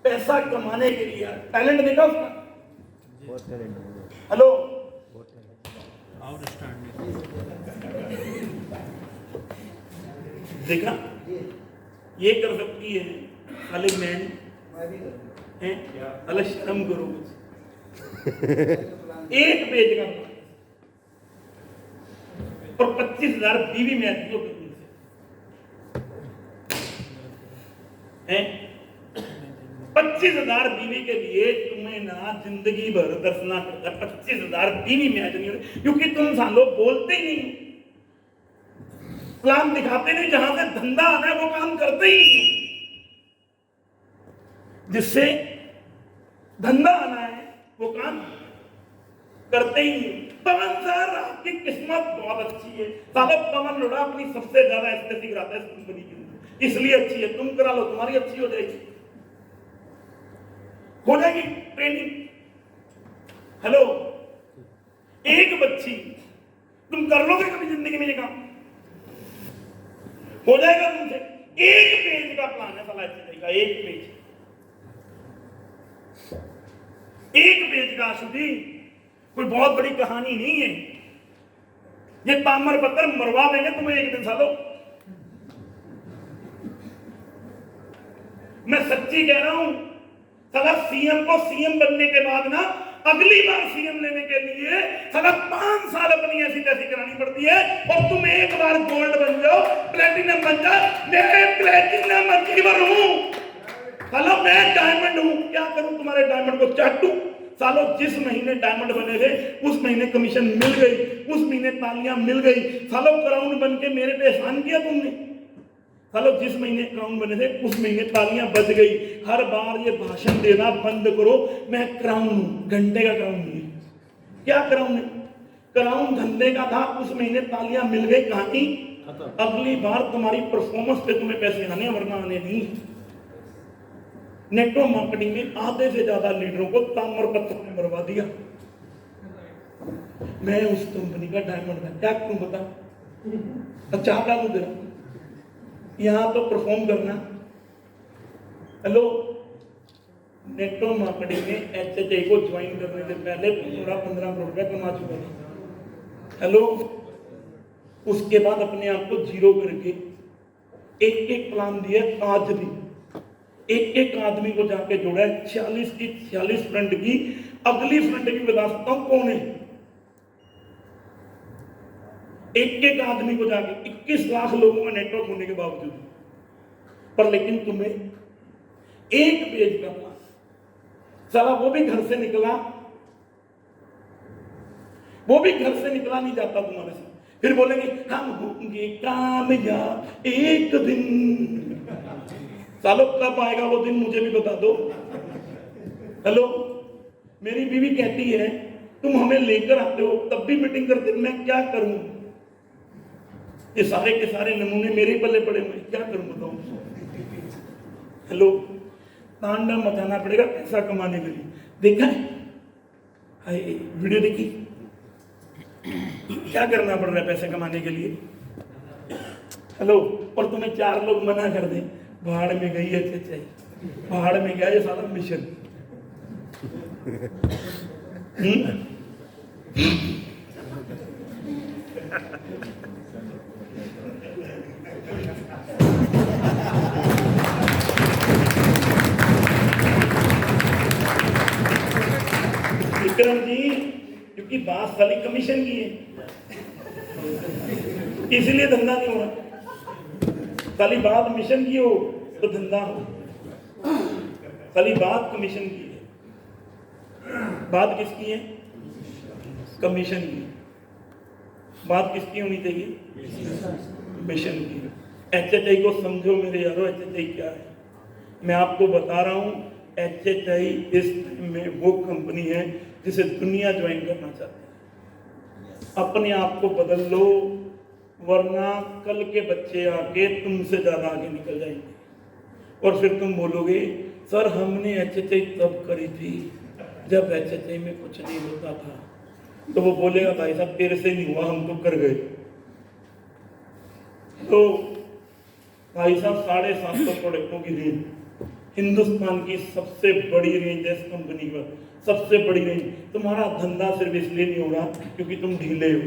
पैसा कमाने के लिए। टैलेंट देखा उसका, बहुत टैलेंट है, हेलो बहुत टैलेंट। देखा ये कर सकती है, खाली मैन है, अलग शर्म करो एक पेज का और 25,000 बीवी में आती हो हैं, 25,000 बीवी के लिए तुम्हें ना जिंदगी भर दर्शना पड़ता है। 25,000 बीवी में नहीं होती, क्योंकि तुम सालों बोलते ही नहीं, प्लान दिखाते नहीं, जहां से धंधा आना है वो काम करते ही नहीं, जिससे धंधा आना है वो काम करते ही नहीं। पवन सर आपकी किस्मत बहुत अच्छी है, सालों पवन लोड़ा अपनी सबसे ज्यादा एस्थेटिक कराता है इस कंपनी की, इसलिए अच्छी है, तुम करा लो तुम्हारी अच्छी हो जाएगी, हो जाएगी ट्रेनिंग। हेलो एक बच्ची तुम कर लोगे कभी जिंदगी में ये काम? हो जाएगा तुमसे। एक पेज का प्लान है साला एचएचआई का, एक पेज, एक पेज का शुद्धि, कोई बहुत बड़ी कहानी नहीं है। ये तामर पत्थर मरवा देंगे तुम्हें एक दिन सालों, मैं सच्ची कह रहा हूं। साला सीएम को सीएम बनने के बाद ना अगली बार सीएम लेने के लिए साला 5 साल अपनी ऐसी तैसी करानी पड़ती है, और तुम एक बार गोल्ड बन जाओ, प्लेटिनम बन जाओ। मैं प्लेटिनम अचीवर हूं साला, मैं डायमंड हूं, क्या करूं तुम्हारे डायमंड को चाटू सालों। जिस महीने डायमंड बने थे उस महीने कमीशन मिल गई, उस महीने तालियां मिल गई सालों। क्राउन बन के मेरे पे एहसान किया तुमने सालों, जिस महीने क्राउन बने थे उस महीने तालियां बज गई। हर बार ये भाषण देना बंद करो, मैं क्राउन हूं, घंटे का क्राउन नहीं है। क्या क्राउन है? क्राउन धंधे का था, उस महीने तालियां मिल गई, कहानी अगली बार तुम्हारी परफॉर्मेंस पे तुम्हें पैसे आने, वरना आने नहीं। नेटवर्क मार्केटिंग में आधे से ज्यादा लीडरों को ताम्र पत्र ने मरवा दिया। मैं उस कंपनी का डायमंड था, क्या करूं बता? अच्छा डालू तेरा, यहां तो परफॉर्म करना। हेलो नेटवर्क मार्केटिंग में एचएचआई को ज्वाइन करने से पहले 15 करोड़ रुपया कमा चुका था। हेलो उसके बाद अपने आप को जीरो करके एक एक प्लान दिया, आज भी एक एक आदमी को जाके जोड़ा है। 46 की 46 फ्रंट की, अगली फ्रंट भी बता सकता हूं कौन है। एक एक आदमी को जाके 21 लाख लोगों का नेटवर्क होने के बावजूद, पर लेकिन तुम्हें एक पेज का प्लान साला, वो भी घर से निकला, वो भी घर से निकला नहीं जाता तुम्हारे से। फिर बोलेंगे हम होंगे कामयाब एक दिन। सालों कब आएगा वो दिन मुझे भी बता दो। हेलो, मेरी बीवी कहती है तुम हमें लेकर आते हो तब भी मीटिंग करते, मैं क्या करूं? ये सारे के सारे नमूने मेरे ही पल्ले पड़े हुए, क्या करूं बताओ। हेलो, तांडव मचाना पड़ेगा पैसा कमाने के लिए। देखा है, हाय वीडियो देखी, क्या करना पड़ रहा है पैसे कमाने के लिए। हेलो, और तुम्हें 4 लोग मना कर दे, भाड़ में गई है, भाड़ में गया ये सारा मिशन। विक्रम जी, क्योंकि बात साली कमीशन की है इसलिए धंधा नहीं हो रहा। साली बात मिशन की हो तो धंधा हो, साली बात कमीशन की है। बात किसकी है? कमीशन की। बात किसकी होनी चाहिए? मिशन की। HHI को समझो मेरे यारो, HHI क्या है मैं आपको बता रहा हूं। HHI इस टाइम में वो कंपनी है जिसे दुनिया ज्वाइन करना चाहती है। अपने आप को बदल लो, वरना कल के बच्चे आके तुमसे ज्यादा आगे निकल जाएंगे और फिर तुम बोलोगे सर हमने HHI तब करी थी जब HHI में कुछ नहीं होता था। तो वो बोलेगा भाई साहब तेरे से नहीं हुआ, हम तो कर गए। तो भाई साहब 750 प्रोडक्टों की रेंज, हिंदुस्तान की सबसे बड़ी रेंज है इस कंपनी का, सबसे बड़ी रेंज। तुम्हारा धंधा सिर्फ इसलिए नहीं हो रहा क्योंकि तुम ढीले हो।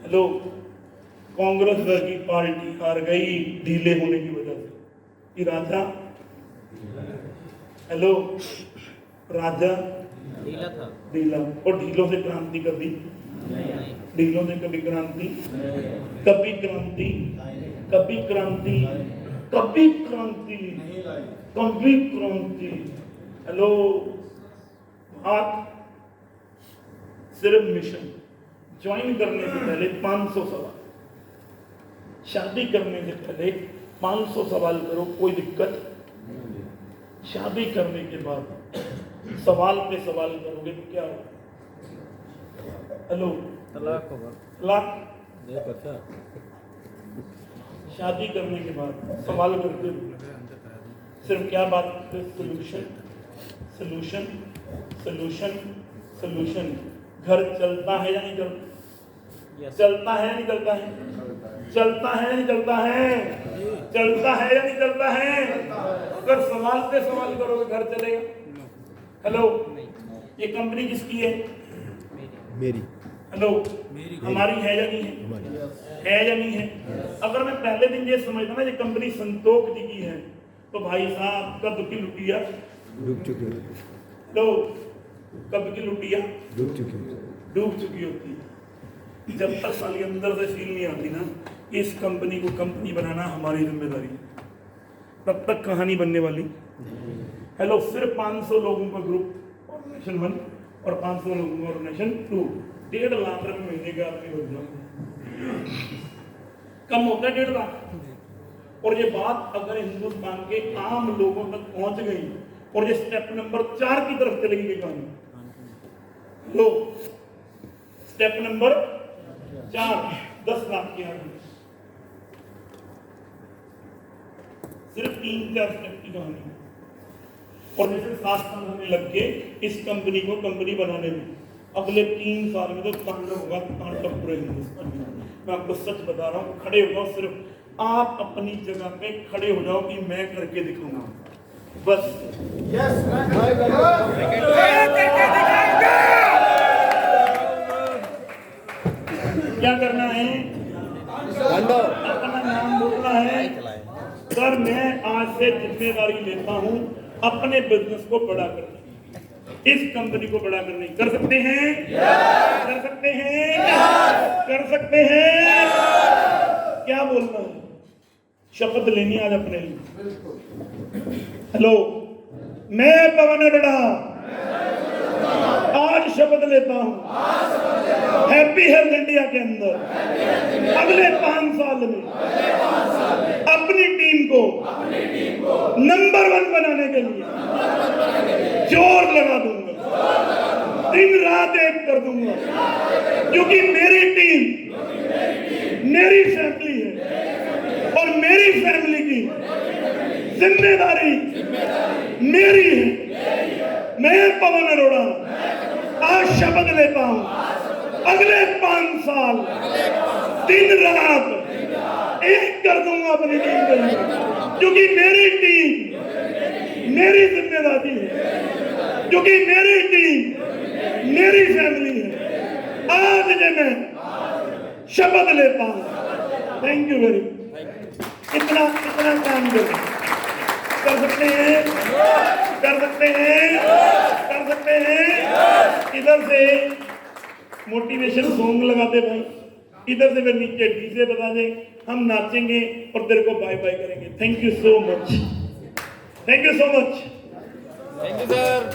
हेलो, कांग्रेस की पार्टी हार गई ढीले होने की वजह से। कि राजा, हेलो, राजा ढीला था, ढीला, और ढीलों से क्रांति कभी, ढीलों से कभी क्रांति, कभी क्रांति, कभी क्रांति, कभी क्रांति, कभी क्रांति। हेलो, बात सिर्फ मिशन। ज्वाइन करने से पहले 500 सवाल, शादी करने से पहले 500 सवाल करो, कोई दिक्कत। शादी करने के बाद सवाल पे सवाल करोगे तो क्या होगा? हेलो, तलाक होगा, तलाक। शादी करने के बाद सवाल करते हो, सिर्फ क्या बात करते? Solution, solution, solution, solution. घर चलता है या नहीं चलता? चलता है या नहीं चलता है? चलता है या नहीं चलता है? चलता है या नहीं चलता है? अगर सवाल पे सवाल करोगे घर चलेगा? हेलो, ये कंपनी किसकी है? मेरी। हेलो, हमारी है या नहीं है? है या नहीं है? अगर मैं पहले दिन ये समझता ना ये कंपनी संतोष जी की है तो भाई साहब कब की लुटिया डूब चुकी है, तो कब की लुटिया डूब चुकी है, डूब चुकी होती है। जब तक साली अंदर से फील नहीं आती ना इस कंपनी को कंपनी बनाना हमारी जिम्मेदारी है, तब तक कहानी बनने वाली। हेलो, सिर्फ 500 लोगों का ग्रुप ऑर्गेनाइजेशन 1 और 500 लोगों का ऑर्गेनाइजेशन 2, 1.5 लाख रुपए महीने का आदमी बन जाओ। कम होता है 1.5 लाख। और ये बात अगर हिंदुस्तान के आम लोगों तक पहुंच गई और ये स्टेप नंबर 4 की तरफ चलेगी ये कहानी। लो, स्टेप नंबर 4, 10 लाख की आदमी, सिर्फ 3-4 स्टेप की कहानी। और जैसे 7 साल हमें लग गए इस कंपनी को कंपनी बनाने में, अगले 3 साल में तो तांडव होगा, तांडव पूरे हिंदुस्तान में। मैं आपको सच बता रहा हूँ, खड़े हो जाओ, सिर्फ आप अपनी जगह पे खड़े हो जाओ कि मैं करके दिखाऊंगा, बस। यस, क्या करना है? अपना नाम बोलना है। सर मैं आज से जिम्मेदारी लेता हूं अपने बिजनेस को बड़ा करने की, इस कंपनी को बड़ा करने की। कर सकते हैं? कर सकते हैं? कर सकते हैं? क्या बोलना है? शपथ लेनी आज अपने लिए। हेलो, मैं पवन बड़ा आज शपथ लेता हूं हैप्पी हेल्थ इंडिया के अंदर अगले 5 साल में अपनी टीम को नंबर 1 बनाने के लिए जोर लगा दूंगा, दिन रात एक कर दूंगा, क्योंकि मेरी टीम मेरी फैमिली है और मेरी फैमिली की जिम्मेदारी मेरी है। मैं पवन अरोड़ा आज शपथ लेता हूं, अगले 5 साल दिन रात एक कर दूंगा अपनी टीम के लिए, क्योंकि मेरी टीम मेरी जिम्मेदारी है, क्योंकि मेरी टीम मेरी फैमिली है। आज से मैं शपथ लेता हूं। Thank you very much. इतना काम कर सकते हैं, कर सकते हैं, कर सकते हैं। इधर से मोटिवेशन सॉन्ग लगाते भाई, इधर से फिर नीचे डीजे बजा दे, हम नाचेंगे और तेरे को बाय बाय करेंगे। Thank you so much, thank you so much. Thank you sir.